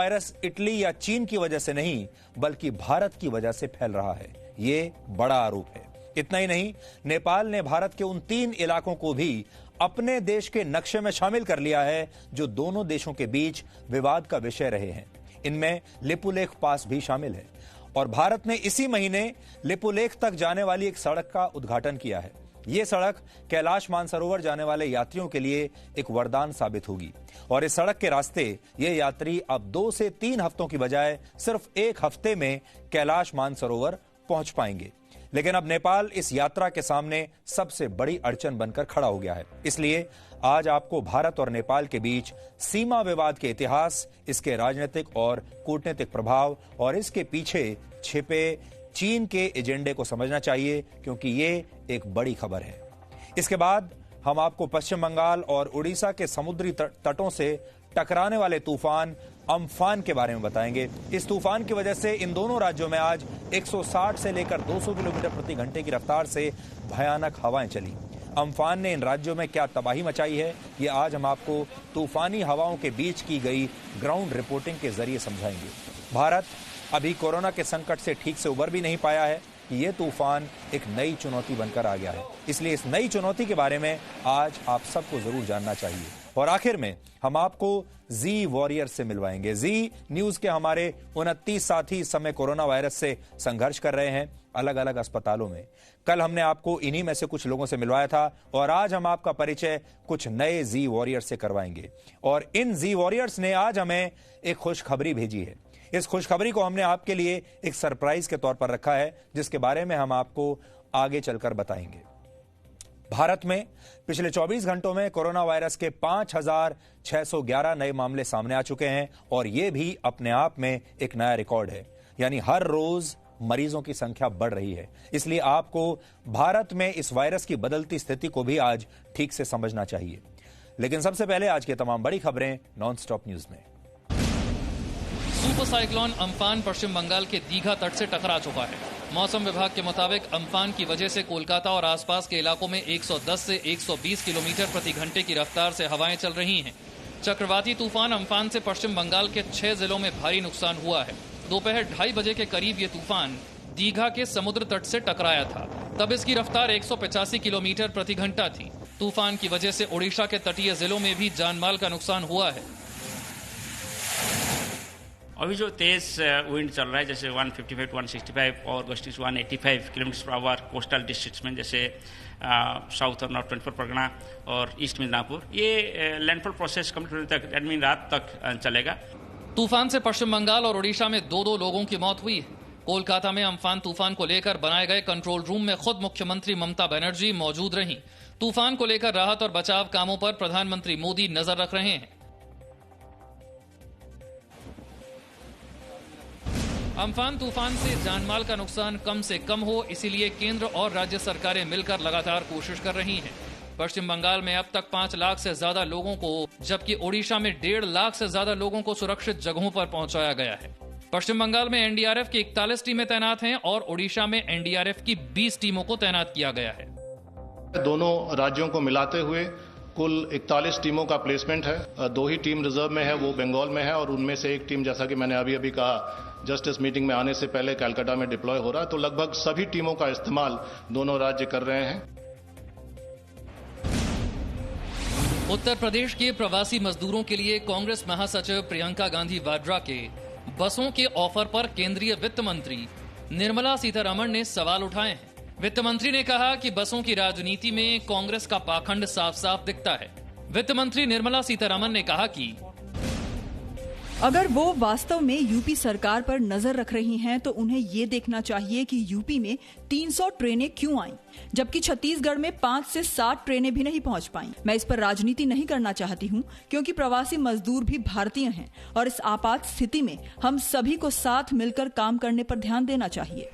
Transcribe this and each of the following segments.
Virus Italy या चीन की वजह से नहीं बल्कि भारत की वजह से फैल रहा है, ये बड़ा आरोप है। इतना ही नहीं, नेपाल ने भारत के उन 3 इलाकों को भी अपने देश के नक्शे में शामिल कर लिया है जो दोनों देशों के बीच विवाद का विषय रहे हैं। इनमें लिपुलेख पास भी शामिल है और भारत ने इसी महीने लिपुलेख तक जाने वाली एक सड़क का उद्घाटन किया है। यह सड़क कैलाश मानसरोवर जाने वाले यात्रियों के लिए एक वरदान साबित होगी और इस सड़क के रास्ते ये यात्री अब 2 से 3 हफ्तों की बजाय सिर्फ 1 हफ्ते में कैलाश मानसरोवर पहुंच पाएंगे। लेकिन अब नेपाल इस यात्रा के सामने सबसे बड़ी अड़चन बनकर खड़ा हो गया है। इसलिए आज आपको भारत और नेपाल के बीच सीमा विवाद के इतिहास, इसके राजनीतिक और कूटनीतिक प्रभाव और इसके पीछे छिपे चीन के एजेंडे को समझना चाहिए, क्योंकि ये एक बड़ी खबर है। इसके बाद हम आपको पश्चिम बंगाल और उड़ीसा के समुद्री तटों से टकराने वाले तूफान अम्फान के बारे में बताएंगे। इस तूफान की वजह से इन दोनों राज्यों में आज 160 से लेकर 200 किलोमीटर प्रति घंटे की रफ्तार से भयानक हवाएं चली। अम्फान ने इन राज्यों में क्या तबाही मचाई है, ये आज हम आपको तूफानी हवाओं के बीच की गई ग्राउंड रिपोर्टिंग के जरिए समझाएंगे। भारत अभी कोरोना के संकट से ठीक से उबर भी नहीं पाया है कि ये तूफान एक नई चुनौती बनकर आ गया है। इसलिए इस नई चुनौती के बारे में आज आप सबको जरूर जानना चाहिए। और आखिर में हम आपको जी वॉरियर से मिलवाएंगे। जी न्यूज के हमारे 29 साथी इस समय कोरोना वायरस से संघर्ष कर रहे हैं अलग अलग अस्पतालों में। कल हमने आपको इन्हीं में से कुछ लोगों से मिलवाया था और आज हम आपका परिचय कुछ नए जी वॉरियर से करवाएंगे। और इन जी वॉरियर्स ने आज हमें एक खुशखबरी भेजी है। इस खुशखबरी को हमने आपके लिए एक सरप्राइज के तौर पर रखा है, जिसके बारे में हम आपको आगे चलकर बताएंगे। भारत में पिछले 24 घंटों में कोरोना वायरस के 5,611 नए मामले सामने आ चुके हैं और यह भी अपने आप में एक नया रिकॉर्ड है। यानी हर रोज मरीजों की संख्या बढ़ रही है। इसलिए आपको भारत में इस वायरस की बदलती स्थिति को भी आज ठीक से समझना चाहिए। लेकिन सबसे पहले आज की तमाम बड़ी खबरें नॉन स्टॉप न्यूज में। सुपर साइक्लोन अम्फान पश्चिम बंगाल के दीघा तट से टकरा चुका है। मौसम विभाग के मुताबिक अम्फान की वजह से कोलकाता और आसपास के इलाकों में 110 से 120 किलोमीटर प्रति घंटे की रफ्तार से हवाएं चल रही हैं। चक्रवाती तूफान अम्फान से पश्चिम बंगाल के 6 जिलों में भारी नुकसान हुआ है। दोपहर 2:30 बजे के करीब ये तूफान दीघा के समुद्र तट से टकराया था। तब इसकी रफ्तार 185 किलोमीटर प्रति घंटा थी। तूफान की वजह से ओडिशा के तटीय जिलों में भी जानमाल का नुकसान हुआ है। अभी जो तेज विंड चल रहा है, जैसे 155, 165 और गस्टिस 185 kilometre per hour coastal districts में, जैसे साउथ और नॉर्थ 24 परगना और ईस्ट मिदनापुर, ये लैंडफॉल प्रोसेस कंप्लीट होने तक, दैट मीन रात तक चलेगा। तूफान से पश्चिम बंगाल और ओडिशा में 2 लोगों की मौत हुई है। कोलकाता में अम्फान तूफान को लेकर बनाए गए कंट्रोल रूम में खुद मुख्यमंत्री ममता बनर्जी मौजूद रहीं। तूफान को लेकर राहत और बचाव कामों पर प्रधानमंत्री मोदी नजर रख रहे हैं। अम्फान तूफान से जानमाल का नुकसान कम से कम हो, इसीलिए केंद्र और राज्य सरकारें मिलकर लगातार कोशिश कर रही हैं। पश्चिम बंगाल में अब तक 5 लाख से ज्यादा लोगों को, जबकि ओडिशा में 1.5 लाख से ज्यादा लोगों को सुरक्षित जगहों पर पहुंचाया गया है। पश्चिम बंगाल में एनडीआरएफ की 41 टीमें तैनात हैं और ओडिशा में एनडीआरएफ की 20 टीमों को तैनात किया गया है। दोनों राज्यों को मिलाते हुए कुल 41 टीमों का प्लेसमेंट है। 2 ही टीम रिजर्व में है, वो बंगाल में है, और उनमें से एक टीम, जैसा कि मैंने अभी कहा, जस्ट इस मीटिंग में आने से पहले कलकत्ता में डिप्लॉय हो रहा है। तो लगभग सभी टीमों का इस्तेमाल दोनों राज्य कर रहे हैं। उत्तर प्रदेश के प्रवासी मजदूरों के लिए कांग्रेस महासचिव प्रियंका गांधी वाड्रा के बसों के ऑफर पर केंद्रीय वित्त मंत्री निर्मला सीतारमण ने सवाल उठाए हैं। वित्त मंत्री ने कहा कि बसों की राजनीति में कांग्रेस का पाखंड साफ साफ दिखता है। वित्त मंत्री निर्मला सीतारमण ने कहा कि अगर वो वास्तव में यूपी सरकार पर नजर रख रही हैं तो उन्हें ये देखना चाहिए कि यूपी में 300 ट्रेनें क्यों आईं, जबकि छत्तीसगढ़ में 5 से 7 ट्रेनें भी नहीं पहुंच पाईं। मैं इस पर राजनीति नहीं करना चाहती हूं, क्योंकि प्रवासी मजदूर भी भारतीय हैं और इस आपात स्थिति में हम सभी को साथ मिलकर काम करने पर ध्यान देना चाहिए।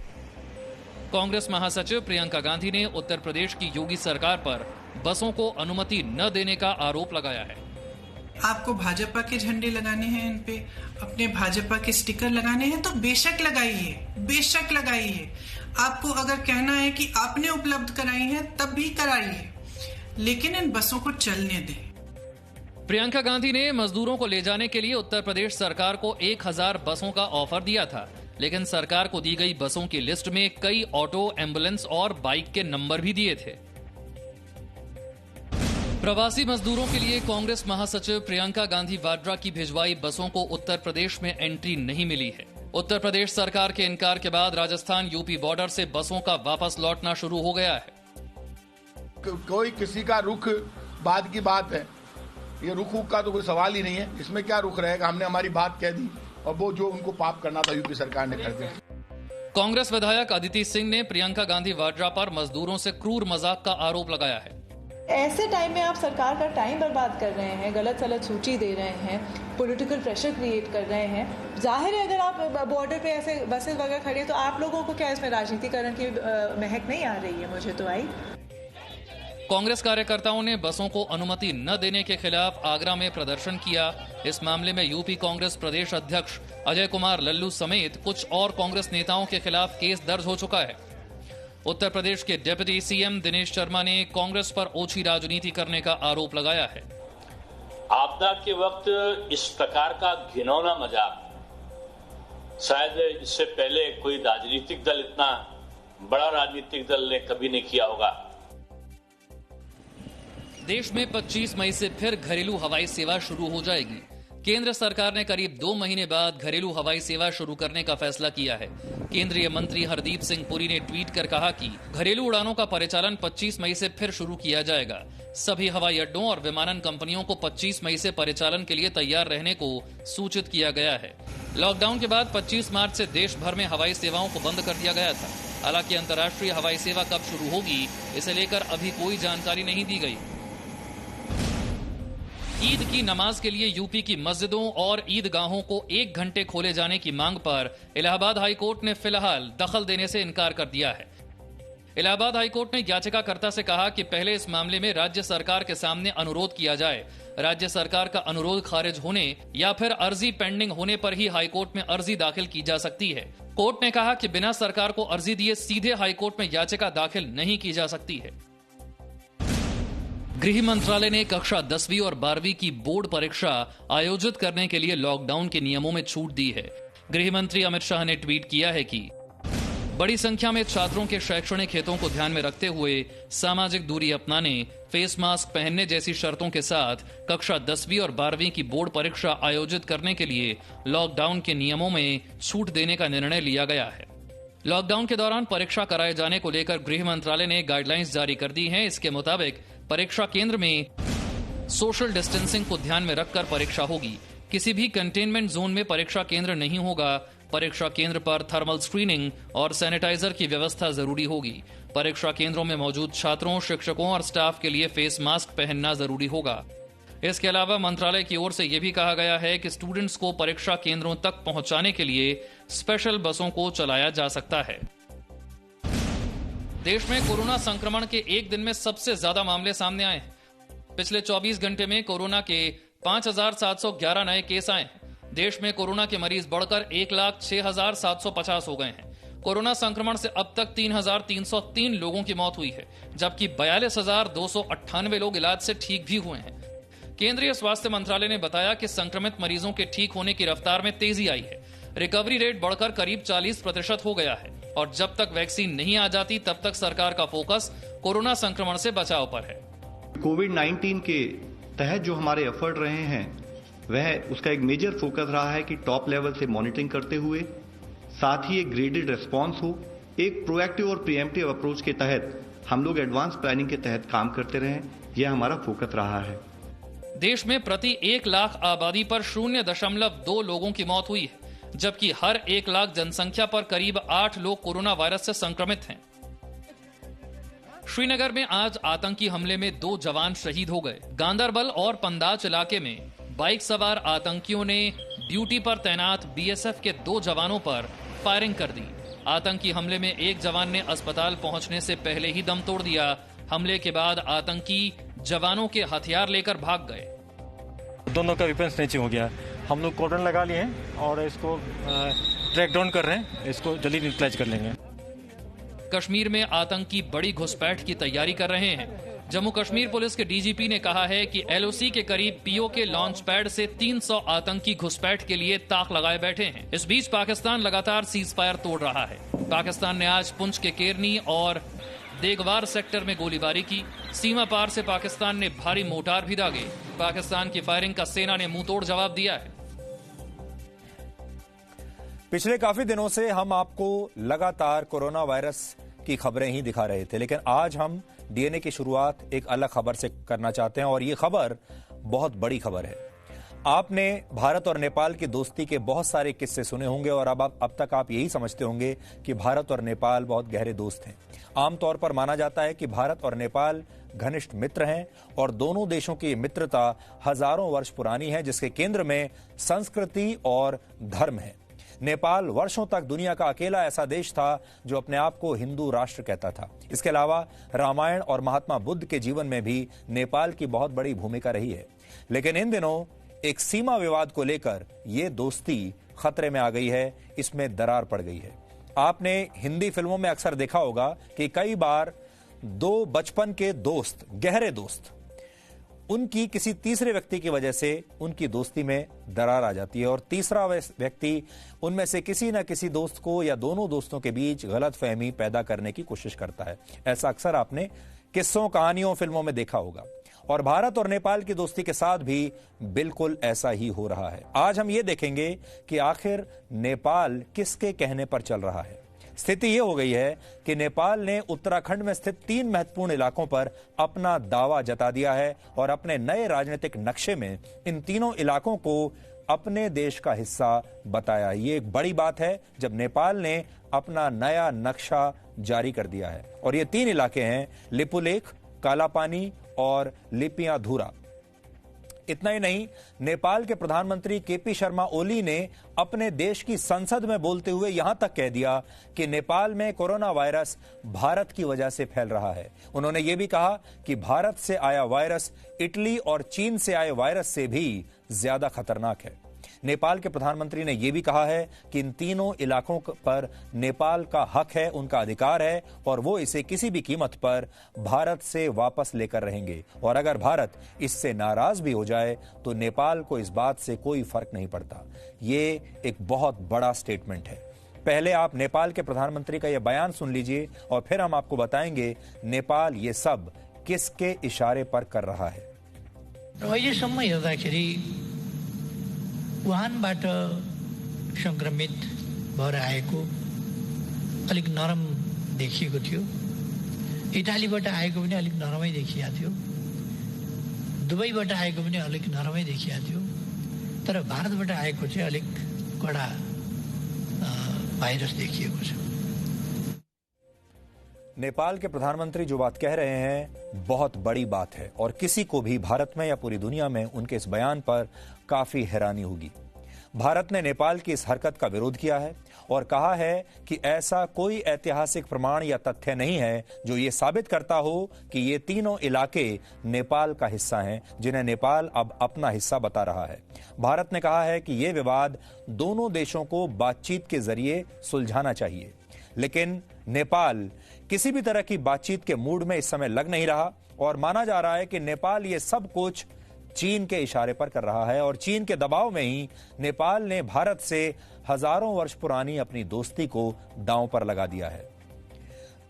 कांग्रेस महासचिव प्रियंका गांधी ने उत्तर प्रदेश की योगी सरकार पर बसों को अनुमति न देने का आरोप लगाया है। आपको भाजपा के झंडे लगाने हैं, इन पे अपने भाजपा के स्टिकर लगाने हैं तो बेशक लगाइए, बेशक लगाइए। आपको अगर कहना है कि आपने उपलब्ध कराई है तब भी कराइए, लेकिन इन बसों को चलने दें। प्रियंका गांधी ने मजदूरों को ले जाने के लिए उत्तर प्रदेश सरकार को 1000 बसों का ऑफर दिया था, लेकिन सरकार को दी गई बसों की लिस्ट में कई ऑटो, एम्बुलेंस और बाइक के नंबर भी दिए थे। प्रवासी मजदूरों के लिए कांग्रेस महासचिव प्रियंका गांधी वाड्रा की भिजवाई बसों को उत्तर प्रदेश में एंट्री नहीं मिली है। उत्तर प्रदेश सरकार के इनकार के बाद राजस्थान यूपी बॉर्डर से बसों का वापस लौटना शुरू हो गया है। कोई किसी का रुख बाद की बात है, ये रुख का तो कोई सवाल ही नहीं है। इसमें क्या रुख रहेगा, हमने हमारी बात कह दी और वो जो उनको पाप करना था यूपी सरकार ने कर दिया। कांग्रेस विधायक अदिति सिंह ने प्रियंका गांधी वाड्रा पर मजदूरों से क्रूर मजाक का आरोप लगाया है। ऐसे टाइम में आप सरकार का टाइम बर्बाद कर रहे हैं, गलत सलत सूची दे रहे हैं, पॉलिटिकल प्रेशर क्रिएट कर रहे हैं। जाहिर है अगर आप बॉर्डर पे ऐसे बसेस वगैरह खड़ी है तो आप लोगों को क्या इसमें राजनीतिकरण की महक नहीं आ रही है? मुझे तो आई। कांग्रेस कार्यकर्ताओं ने बसों को अनुमति न देने के खिलाफ आगरा में प्रदर्शन किया। इस मामले में यूपी कांग्रेस प्रदेश अध्यक्ष अजय कुमार लल्लू समेत कुछ और कांग्रेस नेताओं के खिलाफ केस दर्ज हो चुका है। उत्तर प्रदेश के डिप्टी सीएम दिनेश शर्मा ने कांग्रेस पर ओछी राजनीति करने का आरोप लगाया है। आपदा के वक्त इस प्रकार का घिनौना मजाक शायद इससे पहले कोई राजनीतिक दल, इतना बड़ा राजनीतिक दल ने कभी नहीं किया होगा। देश में 25 मई से फिर घरेलू हवाई सेवा शुरू हो जाएगी। केंद्र सरकार ने करीब 2 महीने बाद घरेलू हवाई सेवा शुरू करने का फैसला किया है। केंद्रीय मंत्री हरदीप सिंह पुरी ने ट्वीट कर कहा कि घरेलू उड़ानों का परिचालन 25 मई से फिर शुरू किया जाएगा। सभी हवाई अड्डों और विमानन कंपनियों को 25 मई से परिचालन के लिए तैयार रहने को सूचित किया गया है। लॉकडाउन के बाद 25 मार्च से देश भर में हवाई सेवाओं को बंद कर दिया गया था। हालांकि अंतर्राष्ट्रीय हवाई सेवा कब शुरू होगी, इसे लेकर अभी कोई जानकारी नहीं दी गई। ईद की नमाज के लिए यूपी की मस्जिदों और ईदगाहों को 1 घंटे खोले जाने की मांग पर इलाहाबाद हाईकोर्ट ने फिलहाल दखल देने से इनकार कर दिया है। इलाहाबाद हाईकोर्ट ने याचिकाकर्ता से कहा कि पहले इस मामले में राज्य सरकार के सामने अनुरोध किया जाए। राज्य सरकार का अनुरोध खारिज होने या फिर अर्जी पेंडिंग होने पर ही हाईकोर्ट में अर्जी दाखिल की जा सकती है। कोर्ट ने कहा कि बिना सरकार को अर्जी दिए सीधे हाईकोर्ट में याचिका दाखिल नहीं की जा सकती है। गृह मंत्रालय ने कक्षा 10वीं और 12वीं की बोर्ड परीक्षा आयोजित करने के लिए लॉकडाउन के नियमों में छूट दी है। गृह मंत्री अमित शाह ने ट्वीट किया है कि बड़ी संख्या में छात्रों के शैक्षणिक हितों को ध्यान में रखते हुए सामाजिक दूरी अपनाने, फेस मास्क पहनने जैसी शर्तों के साथ कक्षा 10वीं और 12वीं की बोर्ड परीक्षा आयोजित करने के लिए लॉकडाउन के नियमों में छूट देने का निर्णय लिया गया है। लॉकडाउन के दौरान परीक्षा कराए जाने को लेकर गृह मंत्रालय ने गाइडलाइंस जारी कर दी हैं। इसके मुताबिक परीक्षा केंद्र में सोशल डिस्टेंसिंग को ध्यान में रखकर परीक्षा होगी। किसी भी कंटेनमेंट जोन में परीक्षा केंद्र नहीं होगा। परीक्षा केंद्र पर थर्मल स्क्रीनिंग और सैनिटाइजर की व्यवस्था जरूरी होगी। परीक्षा केंद्रों में मौजूद छात्रों, शिक्षकों और स्टाफ के लिए फेस मास्क पहनना जरूरी होगा। इसके अलावा मंत्रालय की ओर से यह भी कहा गया है कि स्टूडेंट्स को परीक्षा केंद्रों तक पहुंचाने के लिए स्पेशल बसों को चलाया जा सकता है। देश में कोरोना संक्रमण के एक दिन में सबसे ज्यादा मामले सामने आए हैं। पिछले 24 घंटे में कोरोना के 5,711 नए केस आए हैं। देश में कोरोना के मरीज बढ़कर 1,06,750 हो गए हैं। कोरोना संक्रमण से अब तक 3,303 लोगों की मौत हुई है, जबकि 42,298 लोग इलाज से ठीक भी हुए हैं। केंद्रीय स्वास्थ्य मंत्रालय ने बताया कि संक्रमित मरीजों के ठीक होने की रफ्तार में तेजी आई है। रिकवरी रेट बढ़कर करीब 40% हो गया है और जब तक वैक्सीन नहीं आ जाती तब तक सरकार का फोकस कोरोना संक्रमण से बचाव पर है। कोविड-19 के तहत जो हमारे एफर्ट रहे हैं वह उसका एक मेजर फोकस रहा है कि टॉप लेवल से मॉनिटरिंग करते हुए साथ ही एक ग्रेडेड रिस्पांस हो। एक प्रोएक्टिव और प्रीएम्प्टिव अप्रोच के तहत हम लोग एडवांस प्लानिंग के तहत काम करते रहे। यह हमारा फोकस रहा है। देश में प्रति 1 लाख आबादी पर 0.2 लोगों की मौत हुई है, जबकि हर 1 लाख जनसंख्या पर करीब 8 लोग कोरोना वायरस से संक्रमित हैं। श्रीनगर में आज आतंकी हमले में 2 जवान शहीद हो गए। गांदरबल और पंदाच इलाके में बाइक सवार आतंकियों ने ड्यूटी पर तैनात बीएसएफ के 2 जवानों पर फायरिंग कर दी। आतंकी हमले में एक जवान ने अस्पताल पहुंचने से पहले ही दम तोड़ दिया। हमले के बाद आतंकी जवानों के हथियार लेकर भाग गए। दोनों का वेपन स्नैचिंग हो गया। हम लोग कॉर्डन लगा लिए हैं और इसको ट्रैक डाउन कर रहे हैं। इसको जल्दी न्यूट्रलाइज कर लेंगे। कश्मीर में आतंकी बड़ी घुसपैठ की तैयारी कर रहे हैं। जम्मू कश्मीर पुलिस के डीजीपी ने कहा है कि एलओसी के करीब पीओके लॉन्च पैड से 300 आतंकी घुसपैठ के लिए ताक लगाए बैठे हैं। इस बीच पाकिस्तान लगातार सीज फायर तोड़ रहा है। पाकिस्तान ने आज पुंछ के केरनी और देगवार सेक्टर में गोलीबारी की। सीमा पार से पाकिस्तान ने भारी मोर्टार भी दागे। पाकिस्तान की फायरिंग का सेना ने मुंहतोड़ जवाब दिया है। पिछले काफी दिनों से हम आपको लगातार कोरोना वायरस की खबरें ही दिखा रहे थे, लेकिन आज हम डीएनए की शुरुआत एक अलग खबर से करना चाहते हैं और ये खबर बहुत बड़ी खबर है। आपने भारत और नेपाल की दोस्ती के बहुत सारे किस्से सुने होंगे और अब तक आप यही समझते होंगे कि भारत और नेपाल बहुत गहरे दोस्त हैं। आमतौर पर माना जाता है कि भारत और नेपाल घनिष्ठ मित्र हैं और दोनों देशों की मित्रता हजारों वर्ष पुरानी है, जिसके केंद्र में संस्कृति और धर्म है। नेपाल वर्षों तक दुनिया का अकेला ऐसा देश था जो अपने आप को हिंदू राष्ट्र कहता था। इसके अलावा रामायण और महात्मा बुद्ध के जीवन में भी नेपाल की बहुत बड़ी भूमिका रही है। लेकिन इन दिनों एक सीमा विवाद को लेकर यह दोस्ती खतरे में आ गई है, इसमें दरार पड़ गई है। आपने हिंदी फिल्मों में अक्सर देखा होगा कि कई बार दो बचपन के दोस्त, गहरे दोस्त, उनकी किसी तीसरे व्यक्ति की वजह से उनकी दोस्ती में दरार आ जाती है और तीसरा व्यक्ति उनमें से किसी न किसी दोस्त को या दोनों दोस्तों के बीच गलतफहमी पैदा करने की कोशिश करता है। ऐसा अक्सर आपने किस्सों, कहानियों, फिल्मों में देखा होगा और भारत और नेपाल की दोस्ती के साथ भी बिल्कुल ऐसा ही हो रहा है। आज हम ये देखेंगे कि आखिर नेपाल किसके कहने पर चल रहा है। स्थिति यह हो गई है कि नेपाल ने उत्तराखंड में स्थित 3 महत्वपूर्ण इलाकों पर अपना दावा जता दिया है और अपने नए राजनीतिक नक्शे में इन तीनों इलाकों को अपने देश का हिस्सा बताया। ये एक बड़ी बात है जब नेपाल ने अपना नया नक्शा जारी कर दिया है और ये 3 इलाके हैं लिपुलेख, कालापानी और लिपियाधुरा। इतना ही नहीं, नेपाल के प्रधानमंत्री केपी शर्मा ओली ने अपने देश की संसद में बोलते हुए यहां तक कह दिया कि नेपाल में कोरोना वायरस भारत की वजह से फैल रहा है। उन्होंने यह भी कहा कि भारत से आया वायरस इटली और चीन से आए वायरस से भी ज्यादा खतरनाक है। नेपाल के प्रधानमंत्री ने यह भी कहा है कि इन तीनों इलाकों पर नेपाल का हक है, उनका अधिकार है और वो इसे किसी भी कीमत पर भारत से वापस लेकर रहेंगे और अगर भारत इससे नाराज भी हो जाए तो नेपाल को इस बात से कोई फर्क नहीं पड़ता। ये एक बहुत बड़ा स्टेटमेंट है। पहले आप नेपाल के प्रधानमंत्री का यह बयान सुन लीजिए और फिर हम आपको बताएंगे नेपाल ये सब किसके इशारे पर कर रहा है। वुहानबाट संक्रमित भएर आएको अलिक नरम देखिएको थियो। इटालीबाट आएको पनि अलिक नरमै देखिएको थियो। दुबईबाट आएको पनि अलिक नरमै देखिएको थियो। तर भारतबाट आएको चाहिँ अलिक कडा भाइरस देखिएको छ। नेपाल के प्रधानमंत्री जो बात कह रहे हैं बहुत बड़ी बात है और किसी को भी भारत में या पूरी दुनिया में उनके इस बयान पर काफी हैरानी होगी। भारत ने नेपाल की इस हरकत का विरोध किया है और कहा है कि ऐसा कोई ऐतिहासिक प्रमाण या तथ्य नहीं है जो ये साबित करता हो कि ये तीनों इलाके नेपाल का हिस्सा हैं, जिन्हें नेपाल अब अपना हिस्सा बता रहा है। भारत ने कहा है कि ये विवाद दोनों देशों को बातचीत के जरिए सुलझाना चाहिए, लेकिन नेपाल किसी भी तरह की बातचीत के मूड में इस समय लग नहीं रहा और माना जा रहा है कि नेपाल ये सब कुछ चीन के इशारे पर कर रहा है और चीन के दबाव में ही नेपाल ने भारत से हजारों वर्ष पुरानी अपनी दोस्ती को दांव पर लगा दिया है।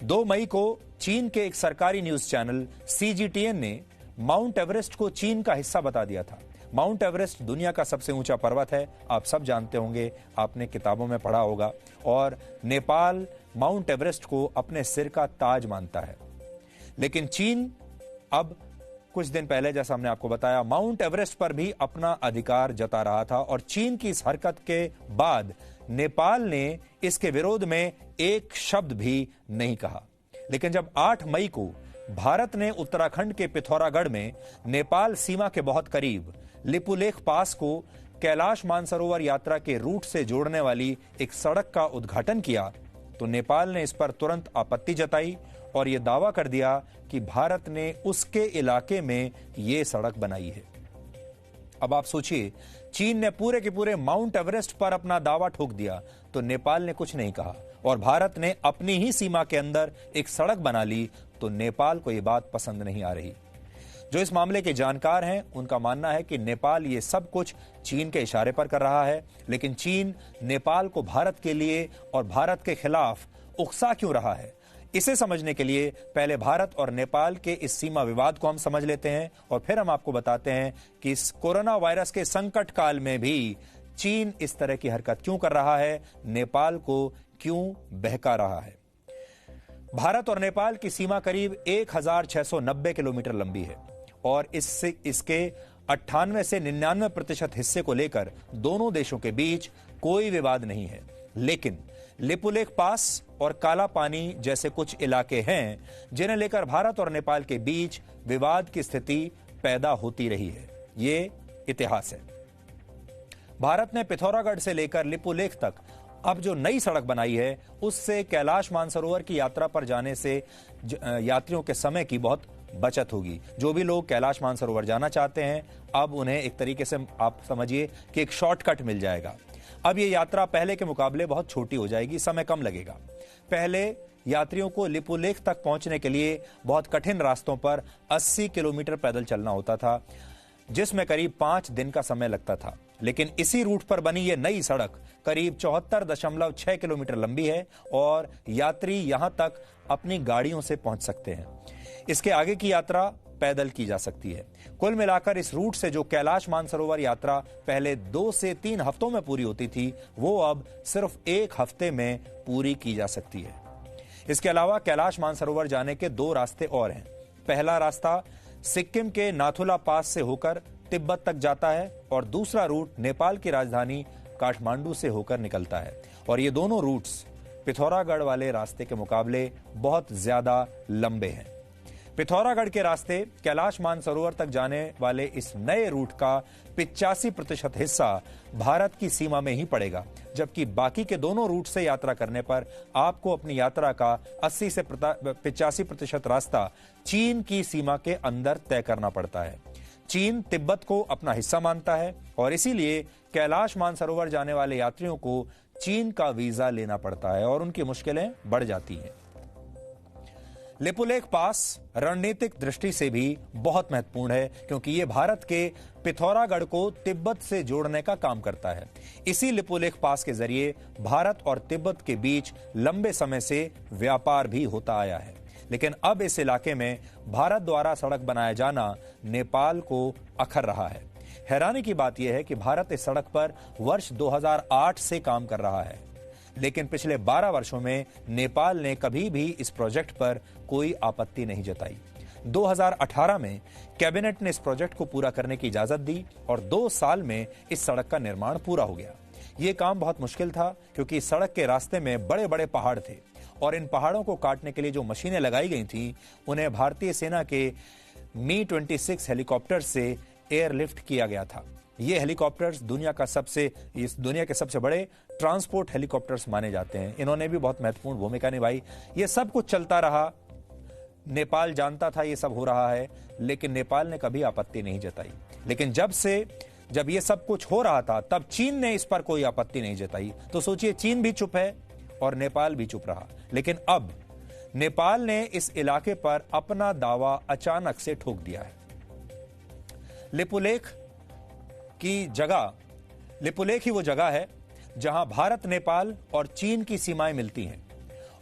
2 मई को चीन के एक सरकारी न्यूज चैनल CGTN ने माउंट एवरेस्ट को चीन का हिस्सा बता दिया था। माउंट एवरेस्ट दुनिया का सबसे ऊंचा पर्वत है, आप सब जानते होंगे, आपने किताबों में पढ़ा होगा और नेपाल माउंट एवरेस्ट को अपने सिर का ताज मानता है। लेकिन चीन अब कुछ दिन पहले, जैसा हमने आपको बताया, माउंट एवरेस्ट पर भी अपना अधिकार जता रहा था और चीन की इस हरकत के बाद नेपाल ने इसके विरोध में एक शब्द भी नहीं कहा। लेकिन जब 8 मई को भारत ने उत्तराखंड के पिथौरागढ़ में नेपाल सीमा के बहुत करीब लिपुलेख पास को कैलाश मानसरोवर यात्रा के रूट से जोड़ने वाली एक सड़क का उद्घाटन किया तो नेपाल ने इस पर तुरंत आपत्ति जताई और यह दावा कर दिया कि भारत ने उसके इलाके में यह सड़क बनाई है। अब आप सोचिए, चीन ने पूरे के पूरे माउंट एवरेस्ट पर अपना दावा ठोक दिया तो नेपाल ने कुछ नहीं कहा, और भारत ने अपनी ही सीमा के अंदर एक सड़क बना ली तो नेपाल को यह बात पसंद नहीं आ रही। जो इस मामले के जानकार हैं उनका मानना है कि नेपाल ये सब कुछ चीन के इशारे पर कर रहा है, लेकिन चीन नेपाल को भारत के लिए और भारत के खिलाफ उकसा क्यों रहा है, इसे समझने के लिए पहले भारत और नेपाल के इस सीमा विवाद को हम समझ लेते हैं और फिर हम आपको बताते हैं कि इस कोरोना वायरस के संकट काल में भी चीन इस तरह की हरकत क्यों कर रहा है, नेपाल को क्यों बहका रहा है। भारत और नेपाल की सीमा करीब 1690 किलोमीटर लंबी है और इसके 98 से 99% हिस्से को लेकर दोनों देशों के बीच कोई विवाद नहीं है, लेकिन लिपुलेख पास और काला पानी जैसे कुछ इलाके हैं जिन्हें लेकर भारत और नेपाल के बीच विवाद की स्थिति पैदा होती रही है। ये इतिहास है। भारत ने पिथौरागढ़ से लेकर लिपुलेख तक अब जो नई सड़क बनाई है उससे कैलाश मानसरोवर की यात्रा पर जाने से यात्रियों के समय की बहुत बचत होगी। जो भी लोग कैलाश मानसरोवर जाना चाहते हैं अब उन्हें एक तरीके से आप समझिए कि एक शॉर्टकट मिल जाएगा। अब ये यात्रा पहले के मुकाबले बहुत छोटी हो जाएगी, समय कम लगेगा। पहले यात्रियों को लिपुलेख तक पहुंचने के लिए बहुत कठिन रास्तों पर 80 किलोमीटर पैदल चलना होता था, जिसमें करीब 5 दिन का समय लगता था, लेकिन इसी रूट पर बनी ये नई सड़क करीब 74.6 किलोमीटर लंबी है और यात्री यहां तक अपनी गाड़ियों से पहुंच सकते हैं। इसके आगे की यात्रा पैदल की जा सकती है। कुल मिलाकर इस रूट से जो कैलाश मानसरोवर यात्रा पहले 2 से 3 हफ्तों में पूरी होती थी वो अब सिर्फ 1 हफ्ते में पूरी की जा सकती है। इसके अलावा कैलाश मानसरोवर जाने के 2 रास्ते और हैं। पहला रास्ता सिक्किम के नाथुला पास से होकर तिब्बत तक जाता है और दूसरा रूट नेपाल की राजधानी काठमांडू से होकर निकलता है, और ये दोनों रूट्स पिथौरागढ़ वाले रास्ते के मुकाबले बहुत ज्यादा लंबे हैं। पिथौरागढ़ के रास्ते कैलाश मानसरोवर तक जाने वाले इस नए रूट का 85% हिस्सा भारत की सीमा में ही पड़ेगा, जबकि बाकी के दोनों रूट से यात्रा करने पर आपको अपनी यात्रा का 80 से 85% रास्ता चीन की सीमा के अंदर तय करना पड़ता है। चीन तिब्बत को अपना हिस्सा मानता है और इसीलिए कैलाश मानसरोवर जाने वाले यात्रियों को चीन का वीजा लेना पड़ता है और उनकी मुश्किलें बढ़ जाती हैं। लिपुलेख पास रणनीतिक दृष्टि से भी बहुत महत्वपूर्ण है क्योंकि यह भारत के पिथौरागढ़ को तिब्बत से जोड़ने का काम करता है। इसी लिपुलेख पास के जरिए भारत और तिब्बत के बीच लंबे समय से व्यापार भी होता आया है, लेकिन अब इस इलाके में भारत द्वारा सड़क बनाया जाना नेपाल को अखर रहा है। हैरानी की बात यह है कि भारत इस सड़क पर वर्ष 2008 से काम कर रहा है, लेकिन पिछले 12 वर्षों में नेपाल ने कभी भी इस प्रोजेक्ट पर कोई आपत्ति नहीं जताई। 2018 में कैबिनेट ने इस प्रोजेक्ट को पूरा करने की इजाजत दी और 2 साल में इस सड़क का निर्माण पूरा हो गया। यह काम बहुत मुश्किल था क्योंकि इस सड़क के रास्ते में बड़े बड़े पहाड़ थे और इन पहाड़ों को काटने के लिए जो मशीनें लगाई गई थी उन्हें भारतीय सेना के Mi-26 हेलीकॉप्टर से एयरलिफ्ट किया गया था। ये हेलीकॉप्टर्स दुनिया के सबसे बड़े ट्रांसपोर्ट हेलीकॉप्टर्स माने जाते हैं। इन्होंने भी बहुत महत्वपूर्ण भूमिका निभाई। ये सब कुछ चलता रहा, नेपाल जानता था ये सब हो रहा है, लेकिन नेपाल ने कभी आपत्ति नहीं जताई। लेकिन जब ये सब कुछ हो रहा था तब चीन ने इस पर कोई आपत्ति नहीं जताई। तो सोचिए, चीन भी चुप है और नेपाल भी चुप रहा। लेकिन अब नेपाल ने इस इलाके पर अपना दावा अचानक से ठोक दिया है। लिपुलेख ही वो जगह है जहां भारत, नेपाल और चीन की सीमाएं मिलती हैं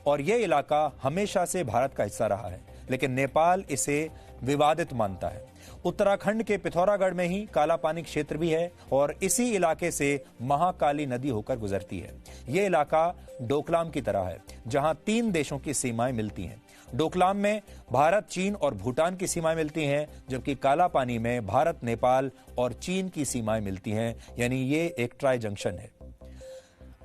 और यह इलाका हमेशा से भारत का हिस्सा रहा है, लेकिन नेपाल इसे विवादित मानता है। उत्तराखंड के पिथौरागढ़ में ही काला पानी क्षेत्र भी है और इसी इलाके से महाकाली नदी होकर गुजरती है। यह इलाका डोकलाम की तरह है जहां 3 देशों की सीमाएं मिलती हैं। डोकलाम में भारत, चीन और भूटान की सीमाएं मिलती हैं, जबकि काला पानी में भारत, नेपाल और चीन की सीमाएं मिलती हैं, यानी ये एक ट्राई जंक्शन है।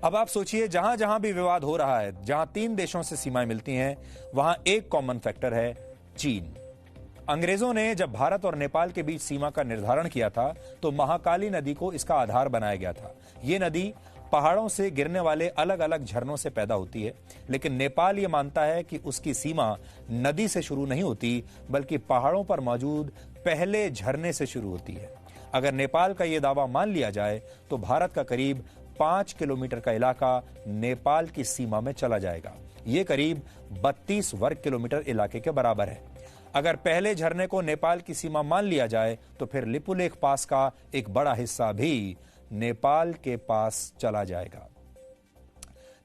अब आप सोचिए, जहां जहां भी विवाद हो रहा है, जहां 3 देशों से सीमाएं मिलती हैं, वहां एक कॉमन फैक्टर है, चीन। अंग्रेजों ने जब भारत और नेपाल के बीच सीमा का निर्धारण किया था तो महाकाली नदी को इसका आधार बनाया गया था। ये नदी पहाड़ों से गिरने वाले अलग अलग झरनों से पैदा होती है, लेकिन नेपाल ये मानता है कि उसकी सीमा नदी से शुरू नहीं होती बल्कि पहाड़ों पर मौजूद पहले झरने से शुरू होती है। अगर नेपाल का यह दावा मान लिया जाए तो भारत का करीब 5 किलोमीटर का इलाका नेपाल की सीमा में चला जाएगा। ये करीब 32 वर्ग किलोमीटर इलाके के बराबर है। अगर पहले झरने को नेपाल की सीमा मान लिया जाए तो फिर लिपुलेख पास का एक बड़ा हिस्सा भी नेपाल के पास चला जाएगा।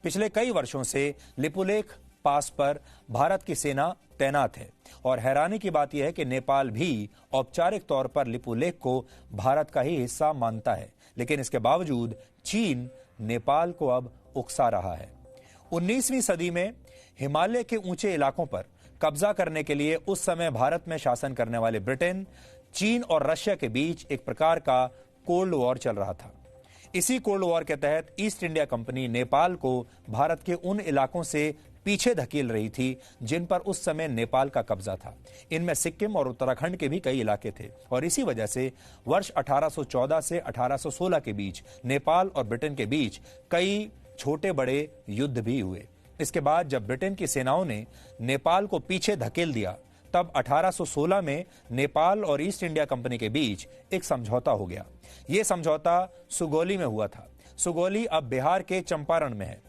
पिछले कई वर्षों से लिपुलेख पास पर भारत की सेना तैनात है और हैरानी की बात यह है कि नेपाल भी औपचारिक तौर पर लिपुलेख को भारत का ही हिस्सा मानता है, लेकिन इसके बावजूद चीन नेपाल को अब उकसा रहा है। 19वीं सदी में हिमालय के ऊंचे इलाकों पर कब्जा करने के लिए उस समय भारत में शासन करने वाले ब्रिटेन, चीन और रशिया के बीच एक प्रकार का कोल्ड वॉर चल रहा था। इसी कोल्ड वॉर के तहत ईस्ट इंडिया कंपनी नेपाल को भारत के उन इलाकों से पीछे धकेल रही थी जिन पर उस समय नेपाल का कब्जा था। इनमें सिक्किम और उत्तराखंड के भी कई इलाके थे और इसी वजह से वर्ष 1814 से 1816 के बीच नेपाल और ब्रिटेन के बीच कई छोटे बड़े युद्ध भी हुए। इसके बाद जब ब्रिटेन की सेनाओं ने नेपाल को पीछे धकेल दिया तब 1816 में नेपाल और ईस्ट इंडिया कंपनी के बीच एक समझौता हो गया। यह समझौता सुगौली में हुआ था। सुगौली अब बिहार के चंपारण में है।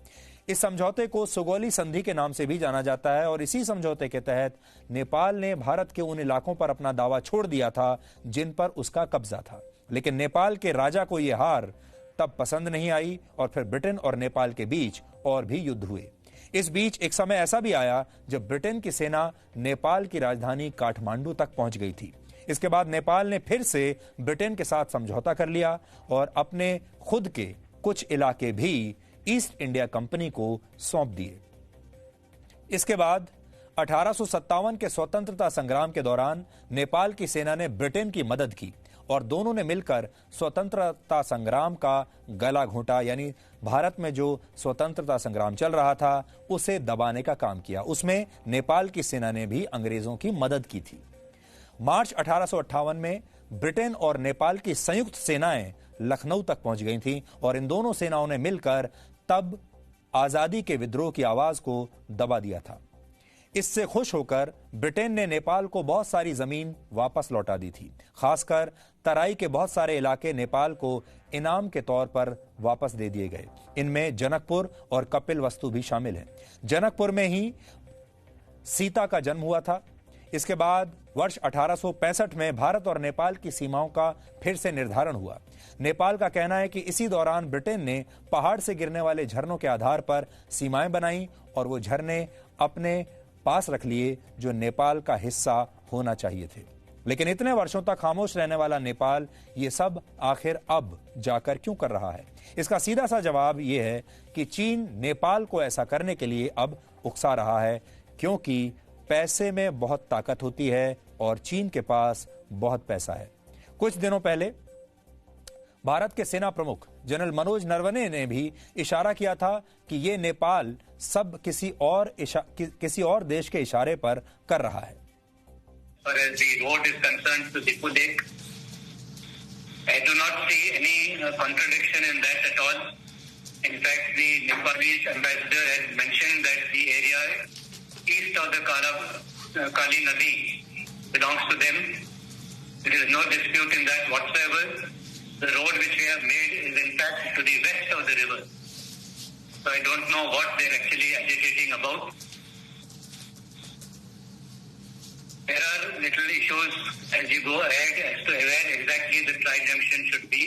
इस समझौते को सुगौली संधि के नाम से भी जाना जाता है और इसी समझौते के तहत नेपाल ने भारत के उन इलाकों पर अपना दावा छोड़ दिया था जिन पर उसका कब्जा था। लेकिन नेपाल के राजा को यह हार तब पसंद नहीं आई और फिर ब्रिटेन और नेपाल के बीच और भी युद्ध हुए। इस बीच एक समय ऐसा भी आया जब ब्रिटेन की सेना नेपाल की राजधानी काठमांडू तक पहुंच गई थी। इसके बाद नेपाल ने फिर से ब्रिटेन के साथ समझौता कर लिया और अपने खुद के कुछ इलाके भी ईस्ट इंडिया कंपनी को सौंप दिए। इसके बाद 1857 के स्वतंत्रता संग्राम के दौरान नेपाल की सेना ने ब्रिटेन की मदद की और दोनों ने मिलकर स्वतंत्रता संग्राम का गला घोंटा, यानी भारत में जो स्वतंत्रता संग्राम चल रहा था उसे दबाने का काम किया। उसमें नेपाल की सेना ने भी अंग्रेजों की मदद की थी। मार्च 1858 में ब्रिटेन और नेपाल की संयुक्त सेनाएं लखनऊ तक पहुंच गई थीं और इन दोनों सेनाओं ने मिलकर तब आजादी के विद्रोह की आवाज को दबा दिया था। इससे खुश होकर ब्रिटेन ने नेपाल को बहुत सारी जमीन वापस लौटा दी थी। खासकर तराई के बहुत सारे इलाके नेपाल को इनाम के तौर पर वापस दे दिए गए। इनमें जनकपुर और कपिलवस्तु भी शामिल हैं। जनकपुर में ही सीता का जन्म हुआ था। इसके बाद वर्ष 1865 में भारत और नेपाल की सीमाओं का फिर से निर्धारण हुआ। नेपाल का कहना है कि इसी दौरान ब्रिटेन ने पहाड़ से गिरने वाले झरनों के आधार पर सीमाएं बनाई और वो झरने अपने पास रख लिए जो नेपाल का हिस्सा होना चाहिए थे। लेकिन इतने वर्षों तक खामोश रहने वाला नेपाल ये सब आखिर अब जाकर क्यों कर रहा है? इसका सीधा सा जवाब ये है कि चीन नेपाल को ऐसा करने के लिए अब उकसा रहा है, क्योंकि पैसे में बहुत ताकत होती है और चीन के पास बहुत पैसा है। कुछ दिनों पहले भारत के सेना प्रमुख जनरल मनोज नरवणे ने भी इशारा किया था कि ये नेपाल सब किसी और देश के इशारे पर कर रहा है। As the road is concerned to Lipulekh, I do not see any contradiction in that at all. In fact, the Nepalese ambassador has mentioned that the area east of the Kali Nadi belongs to them. There is no dispute in that whatsoever. The road which we have made is in fact to the west of the river. So I don't know what they're actually agitating about. There are little issues as you go ahead as to where exactly the tri-junction should be.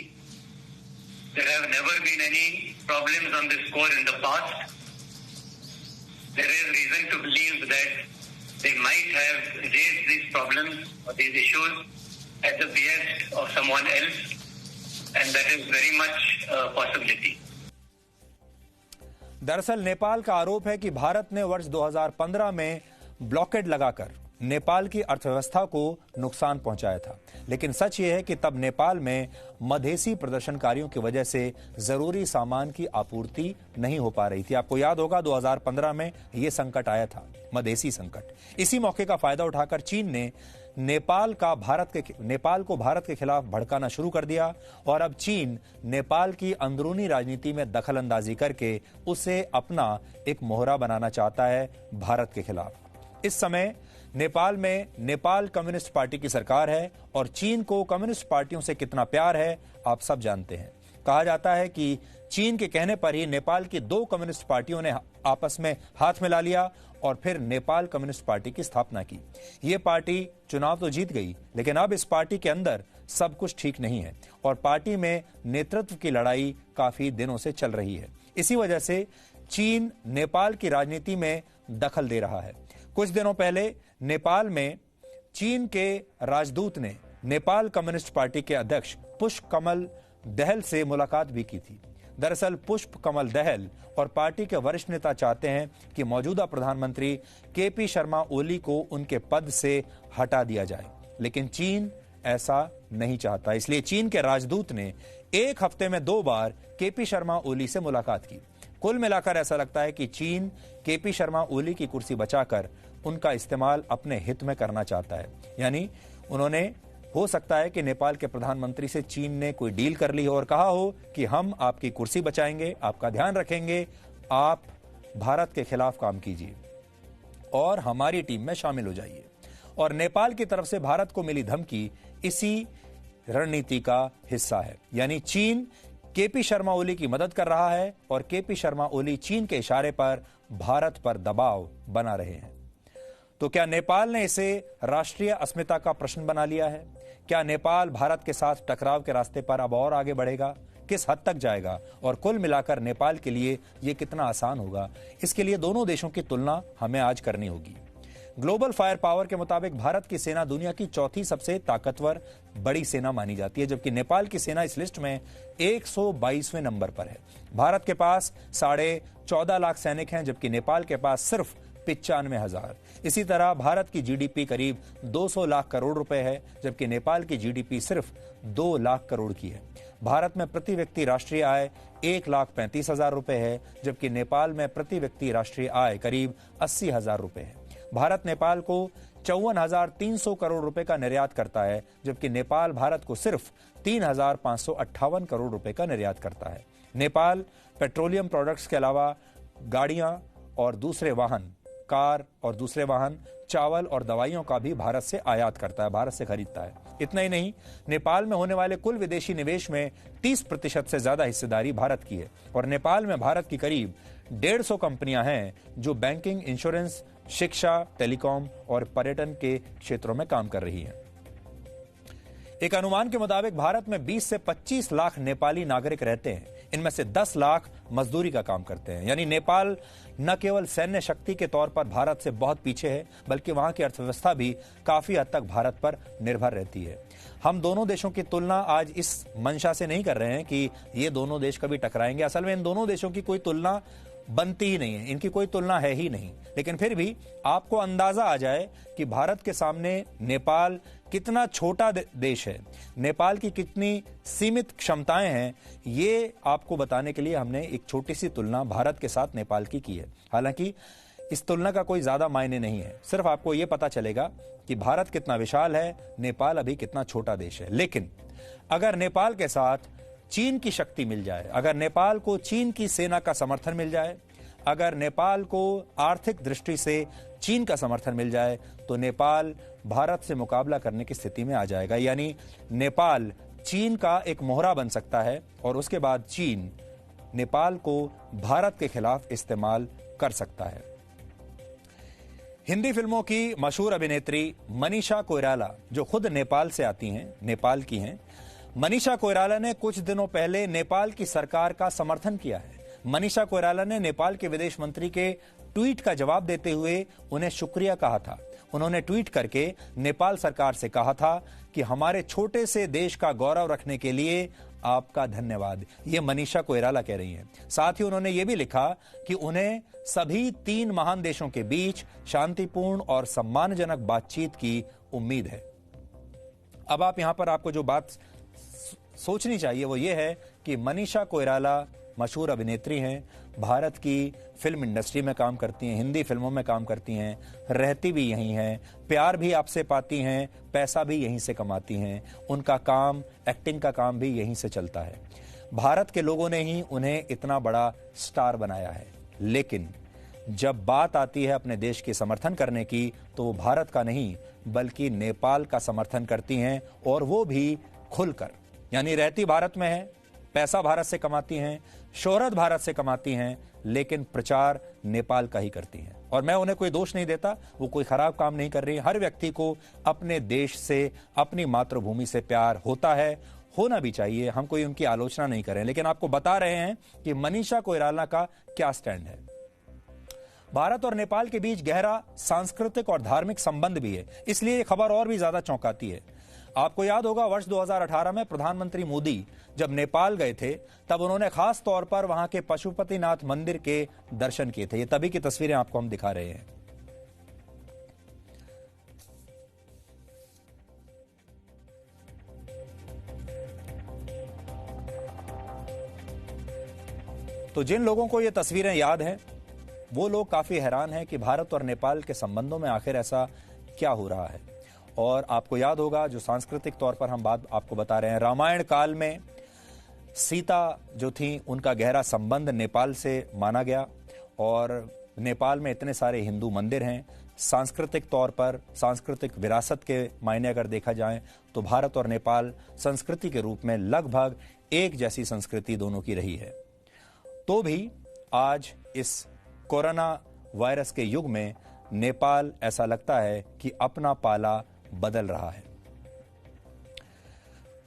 There have never been any problems on this score in the past. There is reason to believe that they might have raised these problems or these issues at the behest of someone else, and that is very much a possibility. दरअसल नेपाल का आरोप है कि भारत ने वर्ष 2015 में blockade लगाकर नेपाल की अर्थव्यवस्था को नुकसान पहुंचाया था। लेकिन सच ये है कि तब नेपाल में मधेसी प्रदर्शनकारियों की वजह से जरूरी सामान की आपूर्ति नहीं हो पा रही थी। आपको याद होगा 2015 में यह संकट आया था, मधेसी संकट। इसी मौके का फायदा उठाकर चीन ने नेपाल को भारत के खिलाफ भड़काना शुरू कर दिया और अब चीन नेपाल की अंदरूनी राजनीति में दखल अंदाजी करके उसे अपना एक मोहरा बनाना चाहता है भारत के खिलाफ। इस समय नेपाल में नेपाल कम्युनिस्ट पार्टी की सरकार है और चीन को कम्युनिस्ट पार्टियों से कितना प्यार है आप सब जानते हैं। कहा जाता है कि चीन के कहने पर ही नेपाल की 2 कम्युनिस्ट पार्टियों ने आपस में हाथ मिला लिया और फिर नेपाल कम्युनिस्ट पार्टी की स्थापना की। ये पार्टी चुनाव तो जीत गई, लेकिन अब इस पार्टी के अंदर सब कुछ ठीक नहीं है और पार्टी में नेतृत्व की लड़ाई काफी दिनों से चल रही है। इसी वजह से चीन नेपाल की राजनीति में दखल दे रहा है। कुछ दिनों पहले नेपाल में चीन के राजदूत ने नेपाल कम्युनिस्ट पार्टी के अध्यक्ष पुष्प कमल दहल से मुलाकात भी की थी। दरअसल पुष्प कमल दहल और पार्टी के वरिष्ठ नेता चाहते हैं कि मौजूदा प्रधानमंत्री केपी शर्मा ओली को उनके पद से हटा दिया जाए, लेकिन चीन ऐसा नहीं चाहता। इसलिए चीन के राजदूत ने एक हफ्ते में 2 बार केपी शर्मा ओली से मुलाकात की। कुल मिलाकर ऐसा लगता है कि चीन केपी शर्मा ओली की कुर्सी बचाकर उनका इस्तेमाल अपने हित में करना चाहता है। यानी उन्होंने, हो सकता है कि नेपाल के प्रधानमंत्री से चीन ने कोई डील कर ली हो और कहा हो कि हम आपकी कुर्सी बचाएंगे, आपका ध्यान रखेंगे, आप भारत के खिलाफ काम कीजिए और हमारी टीम में शामिल हो जाइए। और नेपाल की तरफ से भारत को मिली धमकी इसी रणनीति का हिस्सा है। यानी चीन केपी शर्मा ओली की मदद कर रहा है और केपी शर्मा ओली चीन के इशारे पर भारत पर दबाव बना रहे हैं। तो क्या नेपाल ने इसे राष्ट्रीय अस्मिता का प्रश्न बना लिया है? क्या नेपाल भारत के साथ टकराव के रास्ते पर अब और आगे बढ़ेगा? किस हद तक जाएगा? और कुल मिलाकर नेपाल के लिए यह कितना आसान होगा? इसके लिए दोनों देशों की तुलना हमें आज करनी होगी। ग्लोबल फायर पावर के मुताबिक भारत की सेना दुनिया की 4थी सबसे ताकतवर बड़ी सेना मानी जाती है, जबकि नेपाल की सेना इस लिस्ट में 122वें नंबर पर है। भारत के पास 14.5 लाख सैनिक हैं, जबकि नेपाल के पास सिर्फ 95,000। इसी तरह भारत की जीडीपी करीब 200 लाख करोड़ रुपए है, जबकि नेपाल की जीडीपी सिर्फ 2 लाख करोड़ की है। भारत में प्रति व्यक्ति राष्ट्रीय आय 1,35,000 रुपए है, जबकि नेपाल में प्रति व्यक्ति राष्ट्रीय आय करीब 80,000 रुपए है। भारत नेपाल को 54,300 करोड़ रुपए का निर्यात करता है, जबकि नेपाल भारत को सिर्फ 3,558 करोड़ रुपए का निर्यात करता है। नेपाल पेट्रोलियम प्रोडक्ट्स के अलावा गाड़ियां और दूसरे वाहन, कार और दूसरे वाहन, चावल और दवाइयों का भी भारत से आयात करता है, भारत से खरीदता है। इतना ही नहीं, नेपाल में होने वाले कुल विदेशी निवेश में 30% से ज्यादा हिस्सेदारी भारत की है और नेपाल में भारत की करीब 150 कंपनियां हैं जो बैंकिंग, इंश्योरेंस, शिक्षा, टेलीकॉम और पर्यटन के क्षेत्रों में काम कर रही हैं। एक अनुमान के मुताबिक भारत में 20 से 25 लाख नेपाली नागरिक रहते हैं। इनमें से 10 लाख मजदूरी का काम करते हैं। यानी नेपाल न केवल सैन्य शक्ति के तौर पर भारत से बहुत पीछे है, बल्कि वहां की अर्थव्यवस्था भी काफी हद तक भारत पर निर्भर रहती है। हम दोनों देशों की तुलना आज इस मंशा से नहीं कर रहे हैं कि ये दोनों देश कभी टकराएंगे। असल में इन दोनों देशों की कोई तुलना बनती ही नहीं है, इनकी कोई तुलना है ही नहीं। लेकिन फिर भी आपको अंदाजा आ जाए कि भारत के सामने नेपाल कितना छोटा देश है, नेपाल की कितनी सीमित क्षमताएं हैं, ये आपको बताने के लिए हमने एक छोटी सी तुलना भारत के साथ नेपाल की है। हालांकि इस तुलना का कोई ज्यादा मायने नहीं है, सिर्फ आपको यह पता चलेगा कि भारत कितना विशाल है, नेपाल अभी कितना छोटा देश है। लेकिन अगर नेपाल के साथ चीन की शक्ति मिल जाए, अगर नेपाल को चीन की सेना का समर्थन मिल जाए, अगर नेपाल को आर्थिक दृष्टि से चीन का समर्थन मिल जाए, तो नेपाल भारत से मुकाबला करने की स्थिति में आ जाएगा। यानी नेपाल चीन का एक मोहरा बन सकता है और उसके बाद चीन नेपाल को भारत के खिलाफ इस्तेमाल कर सकता है। हिंदी फिल्मों की मशहूर अभिनेत्री मनीषा कोइराला, जो खुद नेपाल से आती हैं, नेपाल की हैं, मनीषा कोइराला ने कुछ दिनों पहले नेपाल की सरकार का समर्थन किया है। मनीषा कोइराला ने नेपाल के विदेश मंत्री के ट्वीट का जवाब देते हुए उन्हें शुक्रिया कहा था। उन्होंने ट्वीट करके नेपाल सरकार से कहा था कि हमारे छोटे से देश का गौरव रखने के लिए आपका धन्यवाद। ये मनीषा कोइराला कह रही हैं। साथ ही उन्होंने ये भी लिखा कि उन्हें सभी 3 महान देशों के बीच शांतिपूर्ण और सम्मानजनक बातचीत की उम्मीद है। अब आप यहां पर आपको जो बात सोचनी चाहिए वो ये है कि मनीषा कोइराला मशहूर अभिनेत्री हैं, भारत की फिल्म इंडस्ट्री में काम करती हैं, हिंदी फिल्मों में काम करती हैं, रहती भी यहीं हैं, प्यार भी आपसे पाती हैं, पैसा भी यहीं से कमाती हैं, उनका काम, एक्टिंग का काम भी यहीं से चलता है। भारत के लोगों ने ही उन्हें इतना बड़ा स्टार बनाया है। लेकिन जब बात आती है अपने देश के समर्थन करने की, तो वो भारत का नहीं बल्कि नेपाल का समर्थन करती हैं, और वो भी खुलकर। यानी रहती भारत में है, पैसा भारत से कमाती हैं, शोहरत भारत से कमाती हैं, लेकिन प्रचार नेपाल का ही करती हैं। और मैं उन्हें कोई दोष नहीं देता, वो कोई खराब काम नहीं कर रही। हर व्यक्ति को अपने देश से, अपनी मातृभूमि से प्यार होता है, होना भी चाहिए। हम कोई उनकी आलोचना नहीं कर रहे हैं, लेकिन आपको बता रहे हैं कि मनीषा कोइराला का क्या स्टैंड है। भारत और नेपाल के बीच गहरा सांस्कृतिक और धार्मिक संबंध भी है, इसलिए ये खबर और भी ज्यादा चौंकाती है। आपको याद होगा वर्ष 2018 में प्रधानमंत्री मोदी जब नेपाल गए थे, तब उन्होंने खास तौर पर वहां के पशुपतिनाथ मंदिर के दर्शन किए थे। ये तभी की तस्वीरें आपको हम दिखा रहे हैं। तो जिन लोगों को ये तस्वीरें याद हैं, वो लोग काफी हैरान हैं कि भारत और नेपाल के संबंधों में आखिर ऐसा क्या हो रहा है। और आपको याद होगा, जो सांस्कृतिक तौर पर हम बात आपको बता रहे हैं, रामायण काल में सीता जो थी, उनका गहरा संबंध नेपाल से माना गया। और नेपाल में इतने सारे हिंदू मंदिर हैं, सांस्कृतिक तौर पर, सांस्कृतिक विरासत के मायने अगर देखा जाए तो भारत और नेपाल संस्कृति के रूप में लगभग एक जैसी संस्कृति दोनों की रही है। तो भी आज इस कोरोना वायरस के युग में नेपाल ऐसा लगता है कि अपना पाला बदल रहा है।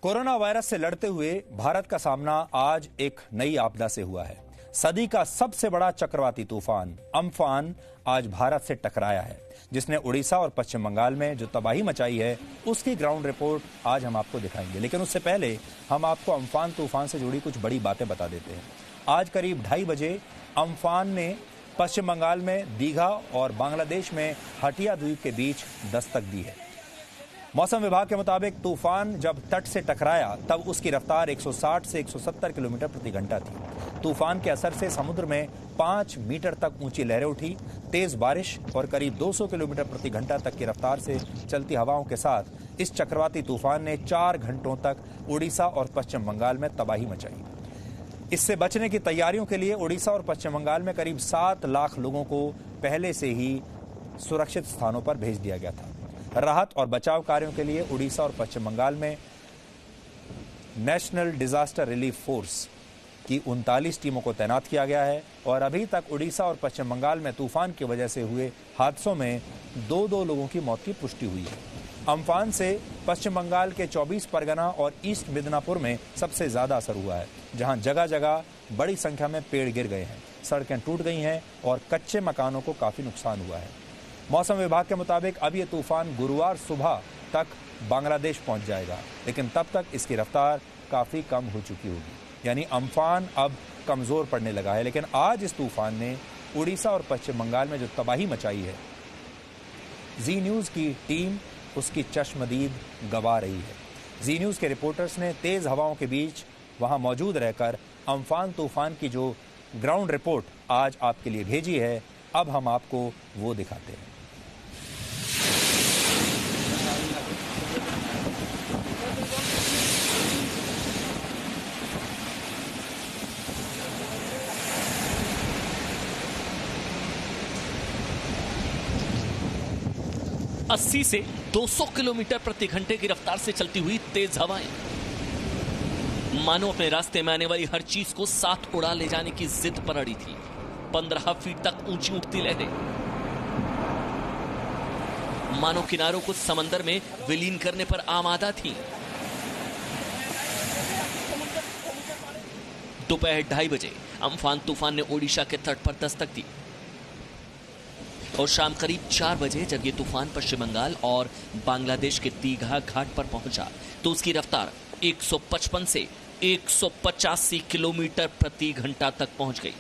कोरोना वायरस से लड़ते हुए भारत का सामना आज एक नई आपदा से हुआ है। सदी का सबसे बड़ा चक्रवाती तूफान अम्फान आज भारत से टकराया है, जिसने उड़ीसा और पश्चिम बंगाल में जो तबाही मचाई है, उसकी ग्राउंड रिपोर्ट आज हम आपको दिखाएंगे। लेकिन उससे पहले हम आपको अम्फान तूफान से जुड़ी कुछ बड़ी बातें बता देते हैं। आज करीब 2:30 बजे अम्फान ने पश्चिम बंगाल में दीघा और बांग्लादेश में हटिया द्वीप के बीच दस्तक दी है। मौसम विभाग के मुताबिक तूफान जब तट से टकराया तब उसकी रफ्तार 160 से 170 किलोमीटर प्रति घंटा थी। तूफान के असर से समुद्र में 5 मीटर तक ऊंची लहरें उठी। तेज बारिश और करीब 200 किलोमीटर प्रति घंटा तक की रफ्तार से चलती हवाओं के साथ इस चक्रवाती तूफान ने 4 घंटों तक उड़ीसा और पश्चिम बंगाल में तबाही मचाई। इससे बचने की तैयारियों के लिए उड़ीसा और पश्चिम बंगाल में करीब 7 लाख लोगों को पहले से ही सुरक्षित स्थानों पर भेज दिया गया था। राहत और बचाव कार्यों के लिए उड़ीसा और पश्चिम बंगाल में नेशनल डिजास्टर रिलीफ फोर्स की 39 टीमों को तैनात किया गया है। और अभी तक उड़ीसा और पश्चिम बंगाल में तूफान की वजह से हुए हादसों में 2 लोगों की मौत की पुष्टि हुई है। अम्फान से पश्चिम बंगाल के 24 परगना और ईस्ट मिदनापुर में सबसे ज्यादा असर हुआ है, जहां जगह जगह बड़ी संख्या में पेड़ गिर गए हैं, सड़कें टूट गई हैं और कच्चे मकानों को काफी नुकसान हुआ है। मौसम विभाग के मुताबिक अब ये तूफान गुरुवार सुबह तक बांग्लादेश पहुंच जाएगा, लेकिन तब तक इसकी रफ्तार काफी कम हो चुकी होगी। यानी अम्फान अब कमजोर पड़ने लगा है। लेकिन आज इस तूफान ने उड़ीसा और पश्चिम बंगाल में जो तबाही मचाई है, जी न्यूज की टीम उसकी चश्मदीद गवा रही है। जी न्यूज के रिपोर्टर्स ने तेज हवाओं के बीच वहां मौजूद रहकर अम्फान तूफान की जो ग्राउंड रिपोर्ट आज आपके लिए भेजी है, अब हम आपको वो दिखाते हैं। 80 से 200 किलोमीटर प्रति घंटे की रफ्तार से चलती हुई तेज हवाएं मानो अपने रास्ते में आने वाली हर चीज को साथ उड़ा ले जाने की जिद पर अड़ी थी। 15 फीट तक ऊंची उठती लहरें मानो किनारों को समंदर में विलीन करने पर आमादा थी। दोपहर 2:30 बजे अम्फान तूफान ने ओडिशा के तट पर दस्तक दी और शाम करीब 4 बजे जब ये तूफान पश्चिम बंगाल और बांग्लादेश के दीघा घाट पर पहुंचा तो उसकी रफ्तार 155 से 185 किलोमीटर प्रति घंटा तक पहुंच गई।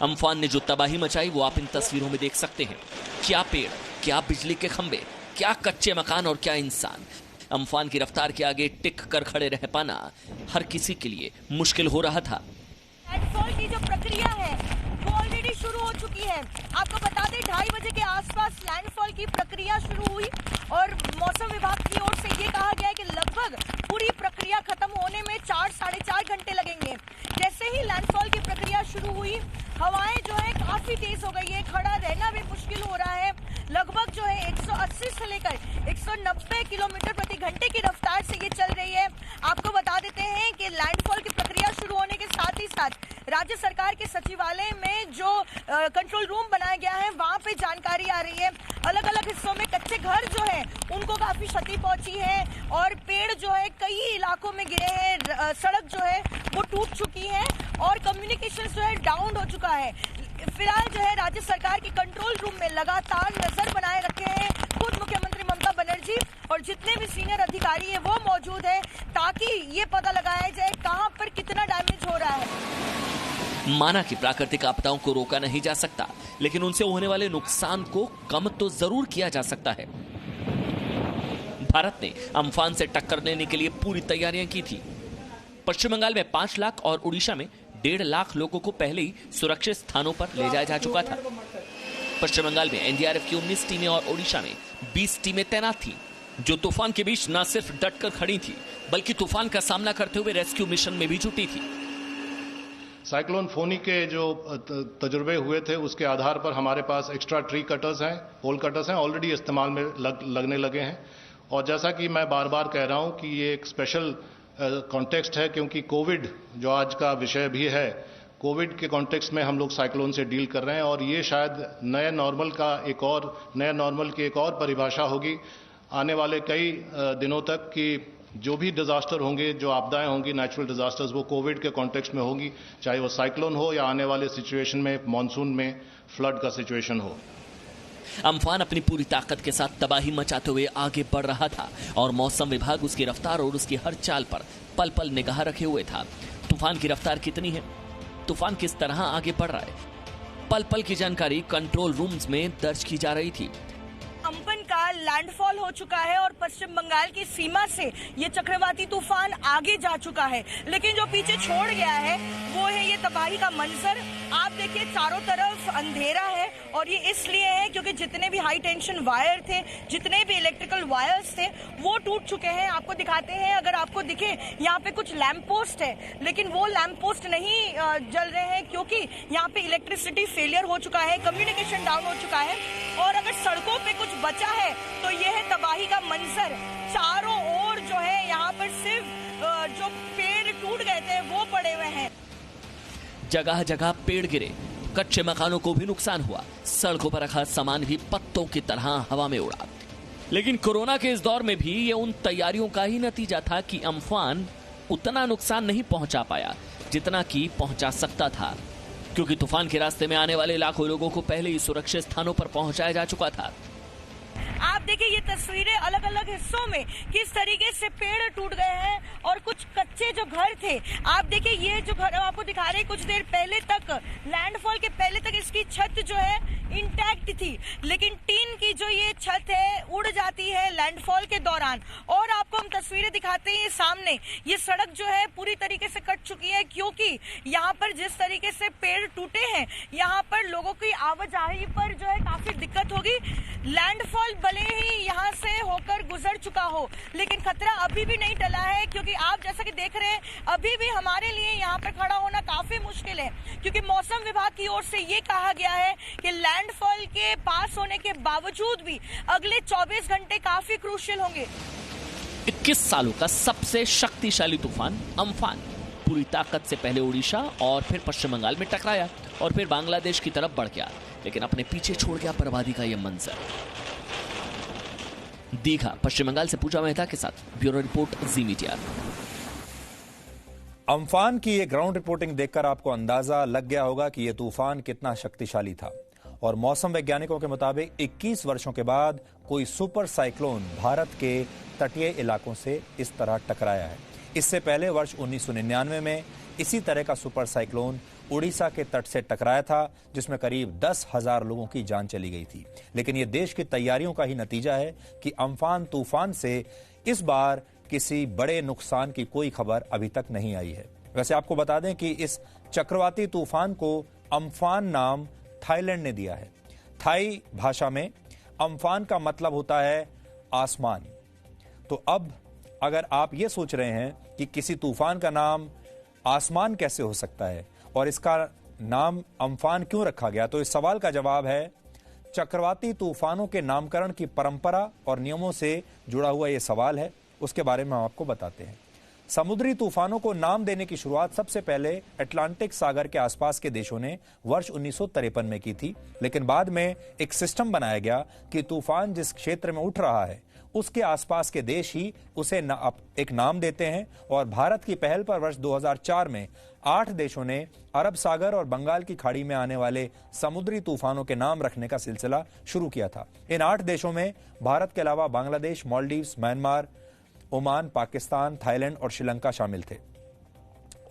अम्फान ने जो तबाही मचाई वो आप इन तस्वीरों में देख सकते हैं। क्या पेड़, क्या बिजली के खंभे, क्या कच्चे मकान और क्या इंसान। अम्फान की रफ्तार के आगे टिक कर खड़े रह पाना हर किसी के लिए मुश्किल हो रहा था। लैंडफॉल की जो प्रक्रिया है वो ऑलरेडी शुरू हो चुकी है। आपको बता दें 2:30 बजे के आसपास लैंडफॉल की प्रक्रिया शुरू हुई और मौसम विभाग की ओर से ये कहा गया है कि लगभग पूरी प्रक्रिया खत्म होने में 4 साढ़े 4 घंटे लगेंगे। जैसे ही लैंडफॉल की प्रक्रिया शुरू काफी तेज हो गई है, खड़ा रहना भी मुश्किल हो रहा है। लगभग जो है 180 से लेकर 190 किलोमीटर प्रति घंटे की रफ्तार से ये चल रही है। आपको बता देते हैं कि लैंडफॉल की प्रक्रिया शुरू होने के साथ ही साथ राज्य सरकार के सचिवालय में जो कंट्रोल रूम बनाया गया है, वहां पे जानकारी आ रही है। अलग अलग हिस्सों में कच्चे घर जो है उनको काफी क्षति पहुंची है और पेड़ जो है कई इलाकों में गिरे हैं, सड़क जो है वो टूट चुकी है और कम्युनिकेशन जो है डाउन हो चुका है। फिलहाल जो है राज्य सरकार के कंट्रोल रूम में लगातार नजर बनाए रखे हैं खुद मुख्यमंत्री ममता बनर्जी और जितने भी सीनियर अधिकारी हैं वो मौजूद है, ताकि ये पता लगाया जाए कहां पर कितना डैमेज हो रहा है। माना कि प्राकृतिक आपदाओं को रोका नहीं जा सकता, लेकिन उनसे होने वाले नुकसान को कम तो जरूर किया जा सकता है। भारत ने अम्फान से टक्कर लेने के लिए पूरी तैयारियां की थी। पश्चिम बंगाल में 5 लाख और उड़ीसा में 1.5 लाख लोगों को पहले ही सुरक्षित स्थानों पर ले जाया जा चुका था। पश्चिम बंगाल में एनडीआरएफ की 19 टीमें और ओडिशा में 20 टीमें तैनात थीं, जो तूफान के बीच न सिर्फ डटकर खड़ी थी, बल्कि तूफान का सामना करते हुए रेस्क्यू मिशन में भी जुटी थी। साइक्लोन फोनी के जो तजुर्बे हुए थे उसके आधार पर हमारे पास एक्स्ट्रा ट्री कटर्स हैं, पोल कटर्स हैं, ऑलरेडी इस्तेमाल में लगने लगे हैं। और जैसा कि मैं बार बार कह रहा हूं कि ये एक स्पेशल कॉन्टेक्स्ट है, क्योंकि कोविड जो आज का विषय भी है, कोविड के कॉन्टेक्स्ट में हम लोग साइक्लोन से डील कर रहे हैं और ये शायद नए नॉर्मल की एक और परिभाषा होगी आने वाले कई दिनों तक कि जो भी डिजास्टर होंगे, जो आपदाएं होंगी, नेचुरल डिजास्टर्स, वो कोविड के कॉन्टेक्स्ट में होंगी, चाहे वो साइक्लोन हो या आने वाले सिचुएशन में मॉनसून में फ्लड का सिचुएशन हो। अम्फान अपनी पूरी ताकत के साथ तबाही मचाते हुए आगे बढ़ रहा था और मौसम विभाग उसकी रफ्तार और उसकी हर चाल पर पल पल निगाह रखे हुए था। तूफान की रफ्तार कितनी है, तूफान किस तरह आगे बढ़ रहा है, पल पल की जानकारी कंट्रोल रूम्स में दर्ज की जा रही थी। अम्फान का लैंडफॉल हो चुका है और पश्चिम बंगाल की सीमा से ये चक्रवाती तूफान आगे जा चुका है, लेकिन जो पीछे छोड़ गया है वो है ये तबाही का मंजर। आप देखिए चारों तरफ अंधेरा है और ये इसलिए है क्योंकि जितने भी हाई टेंशन वायर थे, जितने भी इलेक्ट्रिकल वायर्स थे, वो टूट चुके हैं। आपको दिखाते हैं, अगर आपको दिखे यहाँ पे कुछ लैंप पोस्ट है, लेकिन वो लैंप पोस्ट नहीं जल रहे हैं क्योंकि यहाँ पे इलेक्ट्रिसिटी फेलियर हो चुका है, कम्युनिकेशन डाउन हो चुका है। और अगर सड़कों पे कुछ बचा है तो ये है तबाही का मंजर। चारों ओर जो है यहाँ पर सिर्फ जो पेड़ टूट गए थे वो पड़े हुए हैं। जगह जगह पेड़ गिरे, कच्चे मकानों को भी नुकसान हुआ, सड़कों पर रखा सामान भी पत्तों की तरह हवा में उड़ा। लेकिन कोरोना के इस दौर में भी ये उन तैयारियों का ही नतीजा था कि अम्फान उतना नुकसान नहीं पहुंचा पाया जितना कि पहुंचा सकता था, क्योंकि तूफान के रास्ते में आने वाले लाखों लोगों को पहले ही सुरक्षित स्थानों पर पहुंचाया जा चुका था। आप देखिए ये तस्वीरें अलग अलग हिस्सों में किस तरीके से पेड़ टूट गए हैं और कुछ कच्चे जो घर थे। आप देखिए ये जो घर आपको दिखा रहे हैं, कुछ देर पहले तक, लैंडफॉल के पहले तक इसकी छत जो है इंटैक्ट थी, लेकिन टीन की जो ये छत है उड़ जाती है लैंडफॉल के दौरान। और आपको हम तस्वीरें दिखाते हैं सामने, ये सड़क जो है पूरी तरीके से कट चुकी है क्योंकि यहाँ पर जिस तरीके से पेड़ टूटे हैं, यहाँ पर लोगों की आवाजाही पर जो है काफी दिक्कत होगी। लैंडफॉल भले ही यहाँ से होकर गुजर चुका हो, लेकिन खतरा अभी भी नहीं टला है, क्योंकि आप जैसा कि देख रहे हैं अभी भी हमारे लिए यहाँ पर खड़ा होना काफी मुश्किल है, क्योंकि मौसम विभाग की ओर से ये कहा गया है कि लैंडफॉल के पास होने के बावजूद भी अगले 24 घंटे काफी क्रूशियल होंगे। 21 सालों का सबसे शक्तिशाली तूफान अम्फान पूरी ताकत से पहले उड़ीसा और फिर पश्चिम बंगाल में टकराया और फिर बांग्लादेश की तरफ बढ़ गया, लेकिन अपने पीछे छोड़ गया बर्बादी का यह मंजर। दीघा, पश्चिम बंगाल से पूजा मेहता के साथ ब्यूरो रिपोर्ट, जी मीडिया। अम्फान की ये ग्राउंड रिपोर्टिंग देखकर आपको अंदाजा लग गया होगा कि यह तूफान कितना शक्तिशाली था और मौसम वैज्ञानिकों के मुताबिक 21 वर्षों के बाद कोई सुपर साइक्लोन भारत के तटीय इलाकों से इस तरह टकराया है। इससे पहले वर्ष 1999 में इसी तरह का सुपर साइक्लोन उड़ीसा के तट से टकराया था, जिसमें करीब 10,000 लोगों की जान चली गई थी। लेकिन यह देश की तैयारियों का ही नतीजा है कि अम्फान तूफान से इस बार किसी बड़े नुकसान की कोई खबर अभी तक नहीं आई है। वैसे आपको बता दें कि इस चक्रवाती तूफान को अम्फान नाम थाईलैंड ने दिया है। थाई भाषा में अम्फान का मतलब होता है आसमान। तो अब अगर आप ये सोच रहे हैं कि किसी तूफान का नाम आसमान कैसे हो सकता है और इसका नाम अम्फान क्यों रखा गया, तो इस सवाल का जवाब है चक्रवाती तूफानों के नामकरण की परंपरा और नियमों से जुड़ा हुआ यह सवाल है। उसके बारे में हम आपको बताते हैं। समुद्री तूफानों को नाम देने की शुरुआत सबसे पहले अटलांटिक सागर के आसपास के देशों ने वर्ष 1953 में की थी, लेकिन बाद में एक सिस्टम बनाया गया कि तूफान जिस क्षेत्र में उठ रहा है उसके आसपास के देश ही उसे एक नाम देते हैं। और भारत की पहल पर वर्ष 2004 में 8 देशों ने अरब सागर और बंगाल की खाड़ी में आने वाले समुद्री तूफानों के नाम रखने का सिलसिला शुरू किया था। इन 8 देशों में भारत के अलावा Bangladesh, Maldives, Myanmar, Oman, Pakistan, Thailand और श्रीलंका शामिल थे।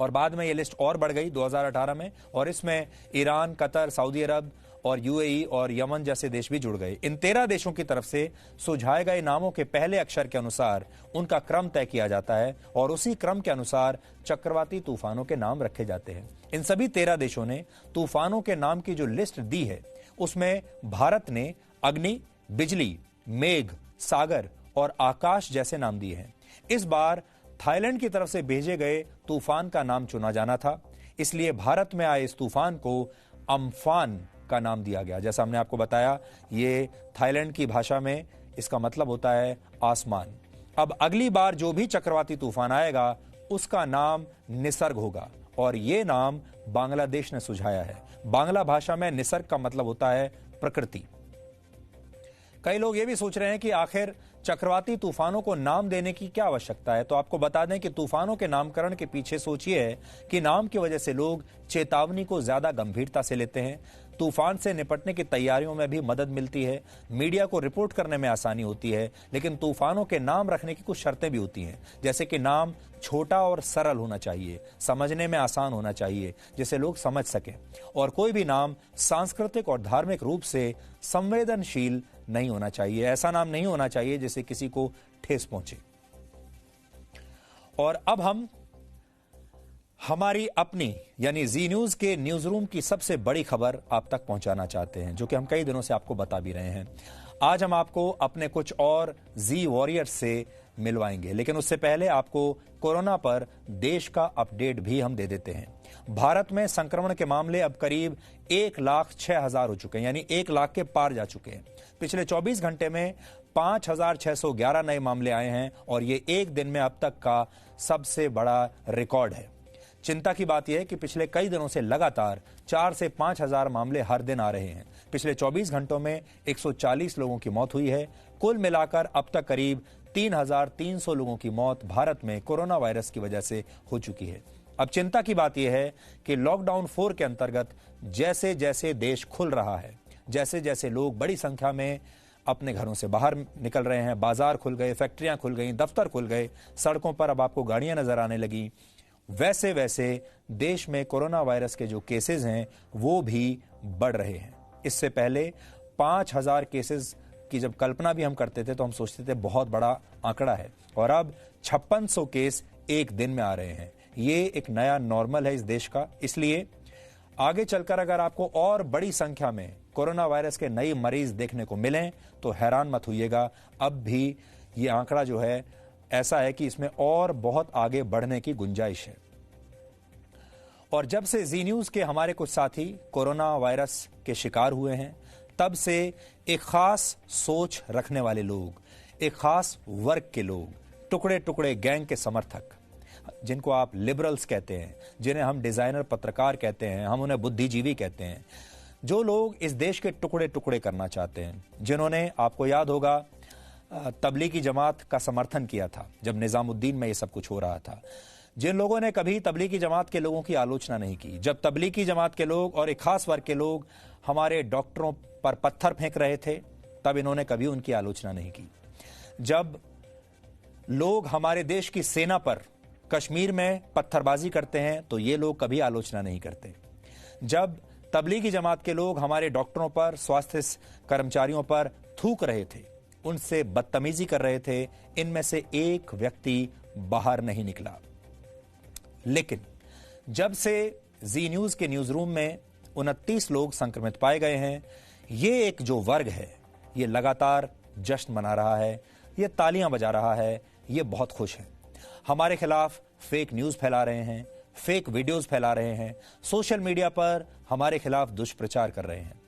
और बाद में यह लिस्ट और बढ़ गई 2018 में, और इसमें ईरान, कतर, सऊदी अरब और यूएई और यमन जैसे देश भी जुड़ गए। इन 13 देशों की तरफ से सुझाए गए नामों के पहले अक्षर के अनुसार उनका क्रम तय किया जाता है और उसी क्रम के अनुसार चक्रवाती तूफानों के नाम रखे जाते हैं। इन सभी 13 देशों ने तूफानों के नाम की जो लिस्ट दी है उसमें भारत ने अग्नि, बिजली, मेघ, सागर और आकाश जैसे नाम दिए हैं। इस बार थाईलैंड की तरफ से भेजे गए तूफान का नाम चुना जाना था, इसलिए भारत में आए इस तूफान को अम्फान का नाम दिया गया। जैसा हमने आपको बताया, ये थाईलैंड की भाषा में इसका मतलब होता है आसमान। अब अगली बार जो भी चक्रवाती तूफान आएगा उसका नाम निसर्ग होगा, और ये नाम बांग्लादेश ने सुझाया है। बांग्ला भाषा में निसर्ग का मतलब होता है प्रकृति। कई लोग ये भी सोच रहे हैं कि आखिर चक्रवाती तूफानों को नाम देने की क्या आवश्यकता है, तो आपको बता दें कि तूफानों के नामकरण के पीछे सोच ये है कि नाम की वजह से लोग चेतावनी को ज्यादा गंभीरता से लेते हैं, तूफान से निपटने की तैयारियों में भी मदद मिलती है, मीडिया को रिपोर्ट करने में आसानी होती है। लेकिन तूफानों के नाम रखने की कुछ शर्तें भी होती हैं, जैसे कि नाम छोटा और सरल होना चाहिए, समझने में आसान होना चाहिए, जिसे लोग समझ सकें, और कोई भी नाम सांस्कृतिक और धार्मिक रूप से संवेदनशील नहीं होना चाहिए। ऐसा नाम नहीं होना चाहिए जिससे किसी को ठेस पहुंचे। और अब हम हमारी अपनी यानी जी न्यूज के न्यूज रूम की सबसे बड़ी खबर आप तक पहुंचाना चाहते हैं, जो कि हम कई दिनों से आपको बता भी रहे हैं। आज हम आपको अपने कुछ और जी वॉरियर्स से मिलवाएंगे, लेकिन उससे पहले आपको कोरोना पर देश का अपडेट भी हम दे देते हैं। भारत में संक्रमण के मामले अब करीब 1,06,000 हो चुके हैं, यानी 1 लाख के पार जा चुके हैं। पिछले 24 घंटे में 5,611 नए मामले आए हैं, और ये एक दिन में अब तक का सबसे बड़ा रिकॉर्ड है। चिंता की बात यह है कि पिछले कई दिनों से लगातार 4 से 5,000 मामले हर दिन आ रहे हैं। पिछले 24 घंटों में 140 लोगों की मौत हुई है। कुल मिलाकर अब तक करीब 3,300 लोगों की मौत भारत में कोरोना वायरस की वजह से हो चुकी है। अब चिंता की बात यह है कि लॉकडाउन 4 के अंतर्गत जैसे जैसे देश खुल रहा है, जैसे जैसे लोग बड़ी संख्या में अपने घरों से बाहर निकल रहे हैं, बाजार खुल गए, फैक्ट्रियां खुल गई, दफ्तर खुल गए, सड़कों पर अब आपको गाड़ियां नजर आने लगी, वैसे वैसे देश में कोरोना वायरस के जो केसेस हैं वो भी बढ़ रहे हैं। इससे पहले 5,000 केसेस की जब कल्पना भी हम करते थे तो हम सोचते थे बहुत बड़ा आंकड़ा है, और अब 5600 केस एक दिन में आ रहे हैं। ये एक नया नॉर्मल है इस देश का। इसलिए आगे चलकर अगर आपको और बड़ी संख्या में कोरोना वायरस के नए मरीज देखने को मिलें तो हैरान मत होइएगा। अब भी ये आंकड़ा जो है ऐसा है कि इसमें और बहुत आगे बढ़ने की गुंजाइश है। और जब से जी न्यूज के हमारे कुछ साथी कोरोना वायरस के शिकार हुए हैं, तब से एक खास सोच रखने वाले लोग, एक खास वर्ग के लोग, टुकड़े टुकड़े गैंग के समर्थक, जिनको आप लिबरल्स कहते हैं, जिन्हें हम डिजाइनर पत्रकार कहते हैं, हम उन्हें बुद्धिजीवी कहते हैं, जो लोग इस देश के टुकड़े टुकड़े करना चाहते हैं, जिन्होंने, आपको याद होगा, तबलीगी जमात का समर्थन किया था जब निजामुद्दीन में ये सब कुछ हो रहा था, जिन लोगों ने कभी तबलीगी जमात के लोगों की आलोचना नहीं की, जब तबलीगी जमात के लोग और एक खास वर्ग के लोग हमारे डॉक्टरों पर पत्थर फेंक रहे थे, तब इन्होंने कभी उनकी आलोचना नहीं की। जब लोग हमारे देश की सेना पर कश्मीर में पत्थरबाजी करते हैं तो ये लोग कभी आलोचना नहीं करते। जब तबलीगी जमात के लोग हमारे डॉक्टरों पर, स्वास्थ्य कर्मचारियों पर थूक रहे थे, उनसे बदतमीजी कर रहे थे, इनमें से एक व्यक्ति बाहर नहीं निकला। लेकिन जब से जी न्यूज के न्यूज रूम में 29 लोग संक्रमित पाए गए हैं, ये एक जो वर्ग है ये लगातार जश्न मना रहा है, ये तालियां बजा रहा है, ये बहुत खुश है। हमारे खिलाफ फेक न्यूज फैला रहे हैं, फेक वीडियोस फैला रहे हैं, सोशल मीडिया पर हमारे खिलाफ दुष्प्रचार कर रहे हैं।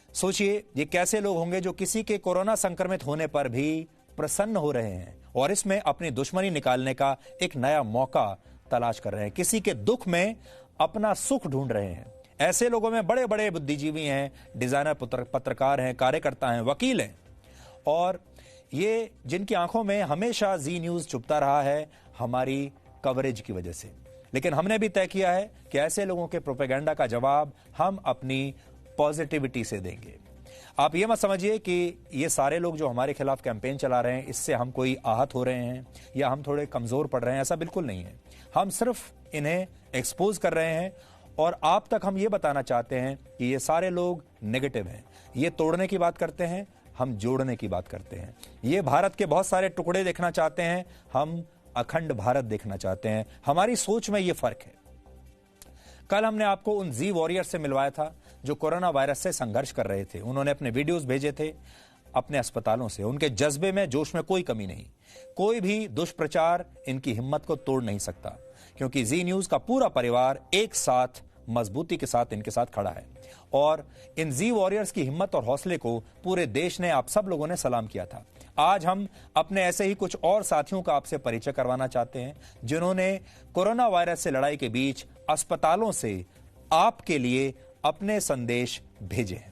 सोचिए ये कैसे लोग होंगे जो किसी के कोरोना संक्रमित होने पर भी प्रसन्न हो रहे हैं और इसमें अपनी दुश्मनी निकालने का एक नया मौका तलाश कर रहे हैं, किसी के दुख में अपना सुख ढूंढ रहे हैं। ऐसे लोगों में बड़े बड़े बुद्धिजीवी हैं, डिजाइनर, पत्रकार हैं, कार्यकर्ता हैं, वकील हैं, और ये जिनकी आंखों में हमेशा जी न्यूज चुभता रहा है हमारी कवरेज की वजह से। लेकिन हमने भी तय किया है कि ऐसे लोगों के प्रोपेगेंडा का जवाब हम अपनी पॉजिटिविटी से देंगे। आप ये मत समझिए कि ये सारे लोग जो हमारे खिलाफ कैंपेन चला रहे हैं इससे हम कोई आहत हो रहे हैं या हम थोड़े कमजोर पड़ रहे हैं, ऐसा बिल्कुल नहीं है। हम सिर्फ इन्हें एक्सपोज कर रहे हैं और आप तक हम ये बताना चाहते हैं कि ये सारे लोग नेगेटिव हैं। ये तोड़ने की बात करते हैं, हम जोड़ने की बात करते हैं। ये भारत के बहुत सारे टुकड़े देखना चाहते हैं, हम अखंड भारत देखना चाहते हैं। हमारी सोच में ये फर्क है। कल हमने आपको उन जी वॉरियर से मिलवाया था जो कोरोना वायरस से संघर्ष कर रहे थे। उन्होंने अपने वीडियोस भेजे थे अपने अस्पतालों से। उनके जज्बे में, जोश में कोई कमी नहीं। कोई भी दुष्प्रचार इनकी हिम्मत को तोड़ नहीं सकता, क्योंकि जी न्यूज का पूरा परिवार एक साथ मजबूती के साथ इनके साथ खड़ा है। और इन जी वॉरियर्स की हिम्मत और हौसले को पूरे देश ने, आप सब लोगों ने सलाम किया था। आज हम अपने ऐसे ही कुछ और साथियों का आपसे परिचय करवाना चाहते हैं जिन्होंने कोरोना वायरस से लड़ाई के बीच अस्पतालों से आपके लिए अपने संदेश भेजे हैं।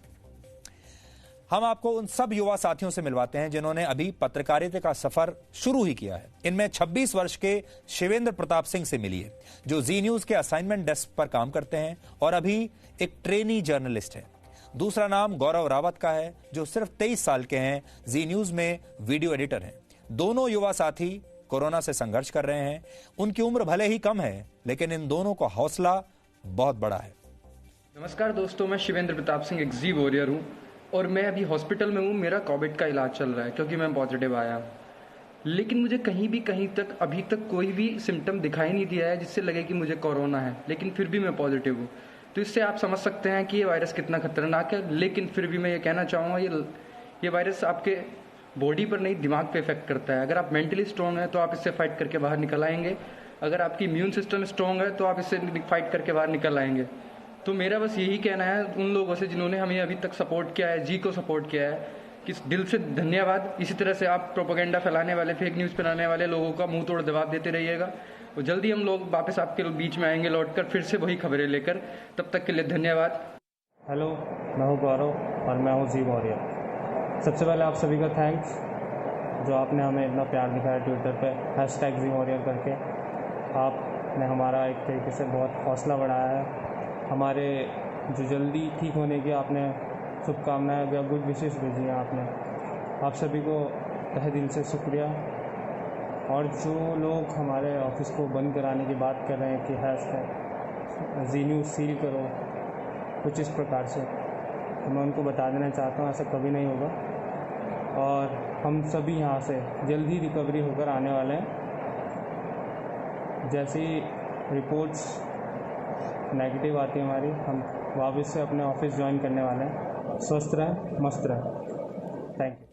हम आपको उन सब युवा साथियों से मिलवाते हैं जिन्होंने अभी पत्रकारिता का सफर शुरू ही किया है। इनमें 26 वर्ष के शिवेंद्र प्रताप सिंह से मिलिए, जो जी न्यूज के असाइनमेंट डेस्क पर काम करते हैं और अभी एक ट्रेनी जर्नलिस्ट है। दूसरा नाम गौरव रावत का है, जो सिर्फ 23 साल के हैं, जी न्यूज में वीडियो एडिटर हैं। दोनों युवा साथी कोरोना से संघर्ष कर रहे हैं। उनकी उम्र भले ही कम है, लेकिन इन दोनों का हौसला बहुत बड़ा है। नमस्कार दोस्तों, मैं शिवेंद्र प्रताप सिंह, एक जी वॉरियर हूँ और मैं अभी हॉस्पिटल में हूँ। मेरा कोविड का इलाज चल रहा है क्योंकि मैं पॉजिटिव आया, लेकिन मुझे कहीं तक अभी तक कोई भी सिम्टम दिखाई नहीं दिया है जिससे लगे कि मुझे कोरोना है, लेकिन फिर भी मैं पॉजिटिव हूँ। तो इससे आप समझ सकते हैं कि ये वायरस कितना खतरनाक है। लेकिन फिर भी मैं ये कहना चाहूँगा, ये वायरस आपके बॉडी पर नहीं, दिमाग पे इफेक्ट करता है। अगर आप मेंटली स्ट्रॉन्ग हैं तो आप इससे फाइट करके बाहर निकल आएंगे। अगर आपकी इम्यून सिस्टम स्ट्रॉन्ग है तो आप इससे फाइट करके बाहर निकल आएंगे। तो मेरा बस यही कहना है उन लोगों से जिन्होंने हमें अभी तक सपोर्ट किया है, जी को सपोर्ट किया है, कि दिल से धन्यवाद। इसी तरह से आप प्रोपेगेंडा फैलाने वाले, फेक न्यूज़ फैलाने वाले लोगों का मुंह तोड़ जवाब देते रहिएगा। और जल्दी हम लोग वापस आपके बीच में आएंगे लौटकर, फिर से वही खबरें लेकर। तब तक के लिए धन्यवाद। हेलो, मैं हूँ गौरव और मैं हूँ जी वॉरियर। सबसे पहले आप सभी का थैंक्स जो आपने हमें इतना प्यार दिखाया ट्विटर पे #ZWarrior करके। आपने हमारा एक तरीके से बहुत हौसला बढ़ाया है। हमारे जो जल्दी ठीक होने की आपने शुभकामनाएं या गुड विशेष भेजी हैं आपने, आप सभी को तहे दिल से शुक्रिया। और जो लोग हमारे ऑफिस को बंद कराने की बात कर रहे हैं कि जी न्यूज़ सील करो कुछ इस प्रकार से, तो मैं उनको बता देना चाहता हूँ ऐसा कभी नहीं होगा। और हम सभी यहाँ से जल्द ही रिकवरी होकर आने वाले हैं। जैसी रिपोर्ट्स नेगेटिव आती है हमारी, हम वापस से अपने ऑफिस ज्वाइन करने वाले हैं। स्वस्थ रहें, मस्त रहें। Thank you.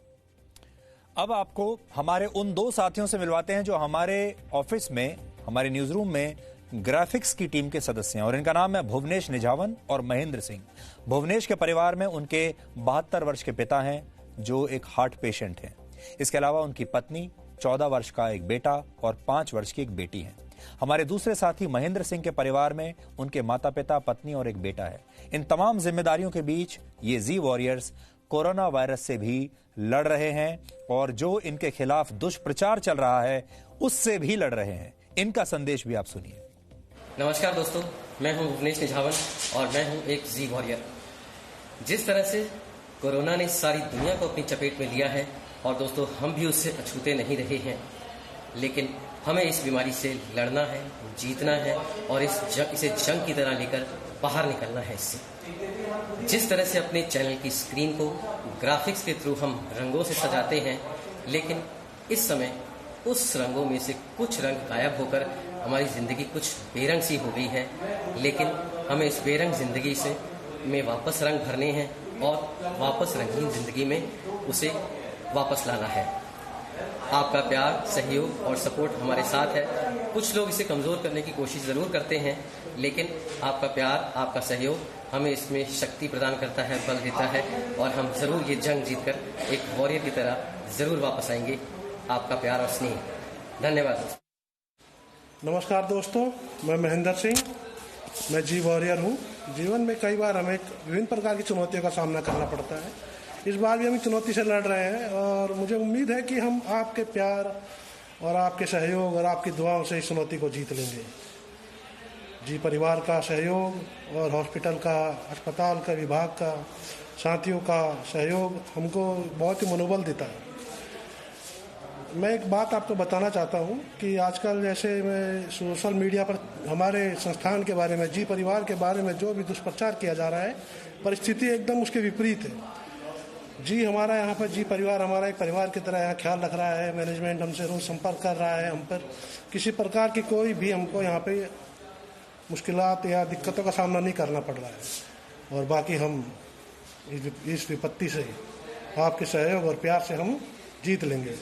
अब आपको हमारे उन दो साथियों से मिलवाते हैं जो हमारे ऑफिस में, हमारे न्यूज रूम में ग्राफिक्स की टीम के सदस्य हैं, और इनका नाम है भुवनेश निझावन और महेंद्र सिंह। भुवनेश के परिवार में उनके 72 वर्ष के पिता हैं जो एक हार्ट पेशेंट हैं। इसके अलावा उनकी पत्नी, 14 वर्ष का एक बेटा और 5 वर्ष की एक बेटी है। हमारे दूसरे साथी महेंद्र सिंह के परिवार में उनके माता पिता, पत्नी और एक बेटा है। इन तमाम जिम्मेदारियों के बीच ये जी वॉरियर्स कोरोना वायरस से भी लड़ रहे हैं और जो इनके खिलाफ दुष्प्रचार चल रहा है उससे भी लड़ रहे हैं। इनका संदेश भी आप सुनिए। नमस्कार दोस्तों, मैं हूं भुवनेश निझावन और मैं हूं एक जी वॉरियर। जिस तरह से कोरोना ने सारी दुनिया को अपनी चपेट में लिया है और दोस्तों हम भी उससे अछूते नहीं रहे हैं, लेकिन हमें इस बीमारी से लड़ना है, जीतना है और इसे जंग की तरह लेकर बाहर निकलना है इससे। जिस तरह से अपने चैनल की स्क्रीन को ग्राफिक्स के थ्रू हम रंगों से सजाते हैं, लेकिन इस समय उस रंगों में से कुछ रंग गायब होकर हमारी जिंदगी कुछ बेरंग सी हो गई है, लेकिन हमें इस बेरंग जिंदगी में वापस रंग भरने हैं और वापस रंगीन जिंदगी में उसे वापस लाना है। आपका प्यार, सहयोग और सपोर्ट हमारे साथ है। कुछ लोग इसे कमज़ोर करने की कोशिश ज़रूर करते हैं, लेकिन आपका प्यार, आपका सहयोग हमें इसमें शक्ति प्रदान करता है, बल देता है और हम ज़रूर ये जंग जीतकर एक वॉरियर की तरह ज़रूर वापस आएंगे। आपका प्यार और स्नेह। धन्यवाद। नमस्कार दोस्तों, मैं महेंद्र सिंह, मैं जी वॉरियर हूँ। जीवन में कई बार हमें विभिन्न प्रकार की चुनौतियों का सामना करना पड़ता है। इस बार भी हम चुनौती से लड़ रहे हैं और मुझे उम्मीद है कि हम आपके प्यार और आपके सहयोग और आपकी दुआओं से इस चुनौती को जीत लेंगे। जी परिवार का सहयोग और हॉस्पिटल का, अस्पताल का, विभाग का, साथियों का सहयोग हमको बहुत ही मनोबल देता है। मैं एक बात आपको बताना चाहता हूँ कि आजकल जैसे मैं सोशल मीडिया पर हमारे संस्थान के बारे में, जी परिवार के बारे में जो भी दुष्प्रचार किया जा रहा है, परिस्थिति एकदम उसके विपरीत है। जी हमारा यहाँ पर, जी परिवार हमारा एक परिवार की तरह यहाँ ख्याल रख रहा है। मैनेजमेंट हमसे रोज संपर्क कर रहा है। हम पर किसी प्रकार की कोई भी हमको यहाँ पे मुश्किलात या दिक्कतों का सामना नहीं करना पड़ रहा है। और बाकी हम इस विपत्ति से आपके सहयोग और प्यार से हम जीत लेंगे।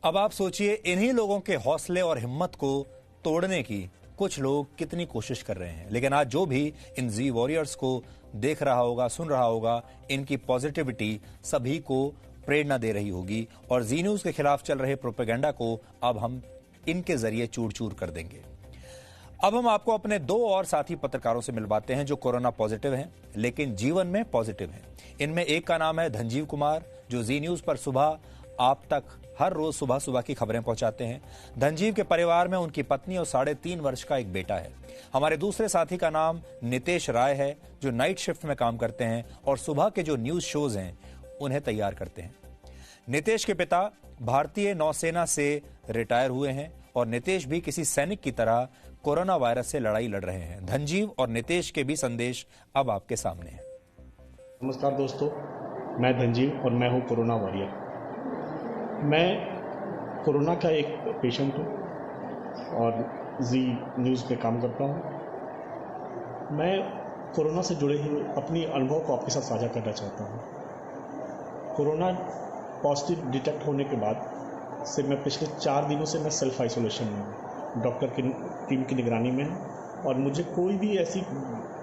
अब आप सोचिए, इन्हीं लोगों के हौसले और हिम्मत को तोड़ने की कुछ लोग कितनी कोशिश कर रहे हैं। लेकिन आज जो भी इन जी वॉरियर्स को देख रहा होगा, सुन रहा होगा, इनकी पॉजिटिविटी सभी को प्रेरणा दे रही होगी और जी न्यूज के खिलाफ चल रहे प्रोपेगेंडा को अब हम इनके जरिए चूर चूर कर देंगे। अब हम आपको अपने दो और साथी पत्रकारों से मिलवाते हैं जो कोरोना पॉजिटिव हैं लेकिन जीवन में पॉजिटिव हैं। इनमें एक का नाम है धनजीव कुमार, जो जी न्यूज पर सुबह आप तक हर रोज सुबह सुबह की खबरें पहुंचाते हैं। धनजीव के परिवार में उनकी पत्नी और 3.5 वर्ष का एक बेटा है। हमारे दूसरे साथी का नाम नितेश राय है, जो नाइट शिफ्ट में काम करते हैं और सुबह के जो न्यूज शोज हैं उन्हें तैयार करते हैं। नितेश के पिता भारतीय नौसेना से रिटायर हुए हैं और नितेश भी किसी सैनिक की तरह कोरोना वायरस से लड़ाई लड़ रहे हैं। धनजीव और नितेश के भी संदेश अब आपके सामने हैं। नमस्कार दोस्तों, मैं धनजीव और मैं हूं कोरोना वॉरियर। मैं कोरोना का एक पेशेंट हूं और जी न्यूज़ पे काम करता हूं। मैं कोरोना से जुड़े हुए अपनी अनुभव को आपके साथ साझा करना चाहता हूं। कोरोना पॉजिटिव डिटेक्ट होने के बाद से मैं पिछले 4 दिनों से मैं सेल्फ आइसोलेशन में हूँ, डॉक्टर की टीम की निगरानी में हूँ और मुझे कोई भी ऐसी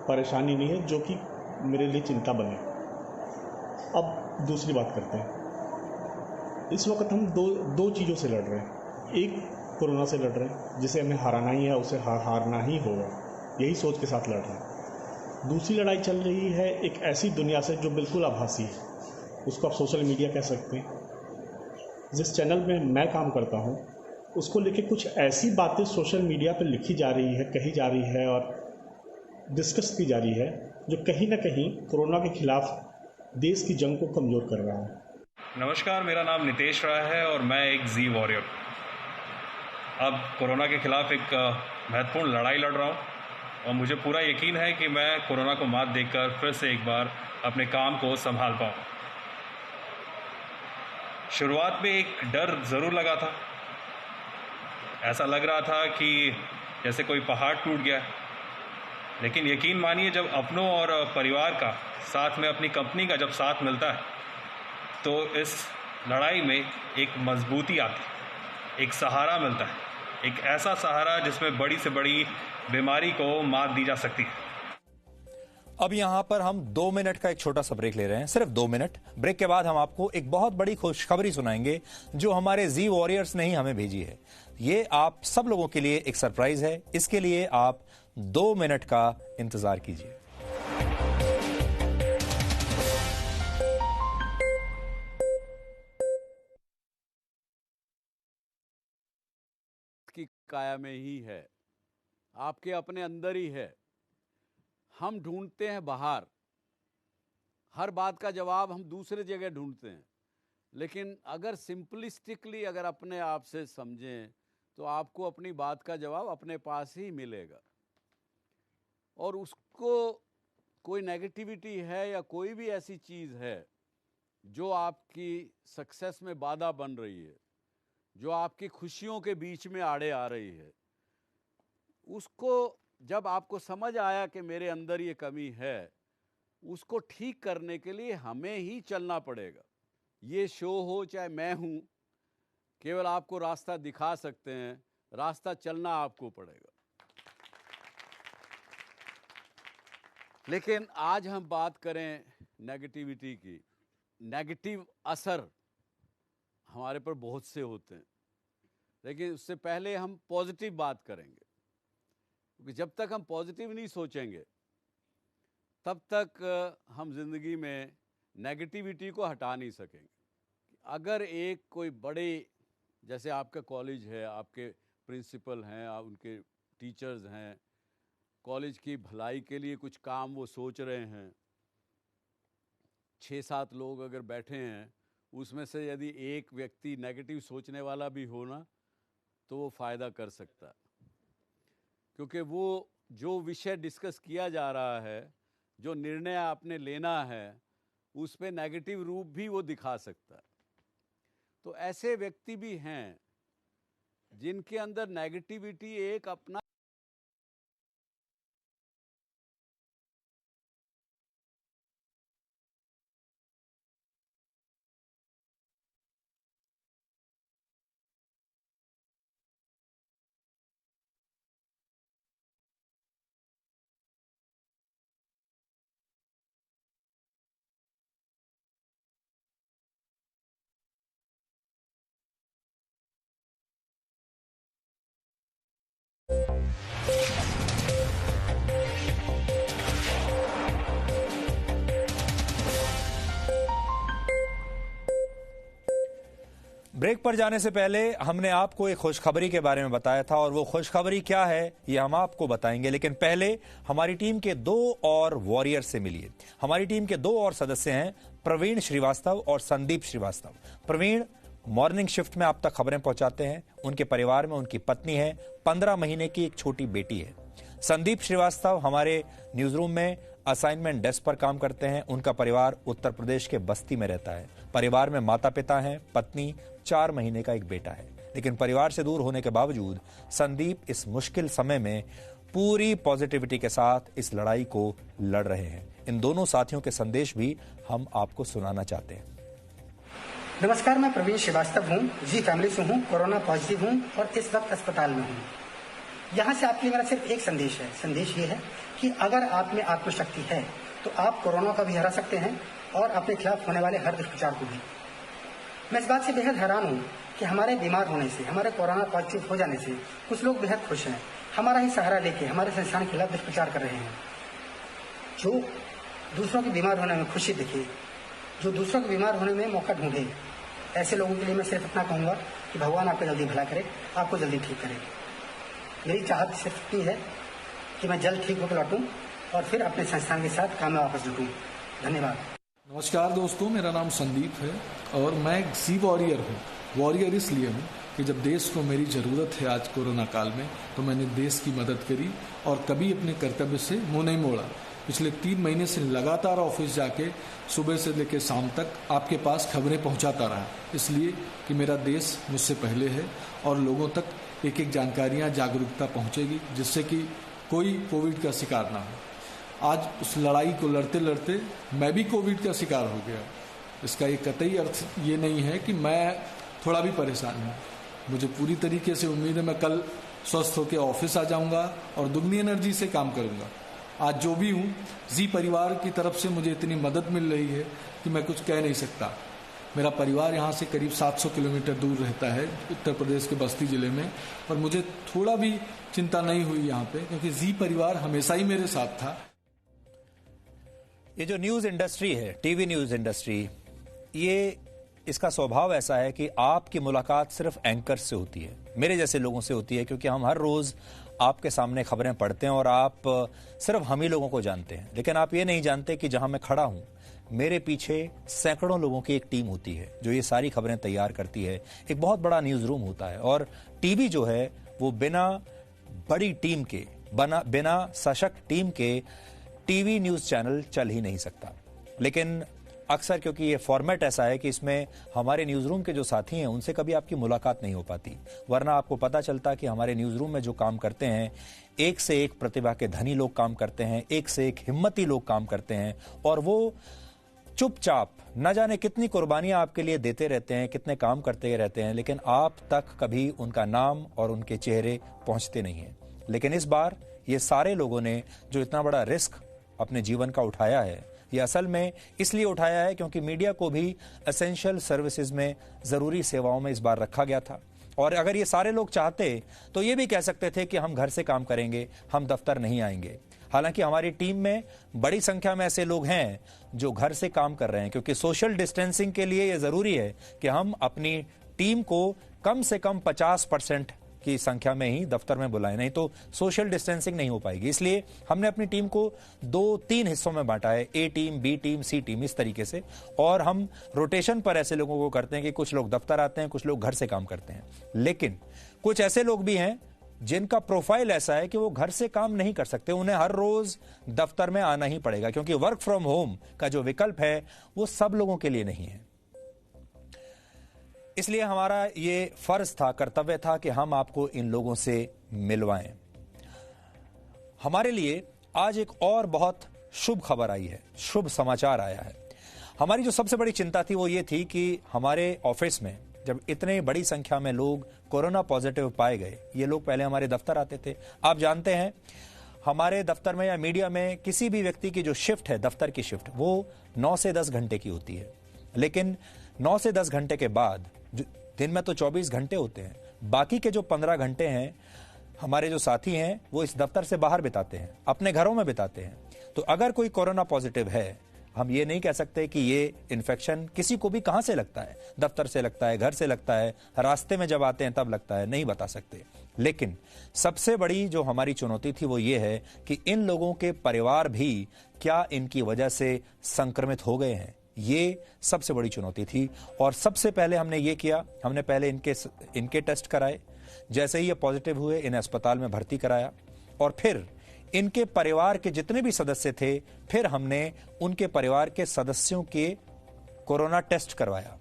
परेशानी नहीं है जो कि मेरे लिए चिंता बने। अब दूसरी बात करते हैं। इस वक्त हम दो चीज़ों से लड़ रहे हैं। एक कोरोना से लड़ रहे हैं, जिसे हमें हराना ही है, उसे हारना ही होगा, यही सोच के साथ लड़ रहे हैं। दूसरी लड़ाई चल रही है एक ऐसी दुनिया से जो बिल्कुल आभासी है, उसको आप सोशल मीडिया कह सकते हैं। जिस चैनल में मैं काम करता हूँ उसको लेके कुछ ऐसी बातें सोशल मीडिया पर लिखी जा रही है, कही जा रही है और डिस्कस की जा रही है जो कहीं ना कहीं कोरोना के खिलाफ देश की जंग को कमज़ोर कर रहा है। नमस्कार, मेरा नाम नितेश राय है और मैं एक जी वॉरियर हूँ। अब कोरोना के खिलाफ एक महत्वपूर्ण लड़ाई लड़ रहा हूँ और मुझे पूरा यकीन है कि मैं कोरोना को मात देकर फिर से एक बार अपने काम को संभाल पाऊँ। शुरुआत में एक डर ज़रूर लगा था। ऐसा लग रहा था कि जैसे कोई पहाड़ टूट गया, लेकिन यकीन मानिए जब अपनों और परिवार का साथ में अपनी कंपनी का जब साथ मिलता है तो इस लड़ाई में एक मजबूती आती है, एक सहारा मिलता है, एक ऐसा सहारा जिसमें बड़ी से बड़ी बीमारी को मात दी जा सकती है। अब यहां पर हम 2 मिनट का एक छोटा सा ब्रेक ले रहे हैं, सिर्फ 2 मिनट। ब्रेक के बाद हम आपको एक बहुत बड़ी खुशखबरी सुनाएंगे जो हमारे जी वॉरियर्स ने ही हमें भेजी है। ये आप सब लोगों के लिए एक सरप्राइज है, इसके लिए आप 2 मिनट का इंतजार कीजिए। की काया में ही है, आपके अपने अंदर ही है। हम ढूंढते हैं बाहर, हर बात का जवाब हम दूसरे जगह ढूंढते हैं, लेकिन अगर सिंपलिस्टिकली अगर अपने आप से समझें तो आपको अपनी बात का जवाब अपने पास ही मिलेगा। और उसको कोई नेगेटिविटी है या कोई भी ऐसी चीज़ है जो आपकी सक्सेस में बाधा बन रही है, जो आपकी खुशियों के बीच में आड़े आ रही है, उसको जब आपको समझ आया कि मेरे अंदर ये कमी है, उसको ठीक करने के लिए हमें ही चलना पड़ेगा। ये शो हो चाहे मैं हूँ, केवल आपको रास्ता दिखा सकते हैं, रास्ता चलना आपको पड़ेगा। लेकिन आज हम बात करें नेगेटिविटी की। नेगेटिव असर हमारे पर बहुत से होते हैं, लेकिन उससे पहले हम पॉजिटिव बात करेंगे, क्योंकि जब तक हम पॉजिटिव नहीं सोचेंगे तब तक हम जिंदगी में नेगेटिविटी को हटा नहीं सकेंगे। अगर एक कोई बड़े, जैसे आपका कॉलेज है, आपके प्रिंसिपल हैं, उनके टीचर्स हैं, कॉलेज की भलाई के लिए कुछ काम वो सोच रहे हैं, 6-7 लोग अगर बैठे हैं, उसमें से यदि एक व्यक्ति नेगेटिव सोचने वाला भी हो ना, तो वो फ़ायदा कर सकता है, क्योंकि वो जो विषय डिस्कस किया जा रहा है, जो निर्णय आपने लेना है, उस पे नेगेटिव रूप भी वो दिखा सकता है। तो ऐसे व्यक्ति भी हैं जिनके अंदर नेगेटिविटी एक अपना ब्रेक पर जाने से पहले हमने आपको एक खुशखबरी के बारे में बताया था, और वो खुशखबरी क्या है ये हम आपको बताएंगे। लेकिन पहले हमारी टीम के 2 और वॉरियर से मिलिए। हमारी टीम के 2 और सदस्य हैं, प्रवीण श्रीवास्तव और संदीप श्रीवास्तव। प्रवीण मॉर्निंग शिफ्ट में आप तक खबरें पहुंचाते हैं। उनके परिवार में उनकी पत्नी है, 15 महीने की एक छोटी बेटी है। संदीप श्रीवास्तव हमारे न्यूज रूम में असाइनमेंट डेस्क पर काम करते हैं। उनका परिवार उत्तर प्रदेश के बस्ती में रहता है। परिवार में माता पिता हैं, पत्नी, 4 महीने का एक बेटा है। लेकिन परिवार से दूर होने के बावजूद संदीप इस मुश्किल समय में पूरी पॉजिटिविटी के साथ इस लड़ाई को लड़ रहे हैं। इन दोनों साथियों के संदेश भी हम आपको सुनाना चाहते हैं। नमस्कार, मैं प्रवीण श्रीवास्तव हूँ, जी फैमिली से हूँ, कोरोना पॉजिटिव हूँ और इस वक्त अस्पताल में हूँ। यहाँ से आपके लिए मेरा सिर्फ एक संदेश है। संदेश ये है कि अगर आप में आत्मशक्ति है तो आप कोरोना को भी हरा सकते हैं और अपने खिलाफ होने वाले हर दुष्प्रचार को भी। मैं इस बात से बेहद हैरान हूँ कि हमारे बीमार होने से, हमारे कोरोना पॉजिटिव हो जाने से कुछ लोग बेहद खुश हैं, हमारा ही सहारा लेके हमारे संस्थान के खिलाफ दुष्प्रचार कर रहे हैं। जो दूसरों के बीमार होने में खुशी दिखे, जो दूसरों के बीमार होने में मौका ढूंढे, ऐसे लोगों के लिए मैं सिर्फ इतना कहूँगा कि भगवान आपको जल्दी भला करे, आपको जल्दी ठीक करे। मेरी चाहत सिर्फ इतनी है कि मैं जल्द ठीक होकर लौटूं और फिर अपने संस्थान के साथ काम में वापस जुटूं। धन्यवाद। नमस्कार दोस्तों, मेरा नाम संदीप है और मैं एक जी वॉरियर हूँ। वॉरियर इसलिए हूँ कि जब देश को मेरी ज़रूरत है आज कोरोना काल में, तो मैंने देश की मदद करी और कभी अपने कर्तव्य से मुंह नहीं मोड़ा। पिछले 3 महीने से लगातार ऑफिस जाके सुबह से लेकर शाम तक आपके पास खबरें पहुंचाता रहा, इसलिए कि मेरा देश मुझसे पहले है और लोगों तक एक एक जानकारियां, जागरूकता पहुंचेगी, जिससे कि कोई कोविड का शिकार ना हो। आज उस लड़ाई को लड़ते लड़ते मैं भी कोविड का शिकार हो गया। इसका एक कतई अर्थ ये नहीं है कि मैं थोड़ा भी परेशान हूँ। मुझे पूरी तरीके से उम्मीद है मैं कल स्वस्थ होकर ऑफिस आ जाऊँगा और दुगनी एनर्जी से काम करूँगा। आज जो भी हूँ, जी परिवार की तरफ से मुझे इतनी मदद मिल रही है कि मैं कुछ कह नहीं सकता। मेरा परिवार यहाँ से करीब 700 किलोमीटर दूर रहता है, उत्तर प्रदेश के बस्ती जिले में, और मुझे थोड़ा भी चिंता नहीं हुई यहाँ पे, क्योंकि जी परिवार हमेशा ही मेरे साथ था। ये जो न्यूज इंडस्ट्री है, टीवी न्यूज इंडस्ट्री, ये इसका स्वभाव ऐसा है कि आपकी मुलाकात सिर्फ एंकर से होती है, मेरे जैसे लोगों से होती है, क्योंकि हम हर रोज आपके सामने खबरें पढ़ते हैं और आप सिर्फ हम ही लोगों को जानते हैं। लेकिन आप ये नहीं जानते कि जहां मैं खड़ा हूं, मेरे पीछे सैकड़ों लोगों की एक टीम होती है जो ये सारी खबरें तैयार करती है। एक बहुत बड़ा न्यूज रूम होता है और टीवी जो है वो बिना बड़ी टीम के, बिना सशक्त टीम के टीवी न्यूज चैनल चल ही नहीं सकता। लेकिन अक्सर क्योंकि ये फॉर्मेट ऐसा है कि इसमें हमारे न्यूज रूम के जो साथी हैं उनसे कभी आपकी मुलाकात नहीं हो पाती, वरना आपको पता चलता कि हमारे न्यूज रूम में जो काम करते हैं, एक से एक प्रतिभा के धनी लोग काम करते हैं, एक से एक हिम्मती लोग काम करते हैं, और वो चुपचाप न जाने कितनी कुर्बानियां आपके लिए देते रहते हैं, कितने काम करते रहते हैं, लेकिन आप तक कभी उनका नाम और उनके चेहरे पहुंचते नहीं हैं। लेकिन इस बार ये सारे लोगों ने जो इतना बड़ा रिस्क अपने जीवन का उठाया है, ये असल में इसलिए उठाया है क्योंकि मीडिया को भी एसेंशियल सर्विसेज में ज़रूरी सेवाओं में इस बार रखा गया था। और अगर ये सारे लोग चाहते तो ये भी कह सकते थे कि हम घर से काम करेंगे, हम दफ्तर नहीं आएंगे। हालांकि हमारी टीम में बड़ी संख्या में ऐसे लोग हैं जो घर से काम कर रहे हैं, क्योंकि सोशल डिस्टेंसिंग के लिए ये ज़रूरी है कि हम अपनी टीम को कम से कम 50% की संख्या में ही दफ्तर में बुलाएं, नहीं तो सोशल डिस्टेंसिंग नहीं हो पाएगी। इसलिए हमने अपनी टीम को 2-3 हिस्सों में बांटा है, ए टीम, बी टीम, सी टीम, इस तरीके से। और हम रोटेशन पर ऐसे लोगों को करते हैं कि कुछ लोग दफ्तर आते हैं, कुछ लोग घर से काम करते हैं। लेकिन कुछ ऐसे लोग भी हैं जिनका प्रोफाइल ऐसा है कि वो घर से काम नहीं कर सकते, उन्हें हर रोज दफ्तर में आना ही पड़ेगा, क्योंकि वर्क फ्रॉम होम का जो विकल्प है वो सब लोगों के लिए नहीं है। इसलिए हमारा ये फर्ज था, कर्तव्य था कि हम आपको इन लोगों से मिलवाएं। हमारे लिए आज एक और बहुत शुभ खबर आई है, शुभ समाचार आया है। हमारी जो सबसे बड़ी चिंता थी वो ये थी कि हमारे ऑफिस में जब इतने बड़ी संख्या में लोग कोरोना पॉजिटिव पाए गए, ये लोग पहले हमारे दफ्तर आते थे। आप जानते हैं हमारे दफ्तर में या मीडिया में किसी भी व्यक्ति की जो शिफ्ट है, दफ्तर की शिफ्ट, वो 9 से 10 घंटे की होती है। लेकिन 9 से 10 घंटे के बाद दिन में तो 24 घंटे होते हैं, बाकी के जो 15 घंटे हैं हमारे जो साथी हैं वो इस दफ्तर से बाहर बिताते हैं, अपने घरों में बिताते हैं। तो अगर कोई कोरोना पॉजिटिव है, हम ये नहीं कह सकते कि ये इन्फेक्शन किसी को भी कहां से लगता है, दफ्तर से लगता है, घर से लगता है, रास्ते में जब आते हैं तब लगता है, नहीं बता सकते। लेकिन सबसे बड़ी जो हमारी चुनौती थी वो ये है कि इन लोगों के परिवार भी क्या इनकी वजह से संक्रमित हो गए हैं, ये सबसे बड़ी चुनौती थी। और सबसे पहले हमने ये किया, हमने पहले इनके टेस्ट कराए। जैसे ही ये पॉजिटिव हुए इन्हें अस्पताल में भर्ती कराया, और फिर इनके परिवार के जितने भी सदस्य थे, फिर हमने उनके परिवार के सदस्यों के कोरोना टेस्ट करवाया।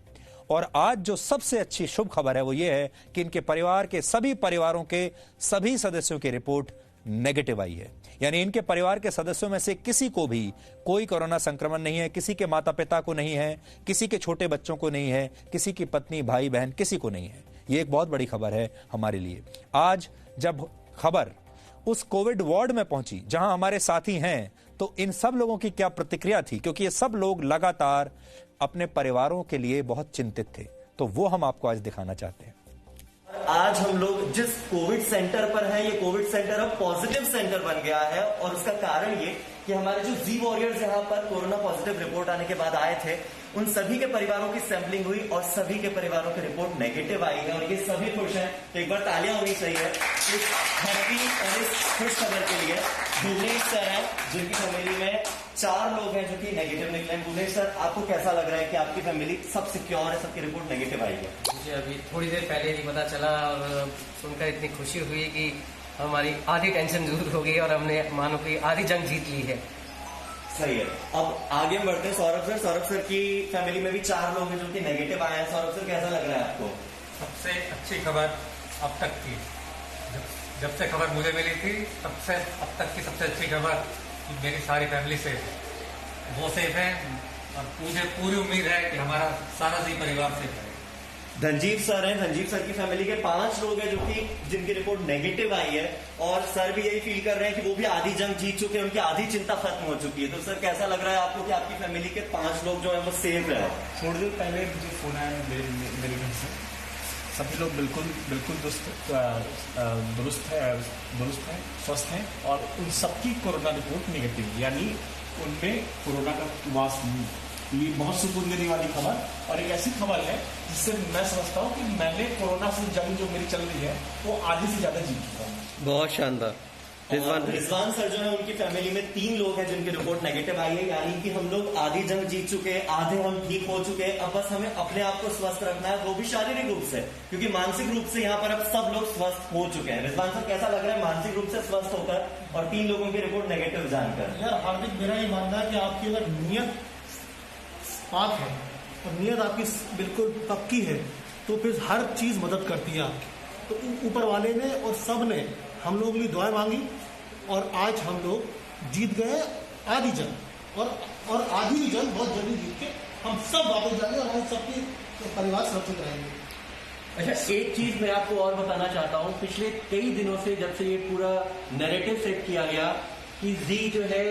और आज जो सबसे अच्छी शुभ खबर है वो ये है कि इनके परिवार के सभी परिवारों के सभी सदस्यों की रिपोर्ट नेगेटिव आई है। यानी इनके परिवार के सदस्यों में से किसी को भी कोई कोरोना संक्रमण नहीं है, किसी के माता पिता को नहीं है, किसी के छोटे बच्चों को नहीं है, किसी की पत्नी, भाई, बहन, किसी को नहीं है। ये एक बहुत बड़ी खबर है हमारे लिए। आज जब खबर उस कोविड वार्ड में पहुंची जहां हमारे साथी हैं, तो इन सब लोगों की क्या प्रतिक्रिया थी, क्योंकि ये सब लोग लगातार अपने परिवारों के लिए बहुत चिंतित थे। तो वो हम आपको आज दिखाना चाहते हैं। आज हम लोग जिस कोविड सेंटर पर हैं, ये कोविड सेंटर अब पॉजिटिव सेंटर बन गया है। और उसका कारण ये कि हमारे जो जी वॉरियर्स यहाँ पर कोरोना पॉजिटिव रिपोर्ट आने के बाद आए थे, उन सभी के परिवारों की सैंपलिंग हुई और सभी के परिवारों की रिपोर्ट नेगेटिव आई है। और ये सभी खुश हैं, तो एक बार तालियां होनी चाहिए इस हैप्पी और इस खुश खबर के लिए। भुवनेश सर हैं जिनकी फैमिली में 4 लोग हैं जो कि नेगेटिव निकले। भुवनेश सर, आपको कैसा लग रहा है कि आपकी फैमिली सब सिक्योर है, सबकी रिपोर्ट नेगेटिव आई है? मुझे अभी थोड़ी देर पहले ही पता चला और सुनकर इतनी खुशी हुई कि हमारी आधी टेंशन दूर हो गई और हमने मानो कि आधी जंग जीत ली है। सही है। अब आगे बढ़ते हैं सौरभ सर की फैमिली में भी 4 लोग हैं जो कि नेगेटिव आए हैं। सौरभ सर, कैसा लग रहा है आपको? सबसे अच्छी खबर अब तक की, जब से खबर मुझे मिली थी तब से अब तक की सबसे अच्छी खबर कि मेरी सारी फैमिली सेफ है, वो सेफ है और मुझे पूरी उम्मीद है कि हमारा सारा जी परिवार सेफ है। धनजीव सर हैं, धनजीव सर की फैमिली के 5 लोग हैं जो कि जिनकी रिपोर्ट नेगेटिव आई है, और सर भी यही फील कर रहे हैं कि वो भी आधी जंग जीत चुके हैं, उनकी आधी चिंता खत्म हो चुकी है। तो सर, कैसा लग रहा है आपको कि आपकी फैमिली के 5 लोग जो है वो सेफ है? थोड़ी देर पहले मुझे फोन आया मेरे घर से, सभी लोग बिल्कुल दुरुस्त है, स्वस्थ हैं, और उन सबकी कोरोना रिपोर्ट नेगेटिव, यानी उनमें कोरोना का वास नहीं। ये बहुत सुकून देने वाली खबर, और एक ऐसी खबर है जिससे मैं समझता हूँ कि मैंने कोरोना से जंग जो मेरी चल रही है वो आधी से ज्यादा जीत चुका हूँ। बहुत शानदार। रिजवान सर जो है उनकी फैमिली में 3 लोग हैं जिनकी रिपोर्ट नेगेटिव आई है, यानी कि हम लोग आधी जंग जीत चुके हैं, आधे हम ठीक हो चुके हैं। अब बस हमें अपने आप को स्वस्थ रखना है, वो भी शारीरिक रूप से, क्योंकि मानसिक रूप से यहाँ पर अब सब लोग स्वस्थ हो चुके हैं। रिजवान सर, कैसा लग रहा है मानसिक रूप से स्वस्थ होकर और 3 लोगों की रिपोर्ट नेगेटिव जानकर? यार हार्दिक, मेरा ये मानना है कि आपकी अगर नीयत पाक है और नीयत आपकी बिल्कुल पक्की है तो फिर हर चीज मदद करती है आपकी। तो ऊपर वाले ने और सब ने हम लोगों के लिए दुआएं मांगी और आज हम लोग जीत गए आधी जंग। और आधी भी जंग बहुत जल्दी जीत के हम सब वापस जाएंगे और हम सबके परिवार सुरक्षित रहेंगे। अच्छा, एक चीज मैं आपको और बताना चाहता हूँ, पिछले कई दिनों से जब से ये पूरा नैरेटिव सेट किया गया कि जी जो है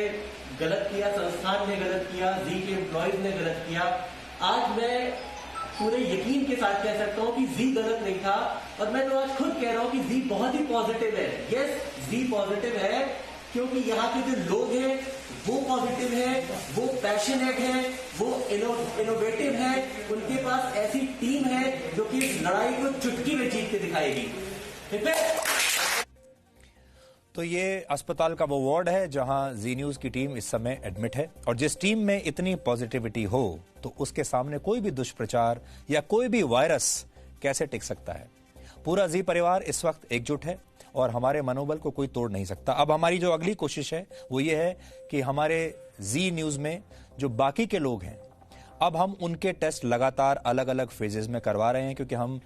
गलत किया, संस्थान ने गलत किया, जी के एम्प्लॉयज ने गलत किया, आज मैं पूरे यकीन के साथ कह सकता हूँ कि जी गलत नहीं था। और मैं तो आज खुद कह रहा हूँ कि जी बहुत ही पॉजिटिव है। यस, जी पॉजिटिव है क्योंकि यहाँ के जो लोग हैं वो पॉजिटिव है, वो पैशनेट है, वो इनोवेटिव है, उनके पास ऐसी टीम है जो कि इस लड़ाई को चुटकी में जीत के दिखाएगी। ठीक है। तो ये अस्पताल का वो वार्ड है जहां जी न्यूज की टीम इस समय एडमिट है, और जिस टीम में इतनी पॉजिटिविटी हो तो उसके सामने कोई भी दुष्प्रचार या कोई भी वायरस कैसे टिक सकता है। पूरा जी परिवार इस वक्त एकजुट है और हमारे मनोबल को कोई तोड़ नहीं सकता। अब हमारी जो अगली कोशिश है वो ये है कि हमारे जी न्यूज में जो बाकी के लोग हैं, अब हम उनके टेस्ट लगातार अलग अलग फेजेस में करवा रहे हैं, क्योंकि हम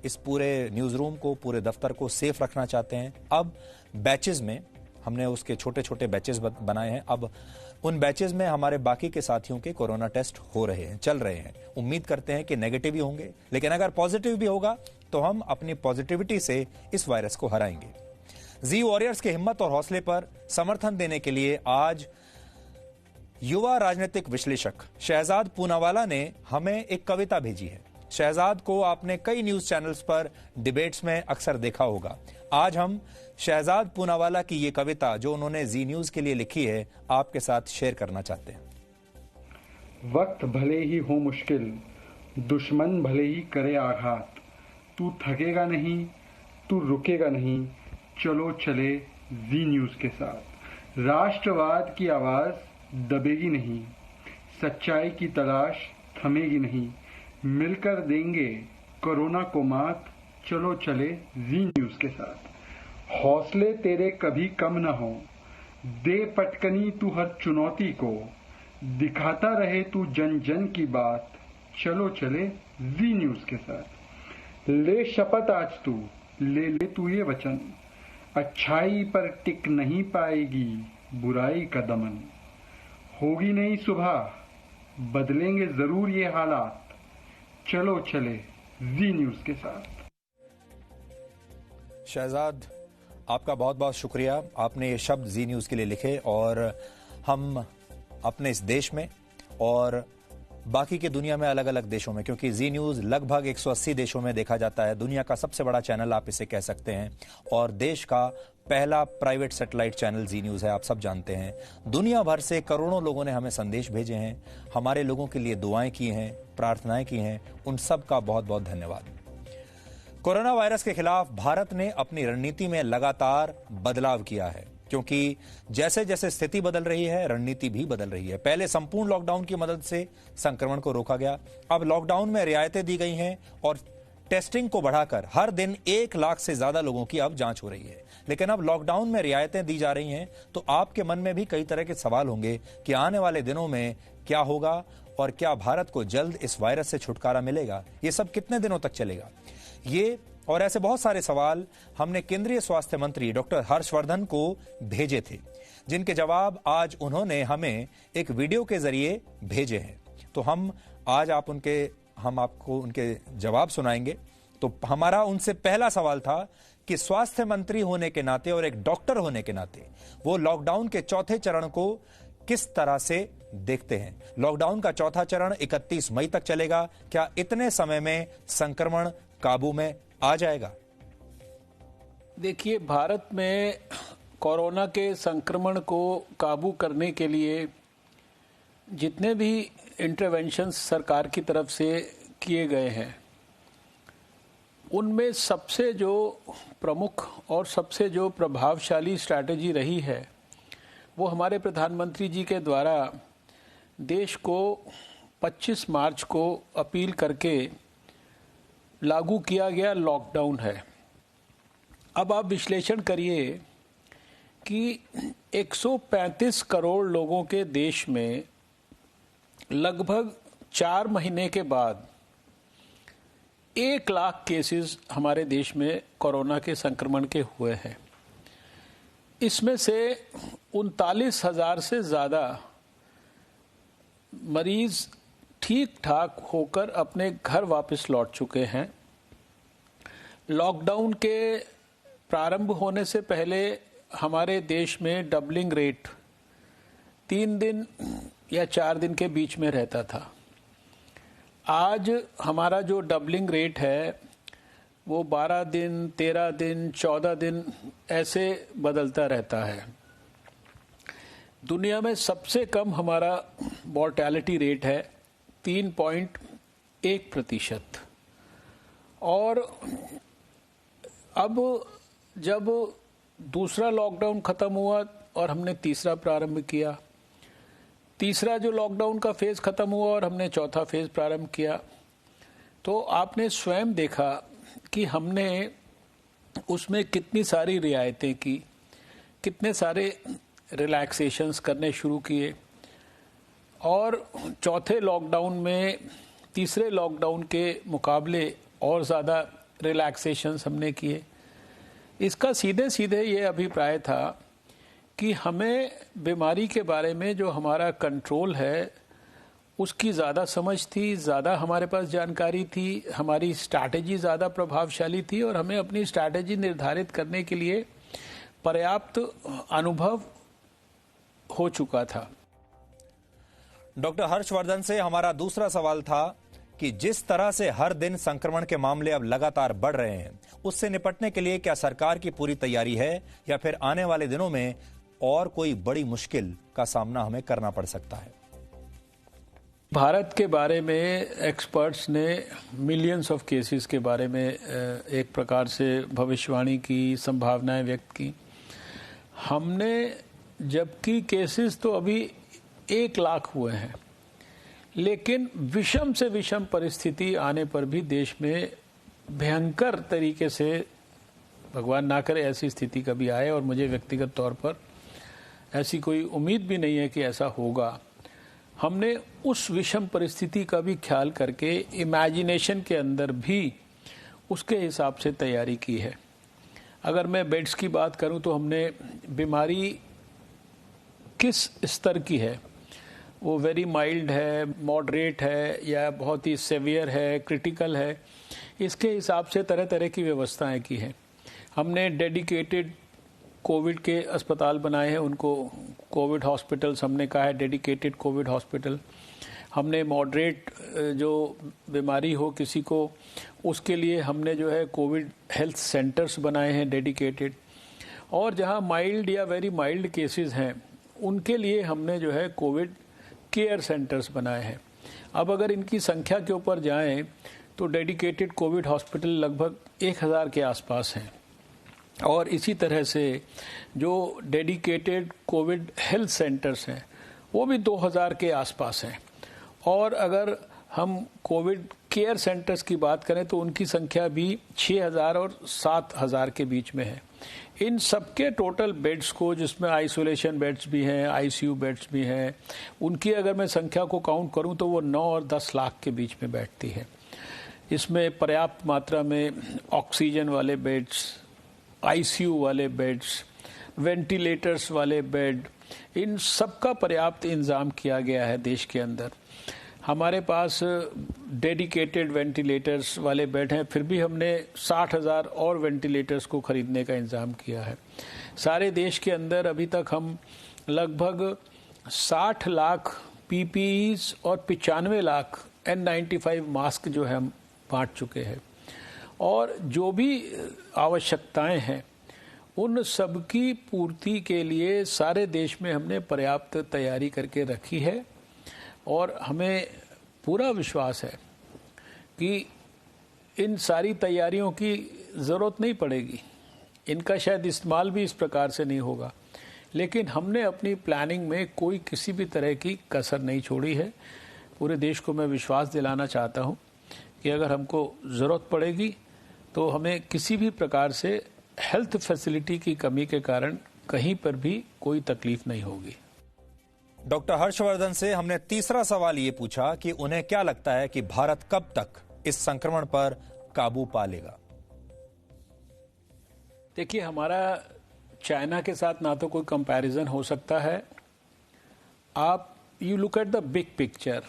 इस पूरे न्यूज रूम को, पूरे दफ्तर को सेफ रखना चाहते हैं। अब बैचेस में हमने उसके छोटे छोटे बैचेस बनाए हैं। अब उन बैचेस में हमारे बाकी के साथियों के कोरोना टेस्ट हो रहे हैं, चल रहे हैं। उम्मीद करते हैं कि नेगेटिव ही होंगे, लेकिन अगर पॉजिटिव भी होगा तो हम अपनी पॉजिटिविटी से इस वायरस को हराएंगे। जी वॉरियर्स के हिम्मत और हौसले पर समर्थन देने के लिए आज युवा राजनीतिक विश्लेषक शहजाद पूनावाला ने हमें एक कविता भेजी है। शहजाद को आपने कई न्यूज चैनल्स पर डिबेट्स में अक्सर देखा होगा। आज हम शहजाद पूनावाला की ये कविता जो उन्होंने जी न्यूज के लिए लिखी है आपके साथ शेयर करना चाहते हैं। वक्त भले ही हो मुश्किल, दुश्मन भले ही करे आघात, तू थकेगा नहीं, तू रुकेगा नहीं, चलो चले जी न्यूज के साथ। राष्ट्रवाद की आवाज दबेगी नहीं, सच्चाई की तलाश थमेगी नहीं, मिलकर देंगे कोरोना को मात, चलो चले जी न्यूज के साथ। हौसले तेरे कभी कम न हो, दे पटकनी तू हर चुनौती को, दिखाता रहे तू जन जन की बात, चलो चले जी न्यूज के साथ। ले शपथ आज तू, ले तू ये वचन, अच्छाई पर टिक नहीं पाएगी बुराई का दमन। होगी नहीं सुबह, बदलेंगे जरूर ये हालात, चलो चले जी न्यूज के साथ। शहजाद, आपका बहुत बहुत शुक्रिया। आपने ये शब्द जी न्यूज के लिए लिखे और हम अपने इस देश में और बाकी की दुनिया में अलग अलग देशों में, क्योंकि जी न्यूज लगभग 180 देशों में देखा जाता है, दुनिया का सबसे बड़ा चैनल आप इसे कह सकते हैं, और देश का पहला प्राइवेट सैटेलाइट चैनल जी न्यूज है, आप सब जानते हैं। दुनिया भर से करोड़ों लोगों ने हमें संदेश भेजे हैं, हमारे लोगों के लिए दुआएं की हैं, प्रार्थनाएं की हैं, उन सब का बहुत बहुत धन्यवाद। कोरोना वायरस के खिलाफ भारत ने अपनी रणनीति में लगातार बदलाव किया है, क्योंकि जैसे जैसे स्थिति बदल रही है रणनीति भी बदल रही है। पहले संपूर्ण लॉकडाउन की मदद से संक्रमण को रोका गया, अब लॉकडाउन में रियायतें दी गई हैं और टेस्टिंग को बढ़ाकर हर दिन 1 लाख से ज्यादा लोगों की अब जांच हो रही है। लेकिन अब लॉकडाउन में रियायतें दी जा रही हैं तो आपके मन में भी कई तरह के सवाल होंगे कि आने वाले दिनों में क्या होगा और क्या भारत को जल्द इस वायरस से छुटकारा मिलेगा, ये सब कितने दिनों तक चलेगा। ये और ऐसे बहुत सारे सवाल हमने केंद्रीय स्वास्थ्य मंत्री डॉक्टर हर्षवर्धन को भेजे थे, जिनके जवाब आज उन्होंने हमें एक वीडियो के जरिए भेजे हैं। तो हम आपको उनके जवाब सुनाएंगे। तो हमारा उनसे पहला सवाल था कि स्वास्थ्य मंत्री होने के नाते और एक डॉक्टर होने के नाते वो लॉकडाउन के चौथे चरण को किस तरह से देखते हैं। लॉकडाउन का चौथा चरण 31 मई तक चलेगा, क्या इतने समय में संक्रमण काबू में आ जाएगा? देखिए, भारत में कोरोना के संक्रमण को काबू करने के लिए जितने भी इंटरवेंशन सरकार की तरफ से किए गए हैं, उनमें सबसे जो प्रमुख और सबसे जो प्रभावशाली स्ट्रैटेजी रही है वो हमारे प्रधानमंत्री जी के द्वारा देश को 25 मार्च को अपील करके लागू किया गया लॉकडाउन है। अब आप विश्लेषण करिए कि 135 करोड़ लोगों के देश में लगभग 4 महीने के बाद 1 लाख केसेस हमारे देश में कोरोना के संक्रमण के हुए हैं। इसमें से 39,000 से ज़्यादा मरीज ठीक ठाक होकर अपने घर वापस लौट चुके हैं। लॉकडाउन के प्रारंभ होने से पहले हमारे देश में डबलिंग रेट 3 दिन या 4 दिन के बीच में रहता था। आज हमारा जो डबलिंग रेट है वो 12 दिन, 13 दिन, 14 दिन ऐसे बदलता रहता है। दुनिया में सबसे कम हमारा मॉर्टेलिटी रेट है 3.1%। और अब जब दूसरा लॉकडाउन खत्म हुआ और हमने तीसरा प्रारंभ किया, तीसरा जो लॉकडाउन का फेज खत्म हुआ और हमने चौथा फेज प्रारंभ किया, तो आपने स्वयं देखा कि हमने उसमें कितनी सारी रियायतें की, कितने सारे रिलैक्सेशंस करने शुरू किए। और चौथे लॉकडाउन में तीसरे लॉकडाउन के मुकाबले और ज़्यादा रिलैक्सेशंस हमने किए। इसका सीधे सीधे ये अभिप्राय था कि हमें बीमारी के बारे में जो हमारा कंट्रोल है उसकी ज़्यादा समझ थी, ज़्यादा हमारे पास जानकारी थी, हमारी स्ट्रैटेजी ज़्यादा प्रभावशाली थी और हमें अपनी स्ट्रैटेजी निर्धारित करने के लिए पर्याप्त अनुभव हो चुका था। डॉक्टर हर्षवर्धन से हमारा दूसरा सवाल था कि जिस तरह से हर दिन संक्रमण के मामले अब लगातार बढ़ रहे हैं, उससे निपटने के लिए क्या सरकार की पूरी तैयारी है या फिर आने वाले दिनों में और कोई बड़ी मुश्किल का सामना हमें करना पड़ सकता है? भारत के बारे में एक्सपर्ट्स ने मिलियंस ऑफ केसेस के बारे में एक प्रकार से भविष्यवाणी की, संभावनाएं व्यक्त की। हमने जबकि केसेस तो अभी 1 लाख हुए हैं, लेकिन विषम से विषम परिस्थिति आने पर भी देश में भयंकर तरीके से, भगवान ना करे ऐसी स्थिति कभी आए और मुझे व्यक्तिगत तौर पर ऐसी कोई उम्मीद भी नहीं है कि ऐसा होगा, हमने उस विषम परिस्थिति का भी ख्याल करके इमेजिनेशन के अंदर भी उसके हिसाब से तैयारी की है। अगर मैं बेड्स की बात करूं तो हमने बीमारी किस स्तर की है, वो वेरी माइल्ड है, मॉडरेट है या बहुत ही सेवियर है, क्रिटिकल है, इसके हिसाब से तरह तरह की व्यवस्थाएं की हैं। हमने डेडिकेटेड कोविड के अस्पताल बनाए हैं, उनको कोविड हॉस्पिटल्स हमने कहा है, डेडिकेटेड कोविड हॉस्पिटल। हमने मॉडरेट जो बीमारी हो किसी को, उसके लिए हमने जो है कोविड हेल्थ सेंटर्स बनाए हैं डेडिकेटेड। और जहां माइल्ड या वेरी माइल्ड केसेस हैं उनके लिए हमने जो है कोविड केयर सेंटर्स बनाए हैं। अब अगर इनकी संख्या के ऊपर जाएं तो डेडिकेटेड कोविड हॉस्पिटल लगभग 1000 के आसपास हैं और इसी तरह से जो डेडिकेटेड कोविड हेल्थ सेंटर्स हैं वो भी 2000 के आसपास हैं। और अगर हम कोविड केयर सेंटर्स की बात करें तो उनकी संख्या भी 6000 और 7000 के बीच में है। इन सबके टोटल बेड्स को, जिसमें आइसोलेशन बेड्स भी हैं, आईसीयू बेड्स भी हैं, उनकी अगर मैं संख्या को काउंट करूं तो वो 9 और 10 लाख के बीच में बैठती है। इसमें पर्याप्त मात्रा में ऑक्सीजन वाले बेड्स, आईसीयू वाले बेड्स, वेंटिलेटर्स वाले बेड, इन सबका पर्याप्त इंतजाम किया गया है देश के अंदर। हमारे पास डेडिकेटेड वेंटिलेटर्स वाले बेड हैं, फिर भी हमने 60,000 और वेंटिलेटर्स को खरीदने का इंतजाम किया है। सारे देश के अंदर अभी तक हम लगभग 60 लाख पीपीईज और 95 लाख N95 मास्क जो है हम बांट चुके हैं। और जो भी आवश्यकताएं हैं उन सबकी पूर्ति के लिए सारे देश में हमने पर्याप्त तैयारी करके रखी है और हमें पूरा विश्वास है कि इन सारी तैयारियों की ज़रूरत नहीं पड़ेगी। इनका शायद इस्तेमाल भी इस प्रकार से नहीं होगा, लेकिन हमने अपनी प्लानिंग में कोई किसी भी तरह की कसर नहीं छोड़ी है। पूरे देश को मैं विश्वास दिलाना चाहता हूं कि अगर हमको ज़रूरत पड़ेगी तो हमें किसी भी प्रकार से हेल्थ फैसिलिटी की कमी के कारण कहीं पर भी कोई तकलीफ नहीं होगी। डॉक्टर हर्षवर्धन से हमने तीसरा सवाल ये पूछा कि उन्हें क्या लगता है कि भारत कब तक इस संक्रमण पर काबू पा लेगा। देखिए, हमारा चाइना के साथ ना तो कोई कंपैरिजन हो सकता है। आप you look at the big picture.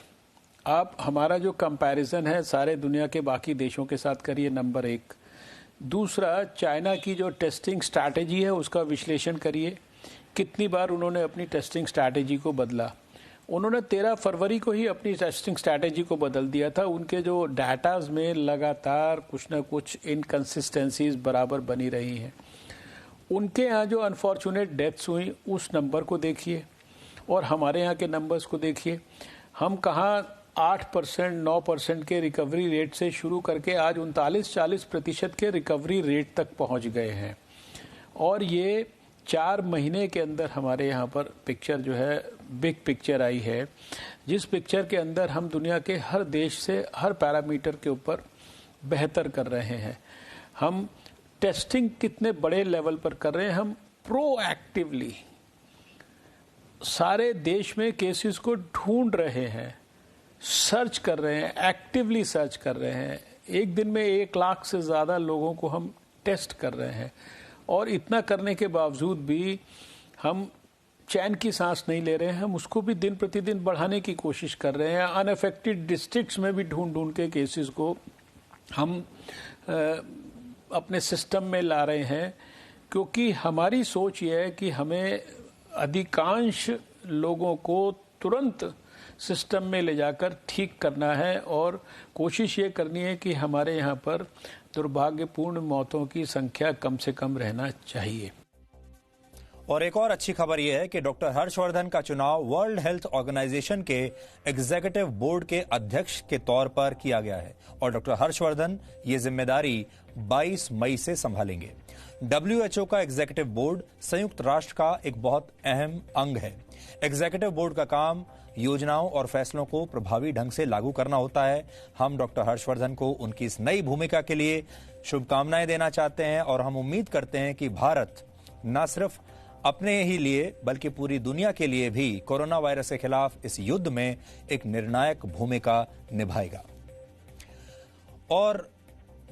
आप हमारा जो कंपैरिजन है सारे दुनिया के बाकी देशों के साथ करिए, नंबर 1। दूसरा, चाइना की जो टेस्टिंग स्ट्रैटेजी है उसका विश्लेषण करिए, कितनी बार उन्होंने अपनी टेस्टिंग स्ट्रैटेजी को बदला। उन्होंने 13 फरवरी को ही अपनी टेस्टिंग स्ट्रैटेजी को बदल दिया था। उनके जो डाटाज में लगातार कुछ ना कुछ इनकन्सिस्टेंसीज बराबर बनी रही हैं। उनके यहाँ जो अनफॉर्चुनेट डेथ्स हुई उस नंबर को देखिए और हमारे यहाँ के नंबर्स को देखिए। हम कहाँ 8% 9% के रिकवरी रेट से शुरू करके आज 39-40% के रिकवरी रेट तक पहुँच गए हैं। और ये 4 महीने के अंदर हमारे यहाँ पर पिक्चर जो है बिग पिक्चर आई है, जिस पिक्चर के अंदर हम दुनिया के हर देश से हर पैरामीटर के ऊपर बेहतर कर रहे हैं। हम टेस्टिंग कितने बड़े लेवल पर कर रहे हैं, हम प्रोएक्टिवली सारे देश में केसेस को ढूंढ रहे हैं, सर्च कर रहे हैं, एक्टिवली सर्च कर रहे हैं। एक दिन में 1 लाख से ज़्यादा लोगों को हम टेस्ट कर रहे हैं और इतना करने के बावजूद भी हम चैन की सांस नहीं ले रहे हैं। हम उसको भी दिन प्रतिदिन बढ़ाने की कोशिश कर रहे हैं। अनअफेक्टेड डिस्ट्रिक्ट्स में भी ढूंढ के केसेस को हम अपने सिस्टम में ला रहे हैं, क्योंकि हमारी सोच ये है कि हमें अधिकांश लोगों को तुरंत सिस्टम में ले जाकर ठीक करना है और कोशिश ये करनी है कि हमारे यहाँ पर दुर्भाग्यपूर्ण मौतों की संख्या कम से कम रहना चाहिए। और एक और अच्छी खबर यह है कि डॉक्टर हर्षवर्धन का चुनाव वर्ल्ड हेल्थ ऑर्गेनाइजेशन के एग्जीक्यूटिव बोर्ड के अध्यक्ष के तौर पर किया गया है और डॉक्टर हर्षवर्धन ये जिम्मेदारी 22 मई से संभालेंगे। WHO का एग्जीक्यूटिव बोर्ड संयुक्त राष्ट्र का एक बहुत अहम अंग है। एग्जीक्यूटिव बोर्ड का काम योजनाओं और फैसलों को प्रभावी ढंग से लागू करना होता है। हम डॉक्टर हर्षवर्धन को उनकी इस नई भूमिका के लिए शुभकामनाएं देना चाहते हैं और हम उम्मीद करते हैं कि भारत न सिर्फ अपने ही लिए बल्कि पूरी दुनिया के लिए भी कोरोना वायरस के खिलाफ इस युद्ध में एक निर्णायक भूमिका निभाएगा। और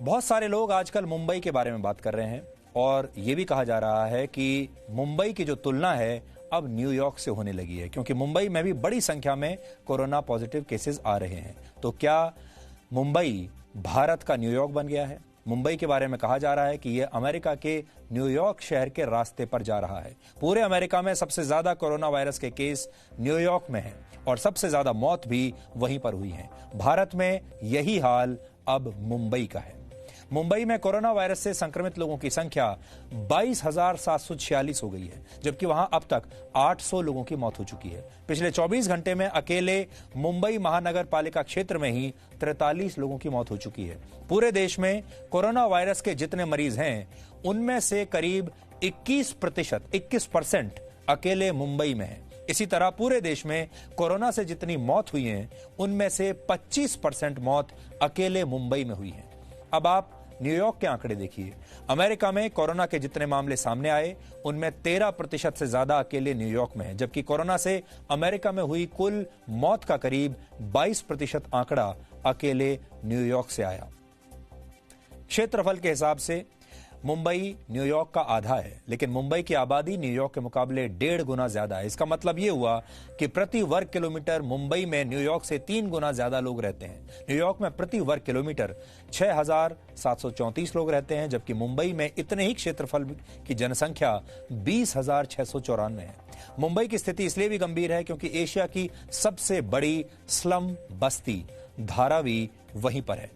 बहुत सारे लोग आजकल मुंबई के बारे में बात कर रहे हैं और ये भी कहा जा रहा है कि मुंबई की जो तुलना है अब न्यूयॉर्क से होने लगी है, क्योंकि मुंबई में भी बड़ी संख्या में कोरोना पॉजिटिव केसेस आ रहे हैं। तो क्या मुंबई भारत का न्यूयॉर्क बन गया है? मुंबई के बारे में कहा जा रहा है कि यह अमेरिका के न्यूयॉर्क शहर के रास्ते पर जा रहा है। पूरे अमेरिका में सबसे ज्यादा कोरोना वायरस के केस न्यूयॉर्क में हैं और सबसे ज्यादा मौत भी वहीं पर हुई है। भारत में यही हाल अब मुंबई का है। मुंबई में कोरोना वायरस से संक्रमित लोगों की संख्या 22,746 हो गई है, जबकि वहां अब तक 800 लोगों की मौत हो चुकी है। पिछले 24 घंटे में अकेले मुंबई महानगर पालिका क्षेत्र में ही 43 लोगों की मौत हो चुकी है। पूरे देश में कोरोना वायरस के जितने मरीज हैं उनमें से करीब 21% अकेले मुंबई में है। इसी तरह पूरे देश में कोरोना से जितनी मौत हुई है उनमें से 25% मौत अकेले मुंबई में हुई है। अब आप न्यूयॉर्क के आंकड़े देखिए। अमेरिका में कोरोना के जितने मामले सामने आए उनमें 13% से ज्यादा अकेले न्यूयॉर्क में है, जबकि कोरोना से अमेरिका में हुई कुल मौत का करीब 22% आंकड़ा अकेले न्यूयॉर्क से आया। क्षेत्रफल के हिसाब से मुंबई न्यूयॉर्क का आधा है, लेकिन मुंबई की आबादी न्यूयॉर्क के मुकाबले 1.5 गुना ज्यादा है। इसका मतलब यह हुआ कि प्रति वर्ग किलोमीटर मुंबई में न्यूयॉर्क से 3 गुना ज्यादा लोग रहते हैं। न्यूयॉर्क में प्रति वर्ग किलोमीटर 6,734 लोग रहते हैं, जबकि मुंबई में इतने ही क्षेत्रफल की जनसंख्या 20,694 है। मुंबई की स्थिति इसलिए भी गंभीर है क्योंकि एशिया की सबसे बड़ी स्लम बस्ती धारावी वहीं पर है।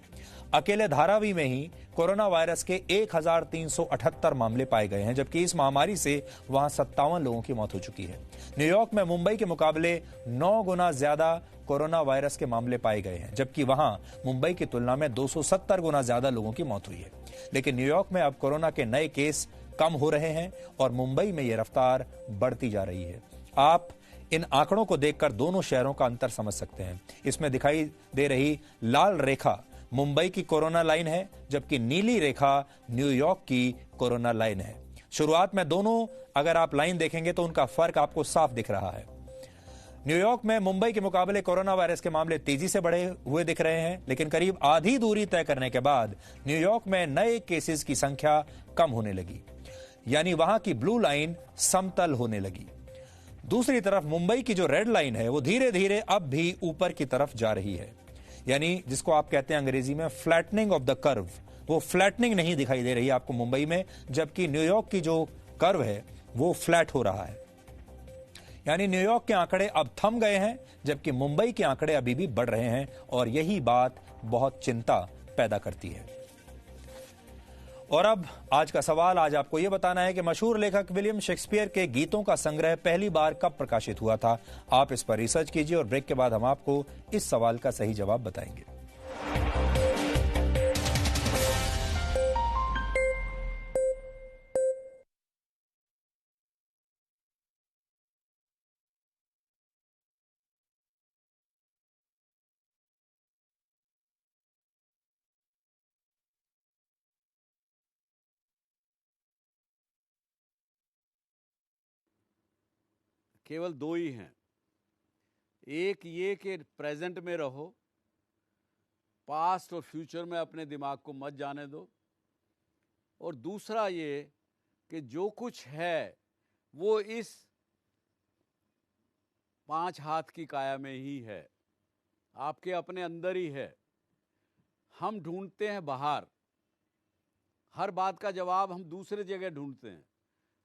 अकेले धारावी में ही कोरोना वायरस के 1,378 मामले पाए गए हैं, जबकि इस महामारी से वहां 57 लोगों की मौत हो चुकी है। न्यूयॉर्क में मुंबई के मुकाबले 9 गुना ज्यादा कोरोना वायरस के मामले पाए गए हैं, जबकि वहां मुंबई की तुलना में 270 गुना ज्यादा लोगों की मौत हुई है। लेकिन न्यूयॉर्क में अब कोरोना के नए केस कम हो रहे हैं और मुंबई में यह रफ्तार बढ़ती जा रही है। आप इन आंकड़ों को देखकर दोनों शहरों का अंतर समझ सकते हैं। इसमें दिखाई दे रही लाल रेखा मुंबई की कोरोना लाइन है, जबकि नीली रेखा न्यूयॉर्क की कोरोना लाइन है। शुरुआत में दोनों अगर आप लाइन देखेंगे तो उनका फर्क आपको साफ दिख रहा है। न्यूयॉर्क में मुंबई के मुकाबले कोरोना वायरस के मामले तेजी से बढ़े हुए दिख रहे हैं, लेकिन करीब आधी दूरी तय करने के बाद न्यूयॉर्क में नए केसेस की संख्या कम होने लगी, यानी वहां की ब्लू लाइन समतल होने लगी। दूसरी तरफ मुंबई की जो रेड लाइन है वो धीरे धीरे अब भी ऊपर की तरफ जा रही है, यानी जिसको आप कहते हैं अंग्रेजी में फ्लैटनिंग ऑफ द कर्व। वो फ्लैटनिंग नहीं दिखाई दे रही है आपको मुंबई में, जबकि न्यूयॉर्क की जो कर्व है वो फ्लैट हो रहा है। यानी न्यूयॉर्क के आंकड़े अब थम गए हैं, जबकि मुंबई के आंकड़े अभी भी बढ़ रहे हैं, और यही बात बहुत चिंता पैदा करती है। और अब आज का सवाल, आज आपको यह बताना है कि मशहूर लेखक विलियम शेक्सपियर के गीतों का संग्रह पहली बार कब प्रकाशित हुआ था। आप इस पर रिसर्च कीजिए और ब्रेक के बाद हम आपको इस सवाल का सही जवाब बताएंगे। केवल दो ही हैं। एक ये कि प्रेजेंट में रहो, पास्ट और फ्यूचर में अपने दिमाग को मत जाने दो, और दूसरा ये कि जो कुछ है वो इस 5 हाथ की काया में ही है, आपके अपने अंदर ही है। हम ढूंढते हैं बाहर, हर बात का जवाब हम दूसरे जगह ढूंढते हैं,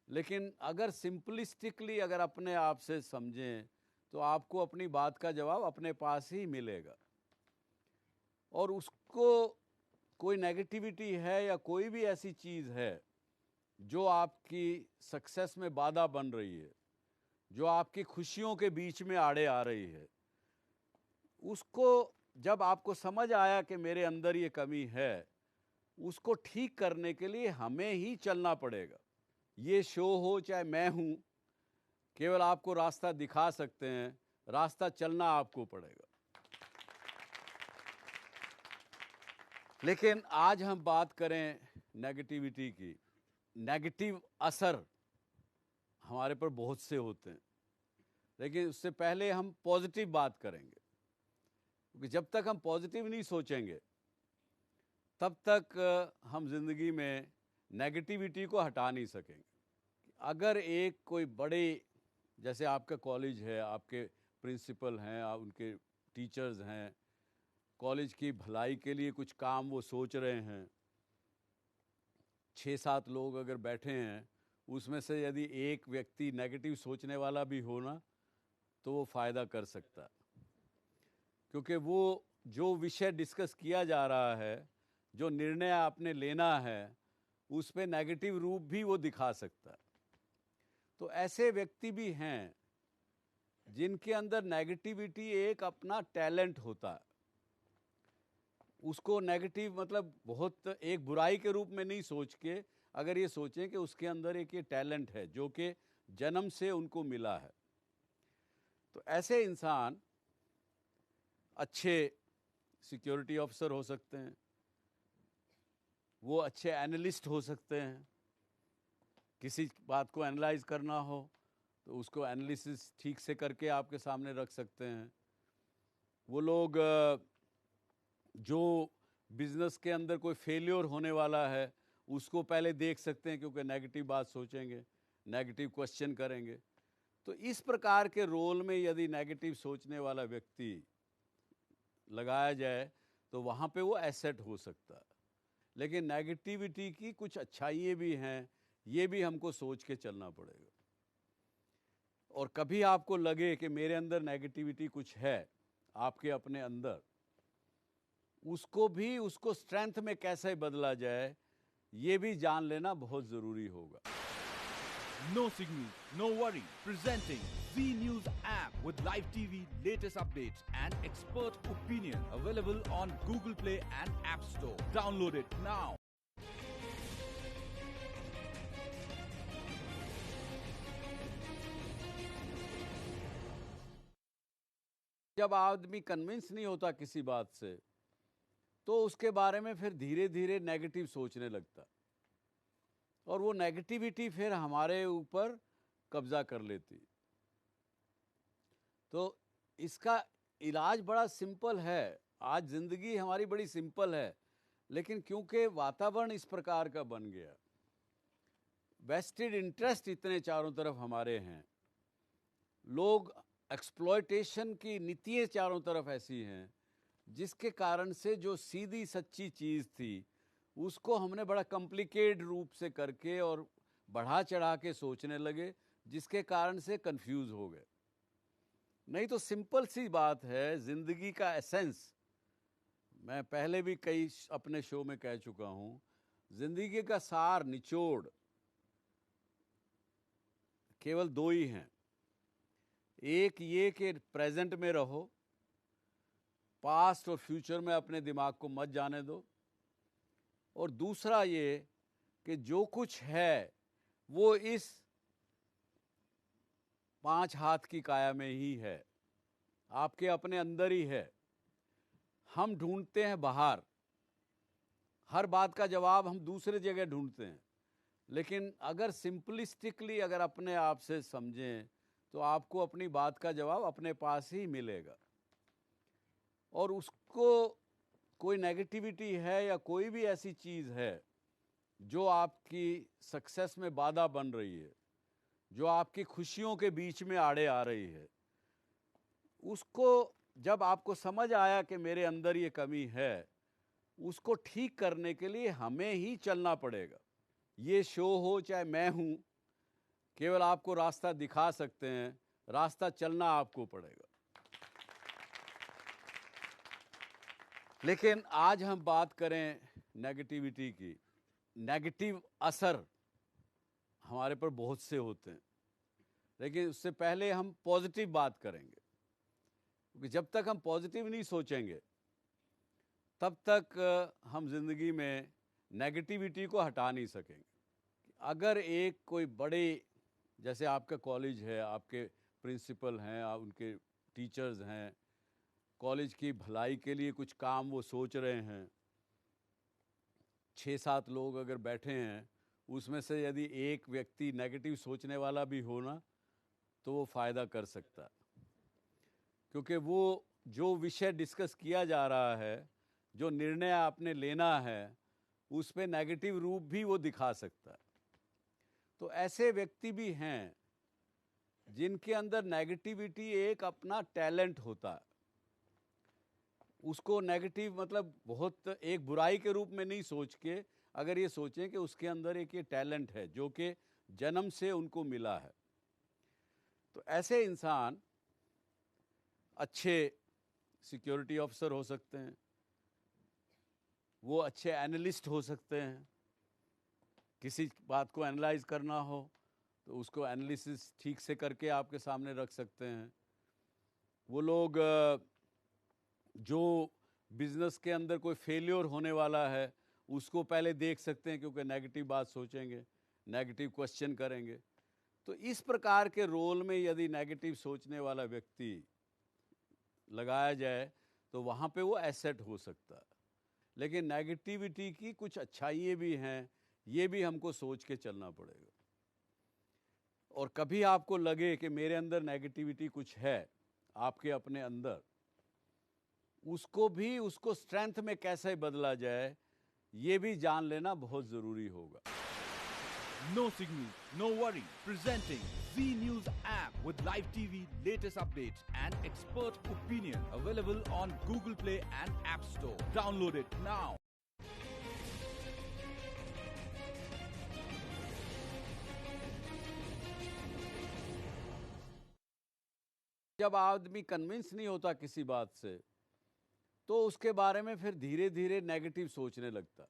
लेकिन अगर सिंपलिस्टिकली अगर अपने आप से समझें तो आपको अपनी बात का जवाब अपने पास ही मिलेगा। और उसको कोई नेगेटिविटी है या कोई भी ऐसी चीज़ है जो आपकी सक्सेस में बाधा बन रही है, जो आपकी खुशियों के बीच में आड़े आ रही है, उसको जब आपको समझ आया कि मेरे अंदर ये कमी है, उसको ठीक करने के लिए हमें ही चलना पड़ेगा। ये शो हो चाहे मैं हूँ, केवल आपको रास्ता दिखा सकते हैं, रास्ता चलना आपको पड़ेगा। लेकिन आज हम बात करें नेगेटिविटी की। नेगेटिव असर हमारे पर बहुत से होते हैं, लेकिन उससे पहले हम पॉजिटिव बात करेंगे, क्योंकि जब तक हम पॉजिटिव नहीं सोचेंगे तब तक हम जिंदगी में नेगेटिविटी को हटा नहीं सकेंगे। अगर एक कोई बड़े, जैसे आपका कॉलेज है, आपके प्रिंसिपल हैं, उनके टीचर्स हैं, कॉलेज की भलाई के लिए कुछ काम वो सोच रहे हैं, 6-7 लोग अगर बैठे हैं, उसमें से यदि एक व्यक्ति नेगेटिव सोचने वाला भी हो ना, तो वो फ़ायदा कर सकता है, क्योंकि वो जो विषय डिस्कस किया जा रहा है, जो निर्णय आपने लेना है, उस पे नेगेटिव रूप भी वो दिखा सकता है। तो ऐसे व्यक्ति भी हैं जिनके अंदर नेगेटिविटी एक अपना टैलेंट होता है। उसको नेगेटिव मतलब बहुत एक बुराई के रूप में नहीं सोच के, अगर ये सोचें कि उसके अंदर एक ये टैलेंट है जो कि जन्म से उनको मिला है, तो ऐसे इंसान अच्छे सिक्योरिटी ऑफिसर हो सकते हैं, वो अच्छे एनालिस्ट हो सकते हैं। किसी बात को एनालाइज करना हो तो उसको एनालिसिस ठीक से करके आपके सामने रख सकते हैं। वो लोग जो बिजनेस के अंदर कोई फेलियर होने वाला है उसको पहले देख सकते हैं, क्योंकि नेगेटिव बात सोचेंगे, नेगेटिव क्वेश्चन करेंगे। तो इस प्रकार के रोल में यदि नेगेटिव सोचने वाला व्यक्ति लगाया जाए तो वहाँ पे वो एसेट हो सकता है। लेकिन नेगेटिविटी की कुछ अच्छाइयाँ भी हैं, ये भी हमको सोच के चलना पड़ेगा। और कभी आपको लगे कि मेरे अंदर नेगेटिविटी कुछ है आपके अपने अंदर, उसको स्ट्रेंथ में कैसे बदला जाए, ये भी जान लेना बहुत ज़रूरी होगा। No signal, no worry. Presenting Z News app with live TV, latest updates and expert opinion. Available on Google Play and App Store. Download it now. जब आदमी कन्विंस नहीं होता किसी बात से, तो उसके बारे में फिर धीरे धीरे नेगेटिव सोचने लगता, और वो नेगेटिविटी फिर हमारे ऊपर कब्जा कर लेती। तो इसका इलाज बड़ा सिंपल है। आज ज़िंदगी हमारी बड़ी सिंपल है, लेकिन क्योंकि वातावरण इस प्रकार का बन गया, वेस्टेड इंटरेस्ट इतने चारों तरफ हमारे हैं, लोग एक्सप्लॉयटेशन की नीतियाँ चारों तरफ ऐसी हैं जिसके कारण से जो सीधी सच्ची चीज़ थी उसको हमने बड़ा कॉम्प्लिकेटेड रूप से करके और बढ़ा चढ़ा के सोचने लगे, जिसके कारण से कंफ्यूज हो गए। नहीं तो सिंपल सी बात है, ज़िंदगी का एसेंस मैं पहले भी कई अपने शो में कह चुका हूँ, ज़िंदगी का सार निचोड़ केवल दो ही हैं। एक ये कि प्रेजेंट में रहो, पास्ट और फ्यूचर में अपने दिमाग को मत जाने दो, और दूसरा ये कि जो कुछ है वो इस 5 हाथ की काया में ही है, आपके अपने अंदर ही है। हम ढूंढते हैं बाहर, हर बात का जवाब हम दूसरे जगह ढूंढते हैं, लेकिन अगर सिंपलिस्टिकली अगर अपने आप से समझें तो आपको अपनी बात का जवाब अपने पास ही मिलेगा। और उसको कोई नेगेटिविटी है या कोई भी ऐसी चीज़ है जो आपकी सक्सेस में बाधा बन रही है, जो आपकी खुशियों के बीच में आड़े आ रही है, उसको जब आपको समझ आया कि मेरे अंदर ये कमी है, उसको ठीक करने के लिए हमें ही चलना पड़ेगा। ये शो हो चाहे मैं हूँ, केवल आपको रास्ता दिखा सकते हैं, रास्ता चलना आपको पड़ेगा। लेकिन आज हम बात करें नेगेटिविटी की। नेगेटिव असर हमारे पर बहुत से होते हैं, लेकिन उससे पहले हम पॉजिटिव बात करेंगे, क्योंकि जब तक हम पॉजिटिव नहीं सोचेंगे तब तक हम जिंदगी में नेगेटिविटी को हटा नहीं सकेंगे। अगर एक कोई बड़े, जैसे आपका कॉलेज है, आपके प्रिंसिपल हैं, उनके टीचर्स हैं, कॉलेज की भलाई के लिए कुछ काम वो सोच रहे हैं, 6-7 लोग अगर बैठे हैं, उसमें से यदि एक व्यक्ति नेगेटिव सोचने वाला भी हो ना, तो वो फ़ायदा कर सकता है, क्योंकि वो जो विषय डिस्कस किया जा रहा है, जो निर्णय आपने लेना है, उस पे नेगेटिव रूप भी वो दिखा सकता है। तो ऐसे व्यक्ति भी हैं जिनके अंदर नेगेटिविटी एक अपना टैलेंट होता है। उसको नेगेटिव मतलब बहुत एक बुराई के रूप में नहीं सोच के, अगर ये सोचें कि उसके अंदर एक ये टैलेंट है जो कि जन्म से उनको मिला है, तो ऐसे इंसान अच्छे सिक्योरिटी ऑफिसर हो सकते हैं, वो अच्छे एनालिस्ट हो सकते हैं। किसी बात को एनालाइज करना हो तो उसको एनालिसिस ठीक से करके आपके सामने रख सकते हैं। वो लोग जो बिजनेस के अंदर कोई फेलियर होने वाला है उसको पहले देख सकते हैं, क्योंकि नेगेटिव बात सोचेंगे, नेगेटिव क्वेश्चन करेंगे। तो इस प्रकार के रोल में यदि नेगेटिव सोचने वाला व्यक्ति लगाया जाए तो वहाँ पे वो एसेट हो सकता है। लेकिन नेगेटिविटी की कुछ अच्छाइयाँ भी हैं, ये भी हमको सोच के चलना पड़ेगा। और कभी आपको लगे कि मेरे अंदर नेगेटिविटी कुछ है, आपके अपने अंदर, उसको स्ट्रेंथ में कैसे बदला जाए, ये भी जान लेना बहुत ज़रूरी होगा। No signal, no worry. Presenting Z News app with live TV, latest updates and expert opinion. Available on Google Play and App Store. Download it now. जब आदमी कन्विंस नहीं होता किसी बात से, तो उसके बारे में फिर धीरे धीरे नेगेटिव सोचने लगता,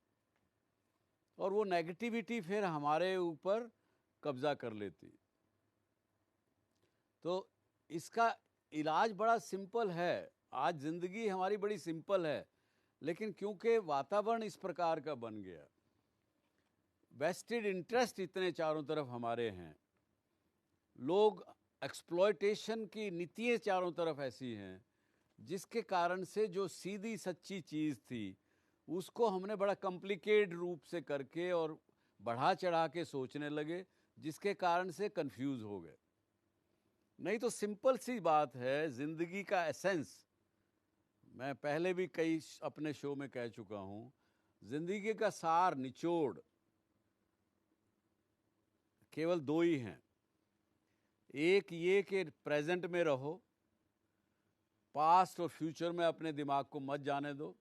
और वो नेगेटिविटी फिर हमारे ऊपर कब्जा कर लेती। तो इसका इलाज बड़ा सिंपल है। आज ज़िंदगी हमारी बड़ी सिंपल है, लेकिन क्योंकि वातावरण इस प्रकार का बन गया, वेस्टेड इंटरेस्ट इतने चारों तरफ हमारे हैं, लोग एक्सप्लॉयटेशन की नीतियाँ चारों तरफ ऐसी हैं, जिसके कारण से जो सीधी सच्ची चीज़ थी उसको हमने बड़ा कॉम्प्लिकेटेड रूप से करके और बढ़ा चढ़ा के सोचने लगे, जिसके कारण से कंफ्यूज हो गए। नहीं तो सिंपल सी बात है, ज़िंदगी का एसेंस मैं पहले भी कई अपने शो में कह चुका हूँ, ज़िंदगी का सार निचोड़ केवल दो ही हैं। एक ये कि प्रेजेंट में रहो, पास्ट और फ्यूचर में अपने दिमाग को मत जाने दो,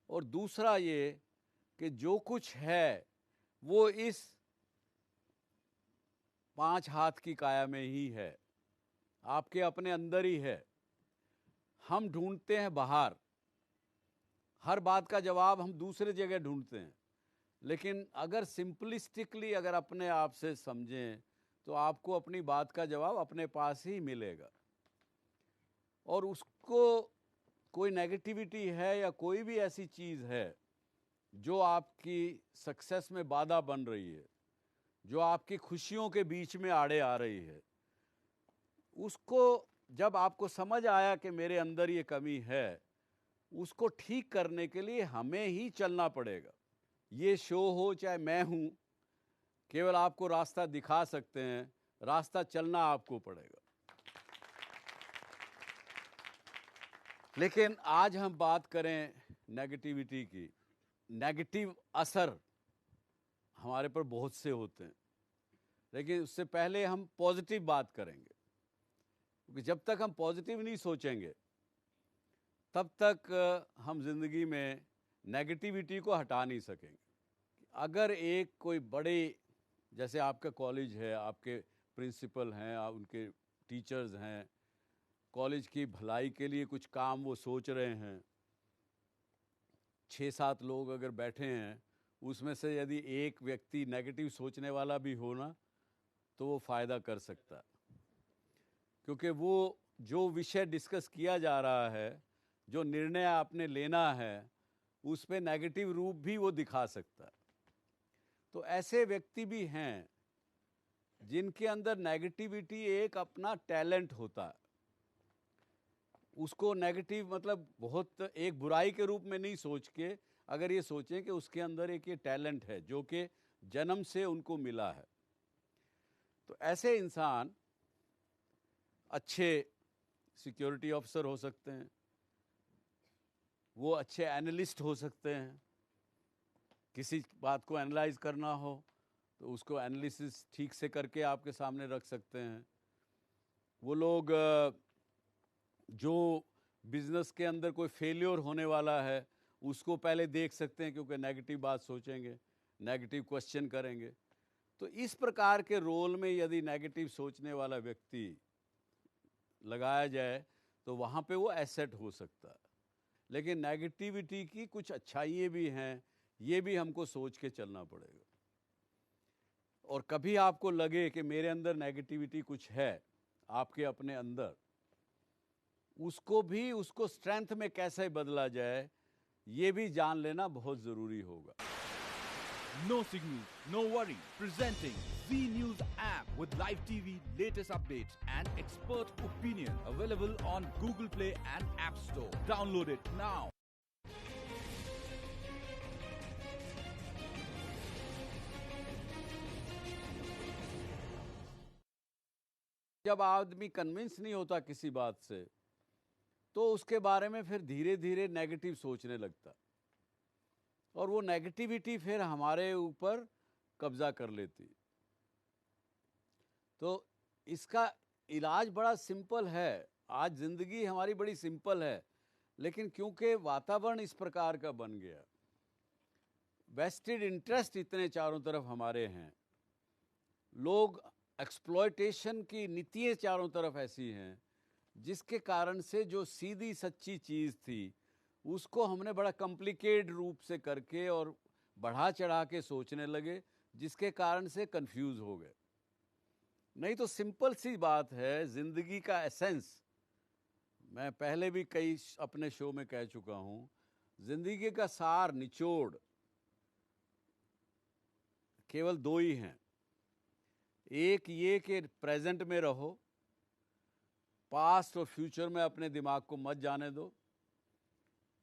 और दूसरा ये कि जो कुछ है वो इस 5 हाथ की काया में ही है, आपके अपने अंदर ही है। हम ढूंढते हैं बाहर, हर बात का जवाब हम दूसरे जगह ढूंढते हैं, लेकिन अगर सिंपलिस्टिकली अगर अपने आप से समझें तो आपको अपनी बात का जवाब अपने पास ही मिलेगा। और उसको कोई नेगेटिविटी है या कोई भी ऐसी चीज़ है जो आपकी सक्सेस में बाधा बन रही है, जो आपकी खुशियों के बीच में आड़े आ रही है, उसको जब आपको समझ आया कि मेरे अंदर ये कमी है, उसको ठीक करने के लिए हमें ही चलना पड़ेगा। ये शो हो चाहे मैं हूँ, केवल आपको रास्ता दिखा सकते हैं, रास्ता चलना आपको पड़ेगा। लेकिन आज हम बात करें नेगेटिविटी की। नेगेटिव असर हमारे पर बहुत से होते हैं, लेकिन उससे पहले हम पॉजिटिव बात करेंगे, क्योंकि जब तक हम पॉजिटिव नहीं सोचेंगे तब तक हम जिंदगी में नेगेटिविटी को हटा नहीं सकेंगे। अगर एक कोई बड़े, जैसे आपका कॉलेज है, आपके प्रिंसिपल हैं, आप उनके टीचर्स हैं, कॉलेज की भलाई के लिए कुछ काम वो सोच रहे हैं, 6-7 लोग अगर बैठे हैं, उसमें से यदि एक व्यक्ति नेगेटिव सोचने वाला भी हो ना, तो वो फ़ायदा कर सकता है, क्योंकि वो जो विषय डिस्कस किया जा रहा है, जो निर्णय आपने लेना है, उस पे नेगेटिव रूप भी वो दिखा सकता है। तो ऐसे व्यक्ति भी हैं जिनके अंदर नेगेटिविटी एक अपना टैलेंट होता है। उसको नेगेटिव मतलब बहुत एक बुराई के रूप में नहीं सोच के, अगर ये सोचें कि उसके अंदर एक ये टैलेंट है जो कि जन्म से उनको मिला है, तो ऐसे इंसान अच्छे सिक्योरिटी ऑफिसर हो सकते हैं, वो अच्छे एनालिस्ट हो सकते हैं। किसी बात को एनालाइज करना हो तो उसको एनालिसिस ठीक से करके आपके सामने रख सकते हैं। वो लोग जो बिजनेस के अंदर कोई फेलियर होने वाला है उसको पहले देख सकते हैं, क्योंकि नेगेटिव बात सोचेंगे, नेगेटिव क्वेश्चन करेंगे। तो इस प्रकार के रोल में यदि नेगेटिव सोचने वाला व्यक्ति लगाया जाए तो वहाँ पे वो एसेट हो सकता है। लेकिन नेगेटिविटी की कुछ अच्छाइयाँ भी हैं, ये भी हमको सोच के चलना पड़ेगा। और कभी आपको लगे कि मेरे अंदर नेगेटिविटी कुछ है आपके अपने अंदर, उसको स्ट्रेंथ में कैसे बदला जाए, ये भी जान लेना बहुत ज़रूरी होगा। No signal, no worry. Presenting Z News app with live TV, latest updates and expert opinion. Available on Google Play and App Store. Download it now. जब आदमी कन्विंस नहीं होता किसी बात से, तो उसके बारे में फिर धीरे धीरे नेगेटिव सोचने लगता, और वो नेगेटिविटी फिर हमारे ऊपर कब्जा कर लेती। तो इसका इलाज बड़ा सिंपल है। आज ज़िंदगी हमारी बड़ी सिंपल है, लेकिन क्योंकि वातावरण इस प्रकार का बन गया, वेस्टेड इंटरेस्ट इतने चारों तरफ हमारे हैं, लोग एक्सप्लॉयटेशन की नीतियाँ चारों तरफ ऐसी हैं, जिसके कारण से जो सीधी सच्ची चीज़ थी उसको हमने बड़ा कॉम्प्लिकेटेड रूप से करके और बढ़ा चढ़ा के सोचने लगे, जिसके कारण से कंफ्यूज हो गए। नहीं तो सिंपल सी बात है, ज़िंदगी का एसेंस, मैं पहले भी कई अपने शो में कह चुका हूँ, ज़िंदगी का सार, निचोड़ केवल 2 ही हैं। एक ये कि प्रेजेंट में रहो, पास्ट और फ्यूचर में अपने दिमाग को मत जाने दो,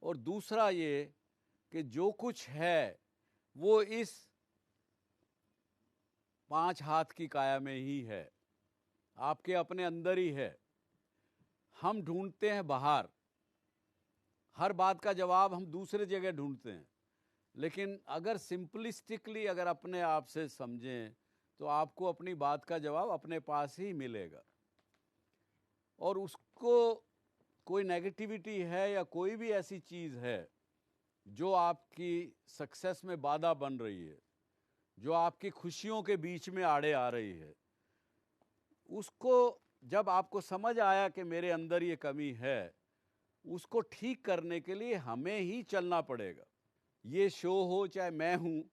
और दूसरा ये कि जो कुछ है वो इस 5 हाथ की काया में ही है, आपके अपने अंदर ही है। हम ढूंढते हैं बाहर, हर बात का जवाब हम दूसरे जगह ढूंढते हैं, लेकिन अगर सिंपलिस्टिकली अगर अपने आप से समझें तो आपको अपनी बात का जवाब अपने पास ही मिलेगा। और उसको कोई नेगेटिविटी है या कोई भी ऐसी चीज़ है जो आपकी सक्सेस में बाधा बन रही है, जो आपकी खुशियों के बीच में आड़े आ रही है, उसको जब आपको समझ आया कि मेरे अंदर ये कमी है, उसको ठीक करने के लिए हमें ही चलना पड़ेगा। ये शो हो चाहे मैं हूँ,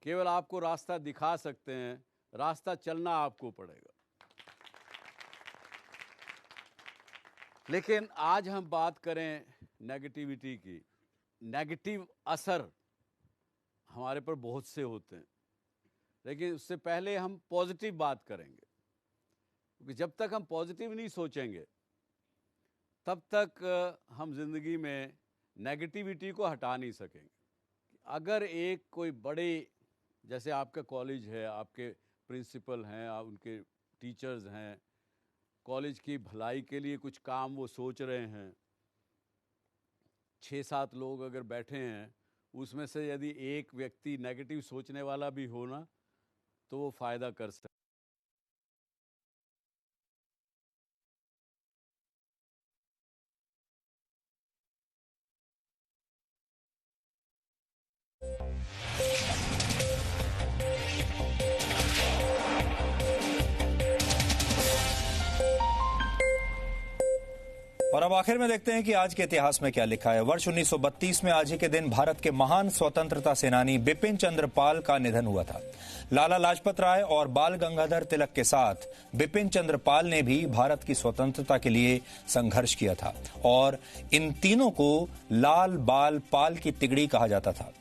केवल आपको रास्ता दिखा सकते हैं, रास्ता चलना आपको पड़ेगा। लेकिन आज हम बात करें नेगेटिविटी की। नेगेटिव असर हमारे पर बहुत से होते हैं, लेकिन उससे पहले हम पॉजिटिव बात करेंगे, क्योंकि जब तक हम पॉजिटिव नहीं सोचेंगे तब तक हम जिंदगी में नेगेटिविटी को हटा नहीं सकेंगे। अगर एक कोई बड़े, जैसे आपका कॉलेज है, आपके प्रिंसिपल हैं, उनके टीचर्स हैं, कॉलेज की भलाई के लिए कुछ काम वो सोच रहे हैं, 6-7 लोग अगर बैठे हैं, उसमें से यदि एक व्यक्ति नेगेटिव सोचने वाला भी हो ना, तो वो फ़ायदा कर सकता है। और अब आखिर में देखते हैं कि आज के इतिहास में क्या लिखा है। वर्ष 1932 में आज ही के दिन भारत के महान स्वतंत्रता सेनानी बिपिन चंद्र पाल का निधन हुआ था। लाला लाजपत राय और बाल गंगाधर तिलक के साथ बिपिन चंद्र पाल ने भी भारत की स्वतंत्रता के लिए संघर्ष किया था और इन तीनों को लाल बाल पाल की तिगड़ी कहा जाता था।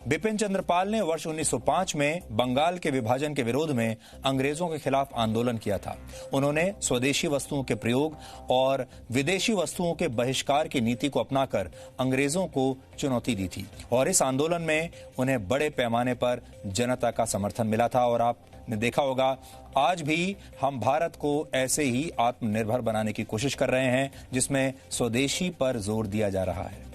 बिपिन चंद्र पाल ने वर्ष 1905 में बंगाल के विभाजन के विरोध में अंग्रेजों के खिलाफ आंदोलन किया था। उन्होंने स्वदेशी वस्तुओं के प्रयोग और विदेशी वस्तुओं के बहिष्कार की नीति को अपनाकर अंग्रेजों को चुनौती दी थी और इस आंदोलन में उन्हें बड़े पैमाने पर जनता का समर्थन मिला था। और आपने देखा होगा, आज भी हम भारत को ऐसे ही आत्मनिर्भर बनाने की कोशिश कर रहे हैं, जिसमें स्वदेशी पर जोर दिया जा रहा है।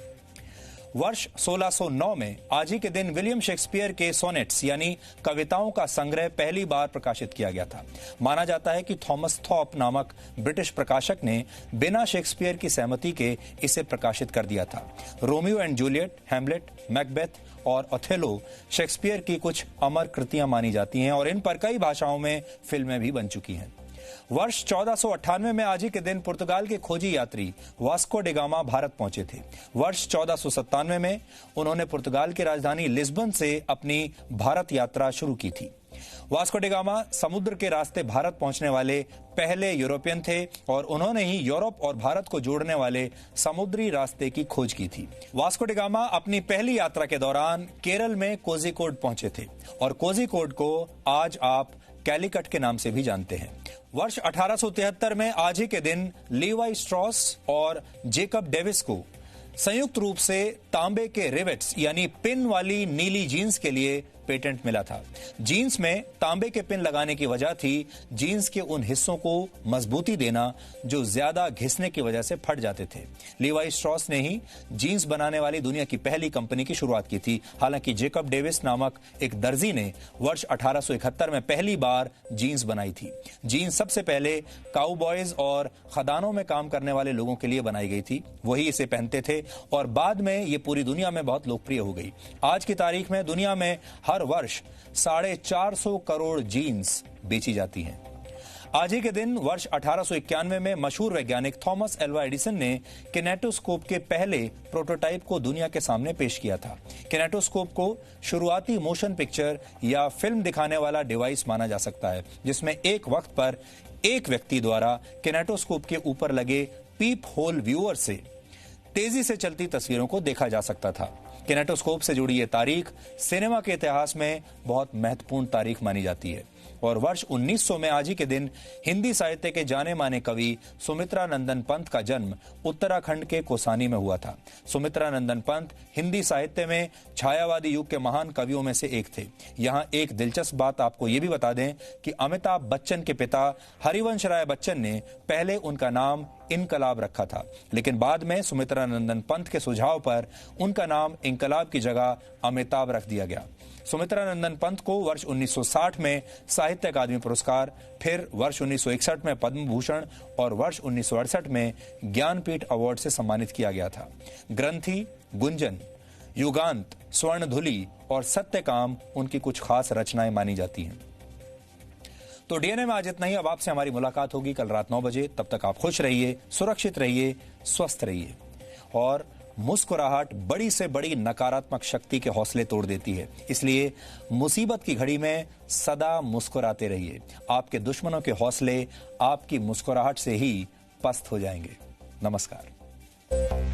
वर्ष 1609 में आज ही के दिन विलियम शेक्सपियर के सोनेट्स यानी कविताओं का संग्रह पहली बार प्रकाशित किया गया था। माना जाता है कि थॉमस थॉप नामक ब्रिटिश प्रकाशक ने बिना शेक्सपियर की सहमति के इसे प्रकाशित कर दिया था। Romeo and Juliet, Hamlet, Macbeth और ओथेलो शेक्सपियर की कुछ अमर कृतियां मानी जाती हैं और इन पर कई भाषाओं में फिल्में भी बन चुकी हैं। वर्ष 1498 में आज ही के दिन पुर्तगाल के खोजी यात्री वास्को डे गामा भारत पहुंचे थे। वर्ष 1497 में उन्होंने पुर्तगाल की राजधानी लिस्बन से अपनी भारत यात्रा शुरू की थी। वास्को डे गामा समुद्र के रास्ते भारत पहुंचने वाले पहले यूरोपियन थे और उन्होंने ही यूरोप और भारत को जोड़ने वाले समुद्री रास्ते की खोज की थी। वास्को डे गामा अपनी पहली यात्रा के दौरान केरल में कोझिकोड पहुंचे थे और कोझिकोड को आज आप कैलिकट के नाम से भी जानते हैं। वर्ष 1873 में आज ही के दिन लीवाई स्ट्रॉस और जेकब डेविस को संयुक्त रूप से तांबे के रिवेट्स यानी पिन वाली नीली जीन्स के लिए पेटेंट मिला था। जीन्स में तांबे के पिन लगाने की वजह थी जीन्स के उन हिस्सों को मजबूती देना जो ज्यादा घिसने की वजह से फट जाते थे। लीवाई स्ट्रॉस ने ही जीन्स बनाने वाली दुनिया की पहली कंपनी की शुरुआत की थी। हालांकि जेकब डेविस नामक एक दर्जी ने वर्ष 1871 में पहली बार जीन्स बनाई थी। जीन्स सबसे पहले काउबॉयज और खदानों में काम करने वाले लोगों के लिए बनाई गई थी, वही इसे पहनते थे और बाद में ये पूरी दुनिया में बहुत लोकप्रिय हो गई। आज की तारीख में दुनिया में हर वर्ष 450 करोड़ जीन्स बेची जाती हैं। आज ही के दिन वर्ष 1891 में मशहूर वैज्ञानिक थॉमस एल्वा एडिसन ने किनेटोस्कोप के पहले प्रोटोटाइप को दुनिया के सामने पेश किया था। किनेटोस्कोप को शुरुआती मोशन पिक्चर या फिल्म दिखाने वाला डिवाइस माना जा सकता है, जिसमें एक वक्त पर एक व्यक्ति द्वारा किनेटोस्कोप के ऊपर लगे पीप होल व्यूअर से तेजी से चलती तस्वीरों को देखा जा सकता था। किनेटोस्कोप से जुड़ी ये तारीख सिनेमा के इतिहास में बहुत महत्वपूर्ण तारीख मानी जाती है। और वर्ष 1900 में आज ही के दिन हिंदी साहित्य के जाने माने कवि सुमित्रा नंदन पंत का जन्म उत्तराखंड के कोसानी में हुआ था। सुमित्रा नंदन पंत हिंदी साहित्य में छायावादी युग के महान कवियों में से एक थे। यहाँ एक दिलचस्प बात आपको ये भी बता दें कि अमिताभ बच्चन के पिता हरिवंश राय बच्चन ने पहले उनका नाम इनकलाब रखा था, लेकिन बाद में सुमित्रा नंदन पंत के सुझाव पर उनका नाम इनकलाब की जगह अमिताभ रख दिया गया। सुमित्रा नंदन पंत को वर्ष 1960 में साहित्य अकादमी पुरस्कार, फिर वर्ष 1961 में पद्म भूषण और वर्ष 1968 में ज्ञानपीठ अवार्ड से सम्मानित किया गया था। ग्रंथि, गुंजन, युगांत, स्वर्णधुली और सत्यकाम उनकी कुछ खास रचनाएं मानी जाती हैं। तो डीएनए में आज इतना ही। अब आपसे हमारी मुलाकात होगी कल रात 9 बजे। तब तक आप खुश रहिए, सुरक्षित रहिए, स्वस्थ रहिए। और मुस्कुराहट बड़ी से बड़ी नकारात्मक शक्ति के हौसले तोड़ देती है, इसलिए मुसीबत की घड़ी में सदा मुस्कुराते रहिए। आपके दुश्मनों के हौसले आपकी मुस्कुराहट से ही पस्त हो जाएंगे। नमस्कार।